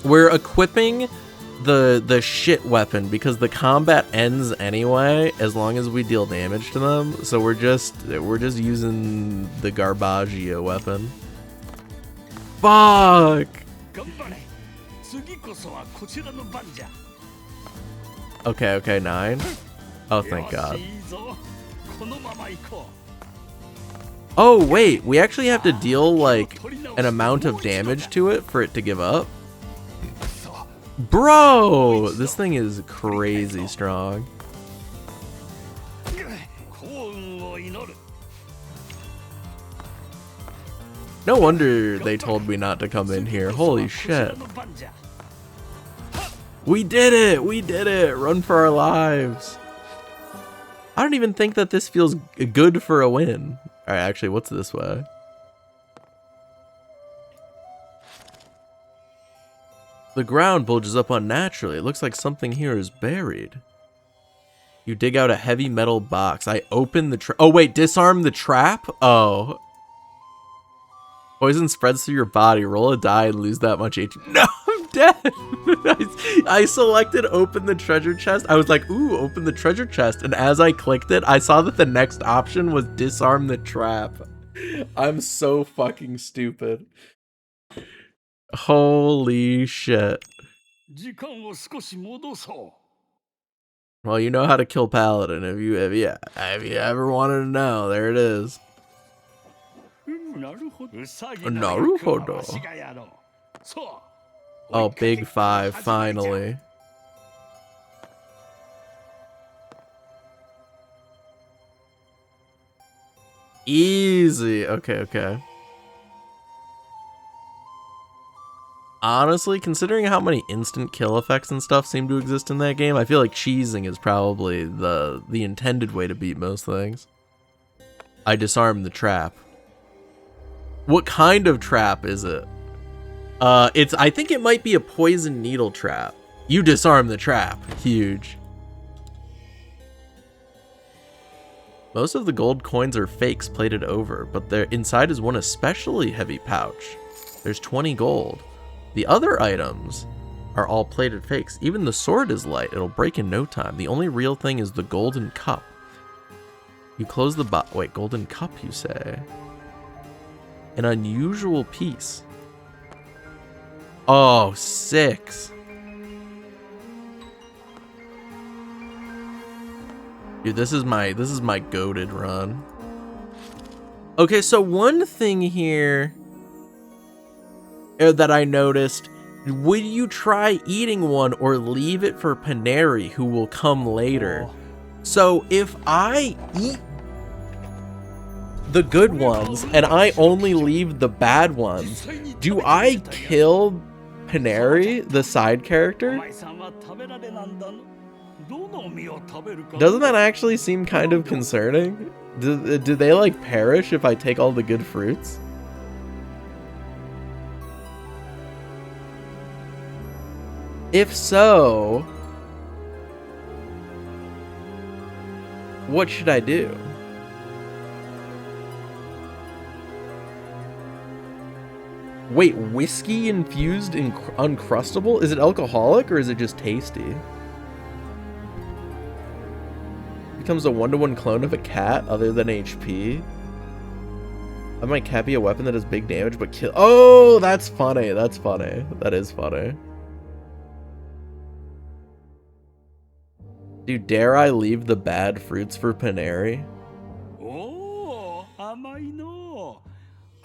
We're equipping the shit weapon because the combat ends anyway as long as we deal damage to them. So we're just using the Garbaggio weapon. Fuck. Okay, 9. Oh, thank God. Oh, wait, we actually have to deal, like, an amount of damage to it for it to give up? Bro, this thing is crazy strong. No wonder they told me not to come in here. Holy shit. We did it! Run for our lives. I don't even think that this feels good for a win. Alright, actually, what's this way? The ground bulges up unnaturally. It looks like something here is buried. You dig out a heavy metal box. I open the trap. Oh, wait, disarm the trap? Oh. Poison spreads through your body. Roll a die and lose that much HP. No, I'm dead. I selected open the treasure chest. I was like, ooh, open the treasure chest. And as I clicked it, I saw that the next option was disarm the trap. I'm so fucking stupid. Holy shit. Well, you know how to kill Paladin if you ever wanted to know. There it is. Naruhodo. Oh, big 5, finally. Easy. Okay. Honestly, considering how many instant kill effects and stuff seem to exist in that game, I feel like cheesing is probably the intended way to beat most things. I disarmed the trap. What kind of trap is it? I think it might be a poison needle trap. You disarm the trap. Huge. Most of the gold coins are fakes plated over, but inside is one especially heavy pouch. There's 20 gold. The other items are all plated fakes. Even the sword is light. It'll break in no time. The only real thing is the golden cup. You close the wait, golden cup, you say? An unusual piece. Oh, 6. Dude, this is my goated run. Okay, so one thing here that I noticed, would you try eating one or leave it for Paneri, who will come later? So if I eat the good ones and I only leave the bad ones, do I kill Paneri, the side character? Doesn't that actually seem kind of concerning? Do they like perish if I take all the good fruits? If so, what should I do? Wait, whiskey infused Uncrustable? Is it alcoholic or is it just tasty? Becomes a 1-to-1 clone of a cat other than HP. That might cat be a weapon that does big damage but kill. Oh, that's funny. That's funny. That is funny. Dude, dare I leave the bad fruits for Paneri?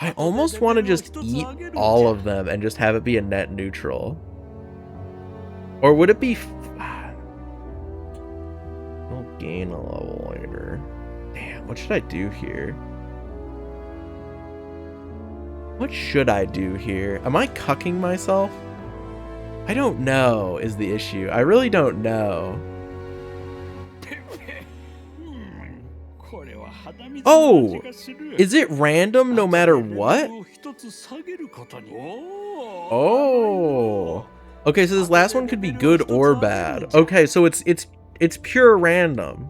I almost want to just eat all of them and just have it be a net neutral. Or would it be... I'll gain a level later. Damn, what should I do here? What should I do here? Am I cucking myself? I don't know is the issue. I really don't know. Oh! Is it random no matter what? Oh! Okay, so this last one could be good or bad. Okay, so it's pure random.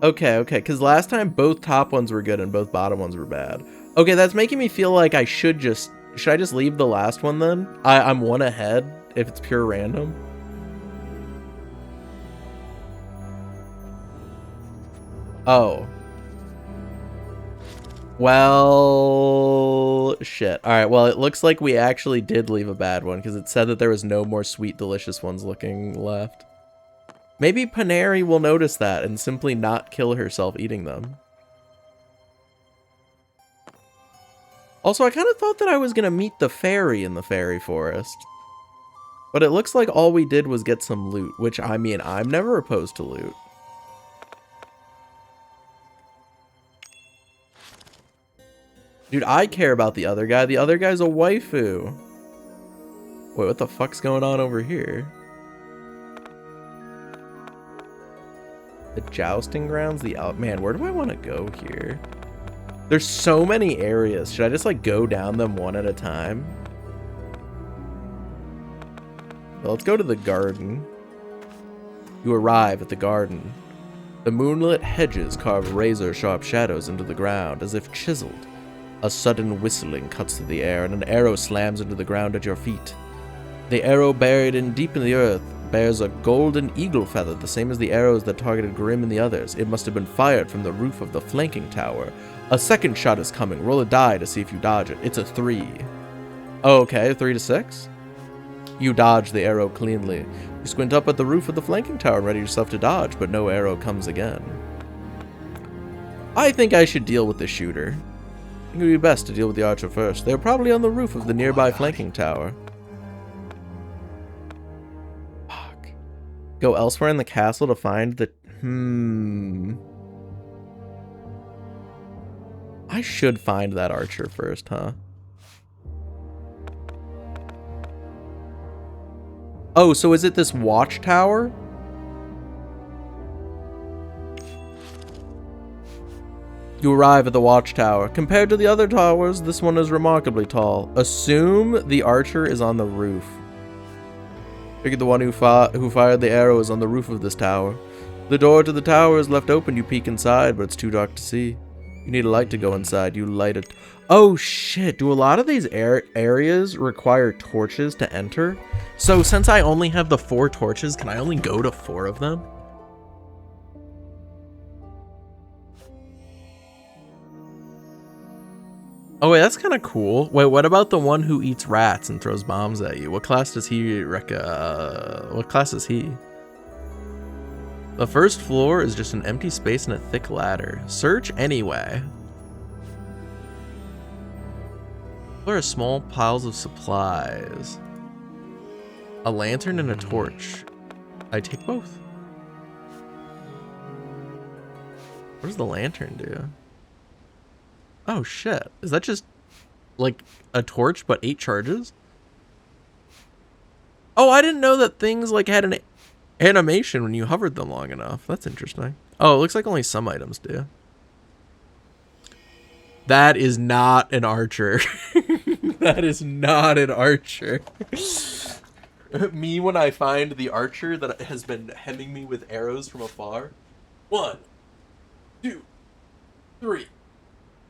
Okay, because last time both top ones were good and both bottom ones were bad. Okay, that's making me feel like I should I just leave the last one then? I'm one ahead if it's pure random. Oh. Well, shit. All right, well, it looks like we actually did leave a bad one because it said that there was no more sweet, delicious ones looking left. Maybe Paneri will notice that and simply not kill herself eating them. Also, I kind of thought that I was going to meet the fairy in the fairy forest. But it looks like all we did was get some loot, which, I mean, I'm never opposed to loot. Dude, I care about the other guy. The other guy's a waifu. Wait, what the fuck's going on over here? The jousting grounds? Man, where do I want to go here? There's so many areas. Should I just, like, go down them one at a time? Well, let's go to the garden. You arrive at the garden. The moonlit hedges carve razor-sharp shadows into the ground, as if chiseled. A sudden whistling cuts through the air, and an arrow slams into the ground at your feet. The arrow buried deep in the earth bears a golden eagle feather, the same as the arrows that targeted Grimm and the others. It must have been fired from the roof of the flanking tower. A second shot is coming. Roll a die to see if you dodge it. It's a 3. Oh, okay, 3 to 6? You dodge the arrow cleanly. You squint up at the roof of the flanking tower and ready yourself to dodge, but no arrow comes again. I think I should deal with the shooter. It would be best to deal with the archer first. They're probably on the roof of the nearby flanking tower. Fuck. Go elsewhere in the castle to find the... I should find that archer first, huh? Oh, so is it this watchtower? You arrive at the watchtower. Compared to the other towers, this one is remarkably tall. Assume the archer is on the roof. Figure the one who fired the arrow is on the roof of this tower. The door to the tower is left open. You peek inside, but it's too dark to see. You need a light to go inside. You light it. Oh shit, do a lot of these areas require torches to enter? So since I only have the 4 torches, can I only go to 4 of them? Oh wait, that's kind of cool. Wait, what about the one who eats rats and throws bombs at you? What class does he what class is he? The first floor is just an empty space and a thick ladder. Search anyway. There are small piles of supplies. A lantern and a torch. I take both. What does the lantern do? Oh shit. Is that just like a torch but 8 charges? Oh, I didn't know that things like had an animation when you hovered them long enough. That's interesting. Oh, it looks like only some items do. That is not an archer. That is not an archer. Me when I find the archer that has been hemming me with arrows from afar. 1, 2, 3,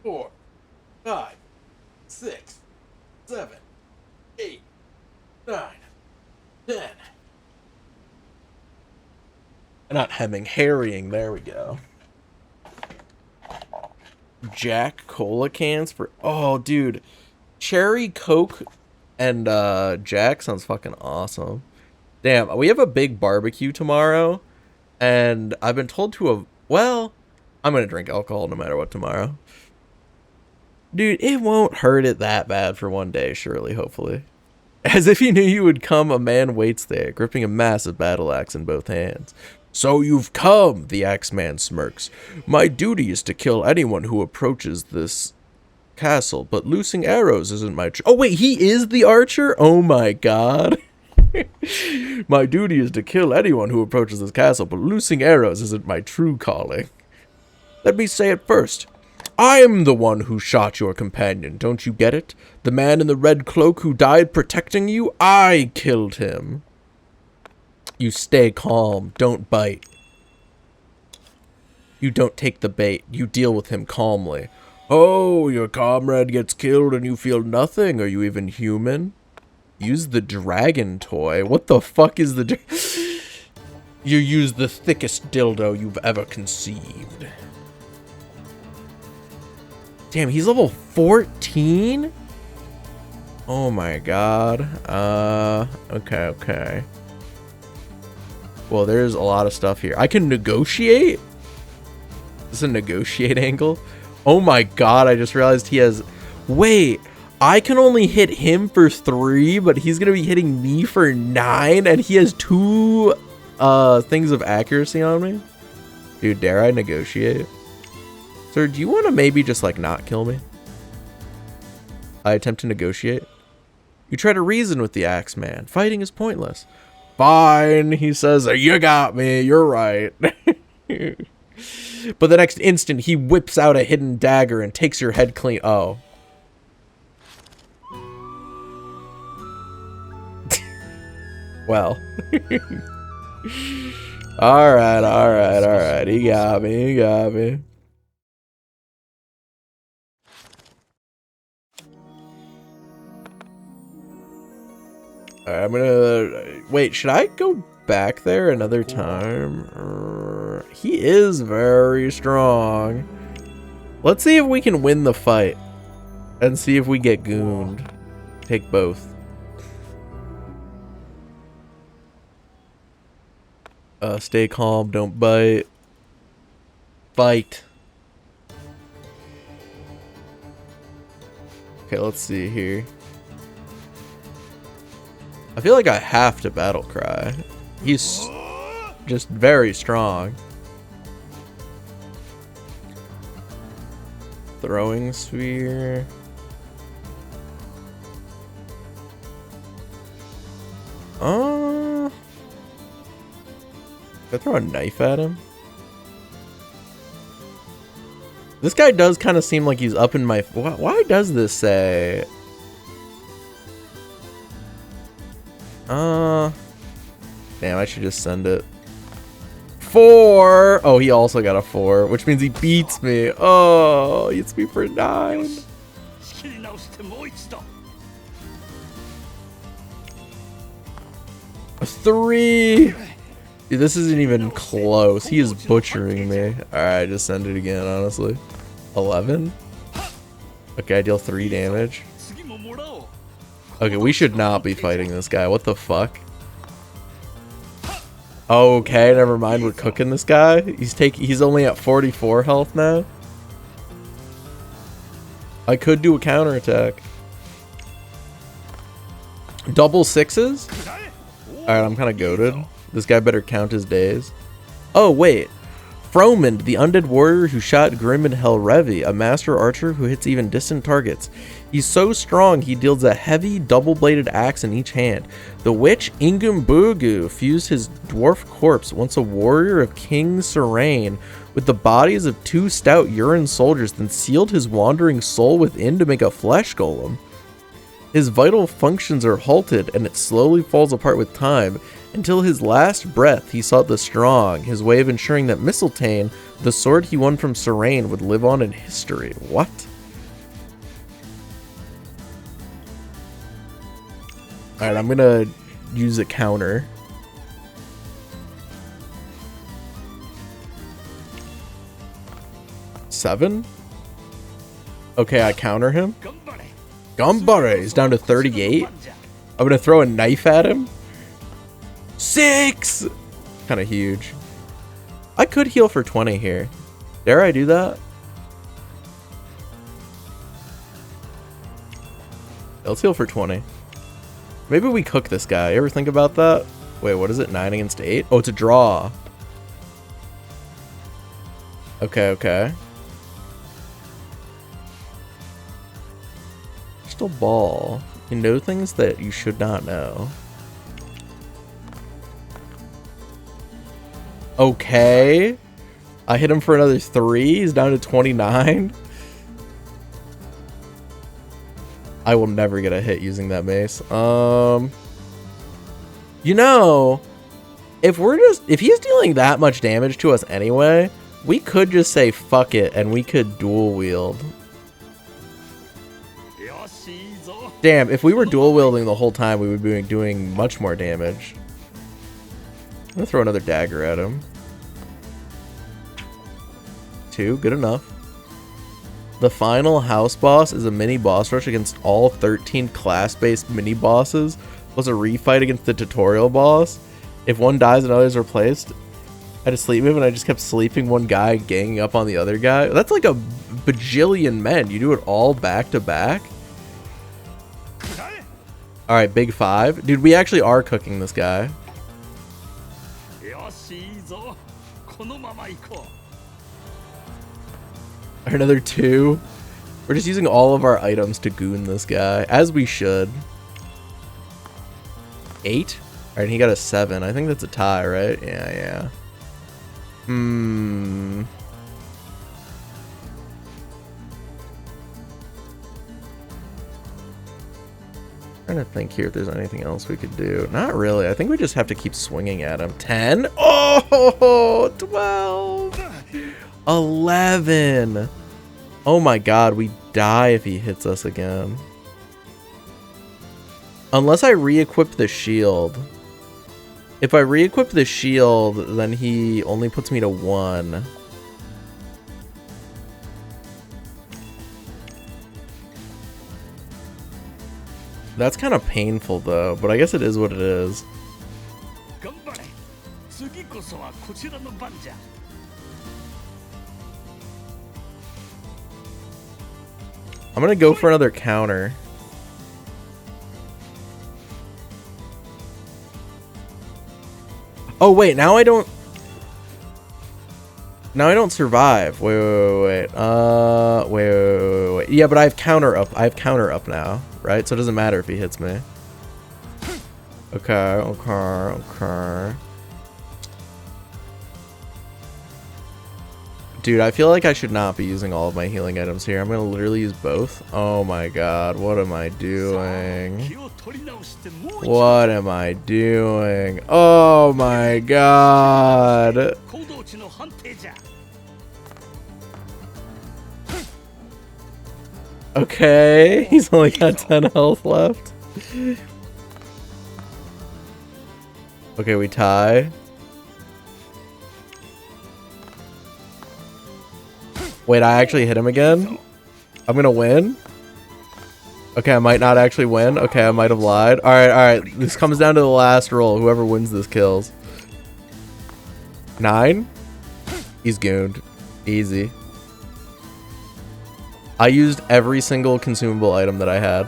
4, 5, 6, 7, 8, 9, 10. Not hemming, harrying. There we go. Jack Cola cans for... Oh, dude. Cherry Coke and Jack sounds fucking awesome. Damn, we have a big barbecue tomorrow. And I've been told to... Well, I'm going to drink alcohol no matter what tomorrow. Dude, it won't hurt it that bad for one day, surely, hopefully. As if he knew you would come, a man waits there, gripping a massive battle axe in both hands. So you've come, the Axeman smirks. My duty is to kill anyone who approaches this castle, but loosing arrows isn't my... Oh, wait, he is the archer? Oh, my God. My duty is to kill anyone who approaches this castle, but loosing arrows isn't my true calling. Let me say it first. I'm the one who shot your companion, don't you get it? The man in the red cloak who died protecting you, I killed him. You stay calm, don't bite. You don't take the bait, you deal with him calmly. Oh, your comrade gets killed and you feel nothing. Are you even human? Use the dragon toy. What the fuck is the... You use the thickest dildo you've ever conceived. Damn, he's level 14? Oh my god. Okay. Well, there's a lot of stuff here. I can negotiate? This is a negotiate angle? Oh my god, I just realized he has... Wait, I can only hit him for 3, but he's gonna be hitting me for 9, and he has 2 things of accuracy on me? Dude, dare I negotiate? Sir, do you want to maybe just, like, not kill me? I attempt to negotiate. You try to reason with the Axeman. Fighting is pointless. Fine, he says, you got me, you're right. But the next instant, he whips out a hidden dagger and takes your head clean. Oh. Well. Alright. He got me. Alright, I'm gonna... Wait, should I go back there another time? He is very strong. Let's see if we can win the fight. And see if we get gooned. Take both. Stay calm, don't bite. Bite. Okay, let's see here. I feel like I have to battle cry. He's just very strong. Throwing sphere. Can I throw a knife at him? This guy does kind of seem like he's up in my... Why does this say... Damn, I should just send it. 4! Oh, he also got a 4, which means he beats me. Oh, he hits me for 9. 3! Dude, this isn't even close. He is butchering me. Alright, just send it again, honestly. 11? Okay, I deal 3 damage. Okay, we should not be fighting this guy. What the fuck? Okay, never mind. We're cooking this guy. He's only at 44 health now. I could do a counterattack. Double sixes? Alright, I'm kind of goated. This guy better count his days. Oh, wait. Fromond, the undead warrior who shot Grim and Helrevi, a master archer who hits even distant targets. He's so strong he deals a heavy double-bladed axe in each hand. The witch Ingumbugu fused his dwarf corpse, once a warrior of King Serene, with the bodies of 2 stout Urin soldiers, then sealed his wandering soul within to make a flesh golem. His vital functions are halted, and it slowly falls apart with time. Until his last breath, he sought the strong, his way of ensuring that Mistletoe, the sword he won from Serene, would live on in history. What? Alright, I'm gonna use a counter. Seven? Okay, I counter him. Gambare is down to 38. I'm gonna throw a knife at him. 6! Kind of huge. I could heal for 20 here. Dare I do that? Let's heal for 20. Maybe we cook this guy. You ever think about that? Wait, what is it? 9 against 8? Oh, it's a draw. Okay, okay. Crystal ball. You know things that you should not know. Okay. I hit him for another 3. He's down to 29. I will never get a hit using that mace. You know, if he's dealing that much damage to us anyway, we could just say fuck it and we could dual wield. Damn, if we were dual wielding the whole time, we would be doing much more damage. I'm gonna throw another dagger at him. 2, good enough. The final house boss is a mini boss rush against all 13 class-based mini bosses, plus a refight against the tutorial boss. If one dies, another is replaced. I had a sleep move and I just kept sleeping one guy, ganging up on the other guy. That's like a bajillion men. You do it all back to back. Alright, big 5. Dude, we actually are cooking this guy. Another 2. We're just using all of our items to goon this guy, as we should. 8? Alright, he got a 7. I think that's a tie, right? Yeah. Trying to think here if there's anything else we could do. Not really. I think we just have to keep swinging at him. 10? Oh, 12. 11. Oh my god, we die if he hits us again. Unless I re-equip the shield. If I re-equip the shield, then he only puts me to 1. That's kind of painful though, but I guess it is what it is. I'm gonna go for another counter. Oh wait, now I don't survive. Wait. Wait. Yeah, but I have counter up. I have counter up now, right? So it doesn't matter if he hits me. Okay. Dude, I feel like I should not be using all of my healing items here. I'm gonna literally use both. Oh my god, what am I doing? What am I doing? Oh my god. Okay, he's only got 10 health left. Okay, we tie. Wait, I actually hit him again? I'm gonna win? Okay, I might not actually win. Okay, I might have lied. Alright. This comes down to the last roll. Whoever wins this kills. 9? He's gooned. Easy. I used every single consumable item that I had.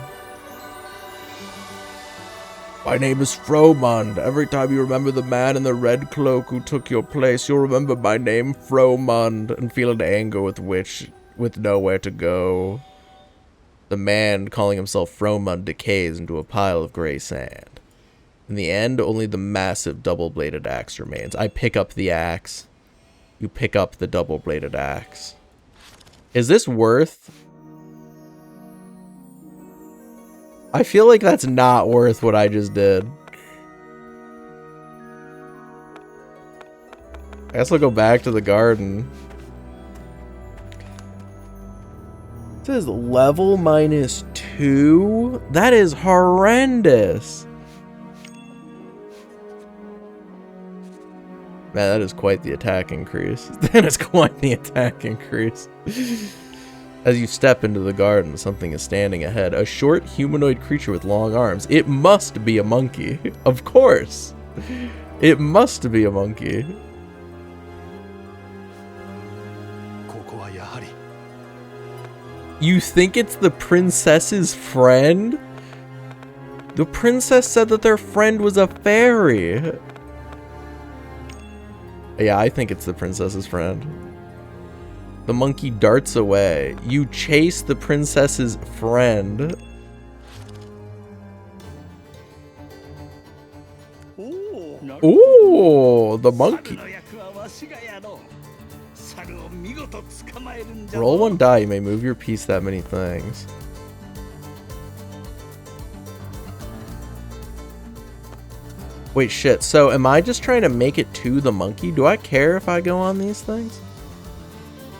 My name is Fromund. Every time you remember the man in the red cloak who took your place, you'll remember my name, Fromund, and feel an anger with nowhere to go. The man calling himself Fromund decays into a pile of gray sand. In the end, only the massive double-bladed axe remains. I pick up the axe. You pick up the double-bladed axe. Is this worth... I feel like that's not worth what I just did. I guess I'll go back to the garden. It says level -2? That is horrendous. Man, that is quite the attack increase. That is quite the attack increase. As you step into the garden, something is standing ahead. A short humanoid creature with long arms. It must be a monkey. Of course. It must be a monkey. You think it's the princess's friend? The princess said that their friend was a fairy. Yeah, I think it's the princess's friend. The monkey darts away. You chase the princess's friend. Ooh, the monkey. Roll 1 die, you may move your piece that many things. Wait, shit, so am I just trying to make it to the monkey? Do I care if I go on these things?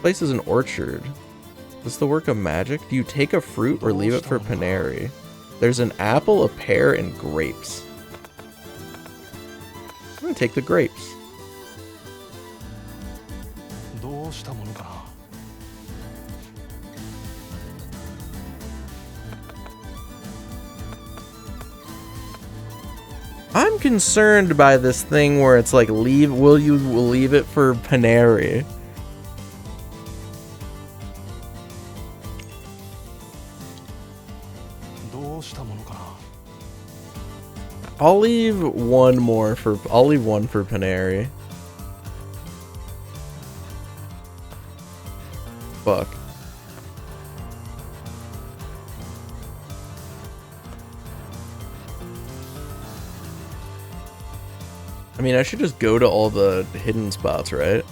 Place is an orchard. Is this the work of magic? Do you take a fruit or leave it for Paneri? There's an apple, a pear, and grapes. I'm gonna take the grapes. I'm concerned by this thing where it's like, will you leave it for Paneri? I'll leave one for Paneri. Fuck. I mean, I should just go to all the hidden spots, right?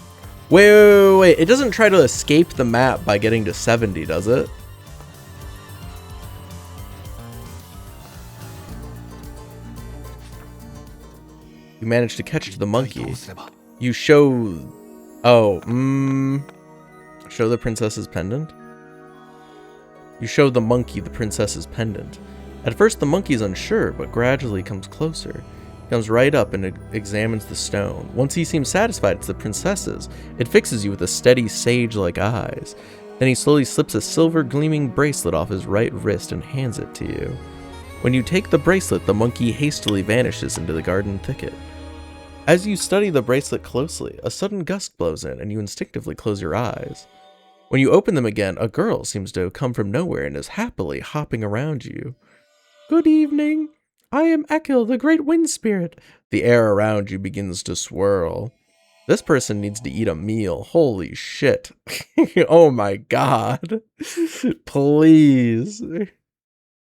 Wait. It doesn't try to escape the map by getting to 70, does it? You managed to catch the monkey. You show... Show the princess's pendant? You show the monkey the princess's pendant. At first the monkey is unsure, but gradually comes closer. He comes right up and examines the stone. Once he seems satisfied it's the princess's, it fixes you with a steady, sage-like eyes. Then he slowly slips a silver gleaming bracelet off his right wrist and hands it to you. When you take the bracelet, the monkey hastily vanishes into the garden thicket. As you study the bracelet closely, a sudden gust blows in and you instinctively close your eyes. When you open them again, a girl seems to come from nowhere and is happily hopping around you. Good evening. I am Ekil, the great wind spirit. The air around you begins to swirl. This person needs to eat a meal. Holy shit. Oh my god. Please.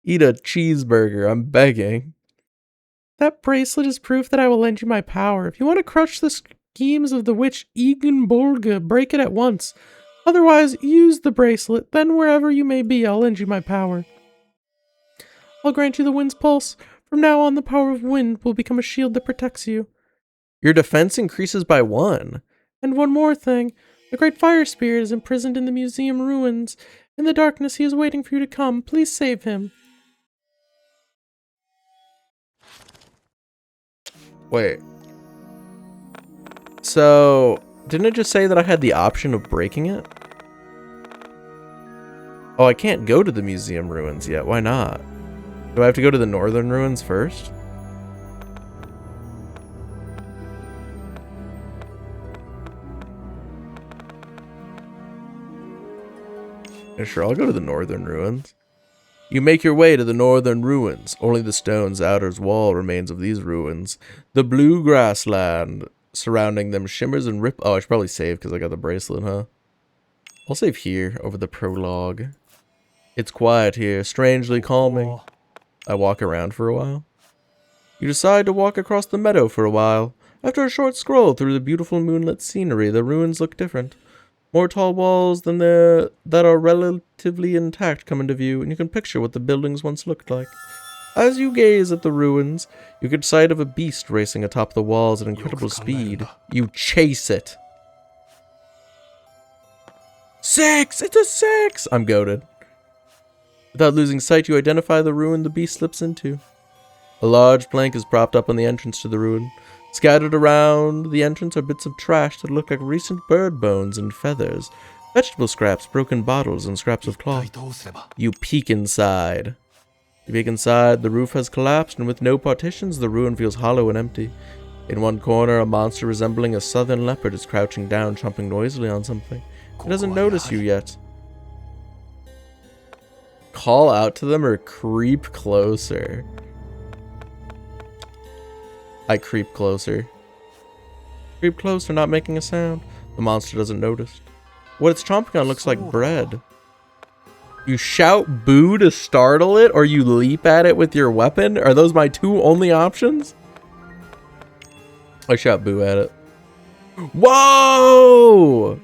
Eat a cheeseburger, I'm begging. That bracelet is proof that I will lend you my power. If you want to crush the schemes of the witch Egan Bolga, break it at once. Otherwise, use the bracelet, then wherever you may be, I'll lend you my power. I'll grant you the wind's pulse. From now on, the power of wind will become a shield that protects you. Your defense increases by 1. And one more thing. The great fire spirit is imprisoned in the museum ruins. In the darkness, he is waiting for you to come. Please save him. Wait. So, didn't it just say that I had the option of breaking it? Oh, I can't go to the museum ruins yet. Why not? Do I have to go to the northern ruins first? Yeah, sure, I'll go to the northern ruins. You make your way to the northern ruins. Only the stone's outer wall remains of these ruins. The blue grassland surrounding them shimmers and rip. Oh, I should probably save because I got the bracelet, huh? I'll save here over the prologue. It's quiet here, strangely calming. I walk around for a while. You decide to walk across the meadow for a while. After a short scroll through the beautiful moonlit scenery, the ruins look different. More tall walls than that are relatively intact come into view, and you can picture what the buildings once looked like. As you gaze at the ruins, you get sight of a beast racing atop the walls at incredible speed. You chase it. 6! It's a 6! I'm goated. Without losing sight, you identify the ruin the beast slips into. A large plank is propped up on the entrance to the ruin. Scattered around the entrance are bits of trash that look like recent bird bones and feathers, vegetable scraps, broken bottles, and scraps of cloth. You peek inside. The roof has collapsed, and with no partitions, the ruin feels hollow and empty. In one corner, a monster resembling a southern leopard is crouching down, chomping noisily on something. It doesn't notice you yet. Call out to them or creep closer. I creep closer. Creep closer, not making a sound. The monster doesn't notice. What it's chomping on looks like bread. You shout boo to startle it, or you leap at it with your weapon? Are those my two only options? I shout boo at it. Whoa!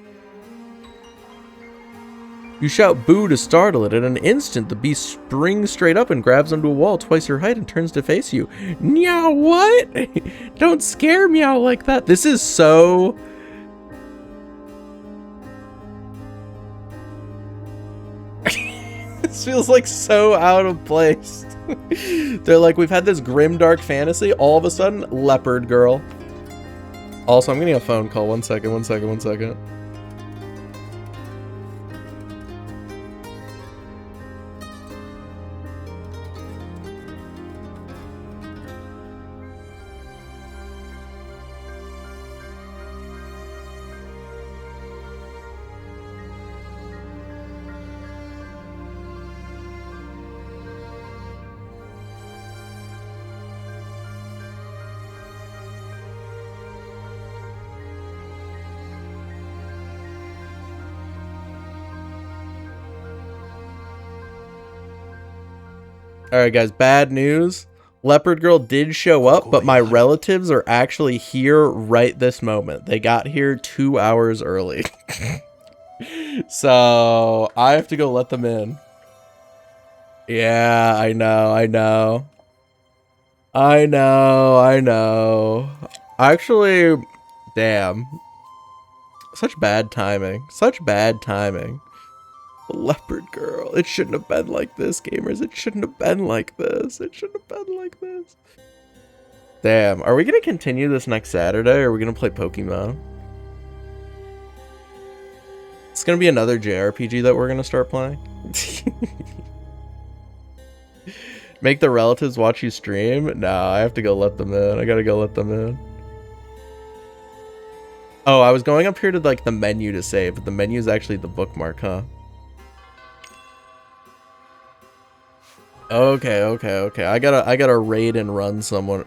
You shout boo to startle it. In an instant, the beast springs straight up and grabs onto a wall twice your height and turns to face you. Meow, what? Don't scare Meow like that. This is so... This feels like so out of place. They're like, we've had this grim dark fantasy. All of a sudden, leopard girl. Also, I'm getting a phone call. One second. Alright guys, bad news. Leopard Girl did show up, but my relatives are actually here right this moment. They got here 2 hours early. So, I have to go let them in. Yeah, I know. Actually, damn. Such bad timing. Leopard Girl. It shouldn't have been like this, gamers. It shouldn't have been like this. Damn. Are we going to continue this next Saturday, or are we going to play Pokemon? It's going to be another JRPG that we're going to start playing. Make the relatives watch you stream? No, I have to go let them in. I got to go let them in. Oh, I was going up here to like the menu to save, but the menu is actually the bookmark, huh? Okay. I gotta raid and run to someone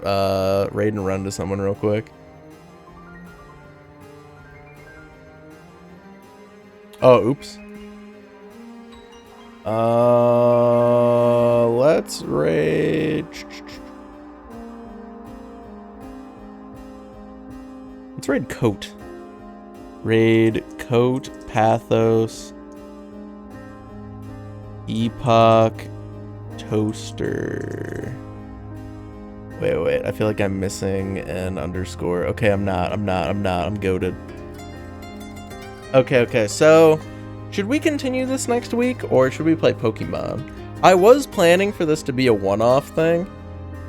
real quick. Oh, oops. Let's raid. Let's raid Coat. Raid Coat, Pathos, Epoch, Toaster. Wait. I feel like I'm missing an underscore. Okay, I'm not. I'm goated. Okay. So, should we continue this next week, or should we play Pokemon? I was planning for this to be a one-off thing.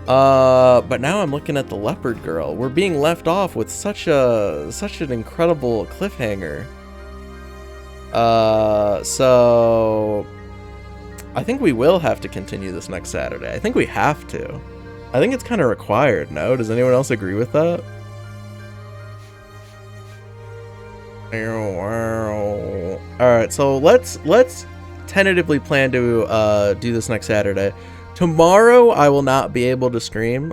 But now I'm looking at the Leopard Girl. We're being left off with such an incredible cliffhanger. So I think we will have to continue this next Saturday. I think we have to. I think it's kind of required, no? Does anyone else agree with that? Alright, so let's tentatively plan to do this next Saturday. Tomorrow I will not be able to stream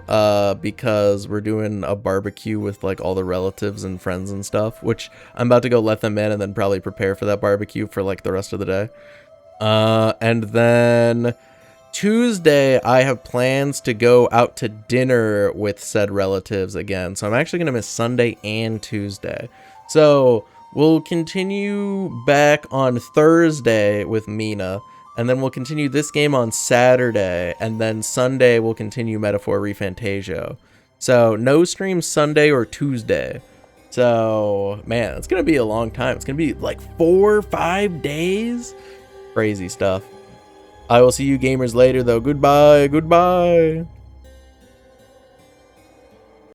because we're doing a barbecue with like all the relatives and friends and stuff, which I'm about to go let them in and then probably prepare for that barbecue for like the rest of the day. And then Tuesday I have plans to go out to dinner with said relatives again. So I'm actually going to miss Sunday and Tuesday. So we'll continue back on Thursday with Mina. And then we'll continue this game on Saturday, and then Sunday we'll continue Metaphor ReFantasio. So no stream Sunday or Tuesday. So, man, it's going to be a long time. It's going to be like 4 or 5 days. Crazy stuff. I will see you gamers later, though. Goodbye. Goodbye.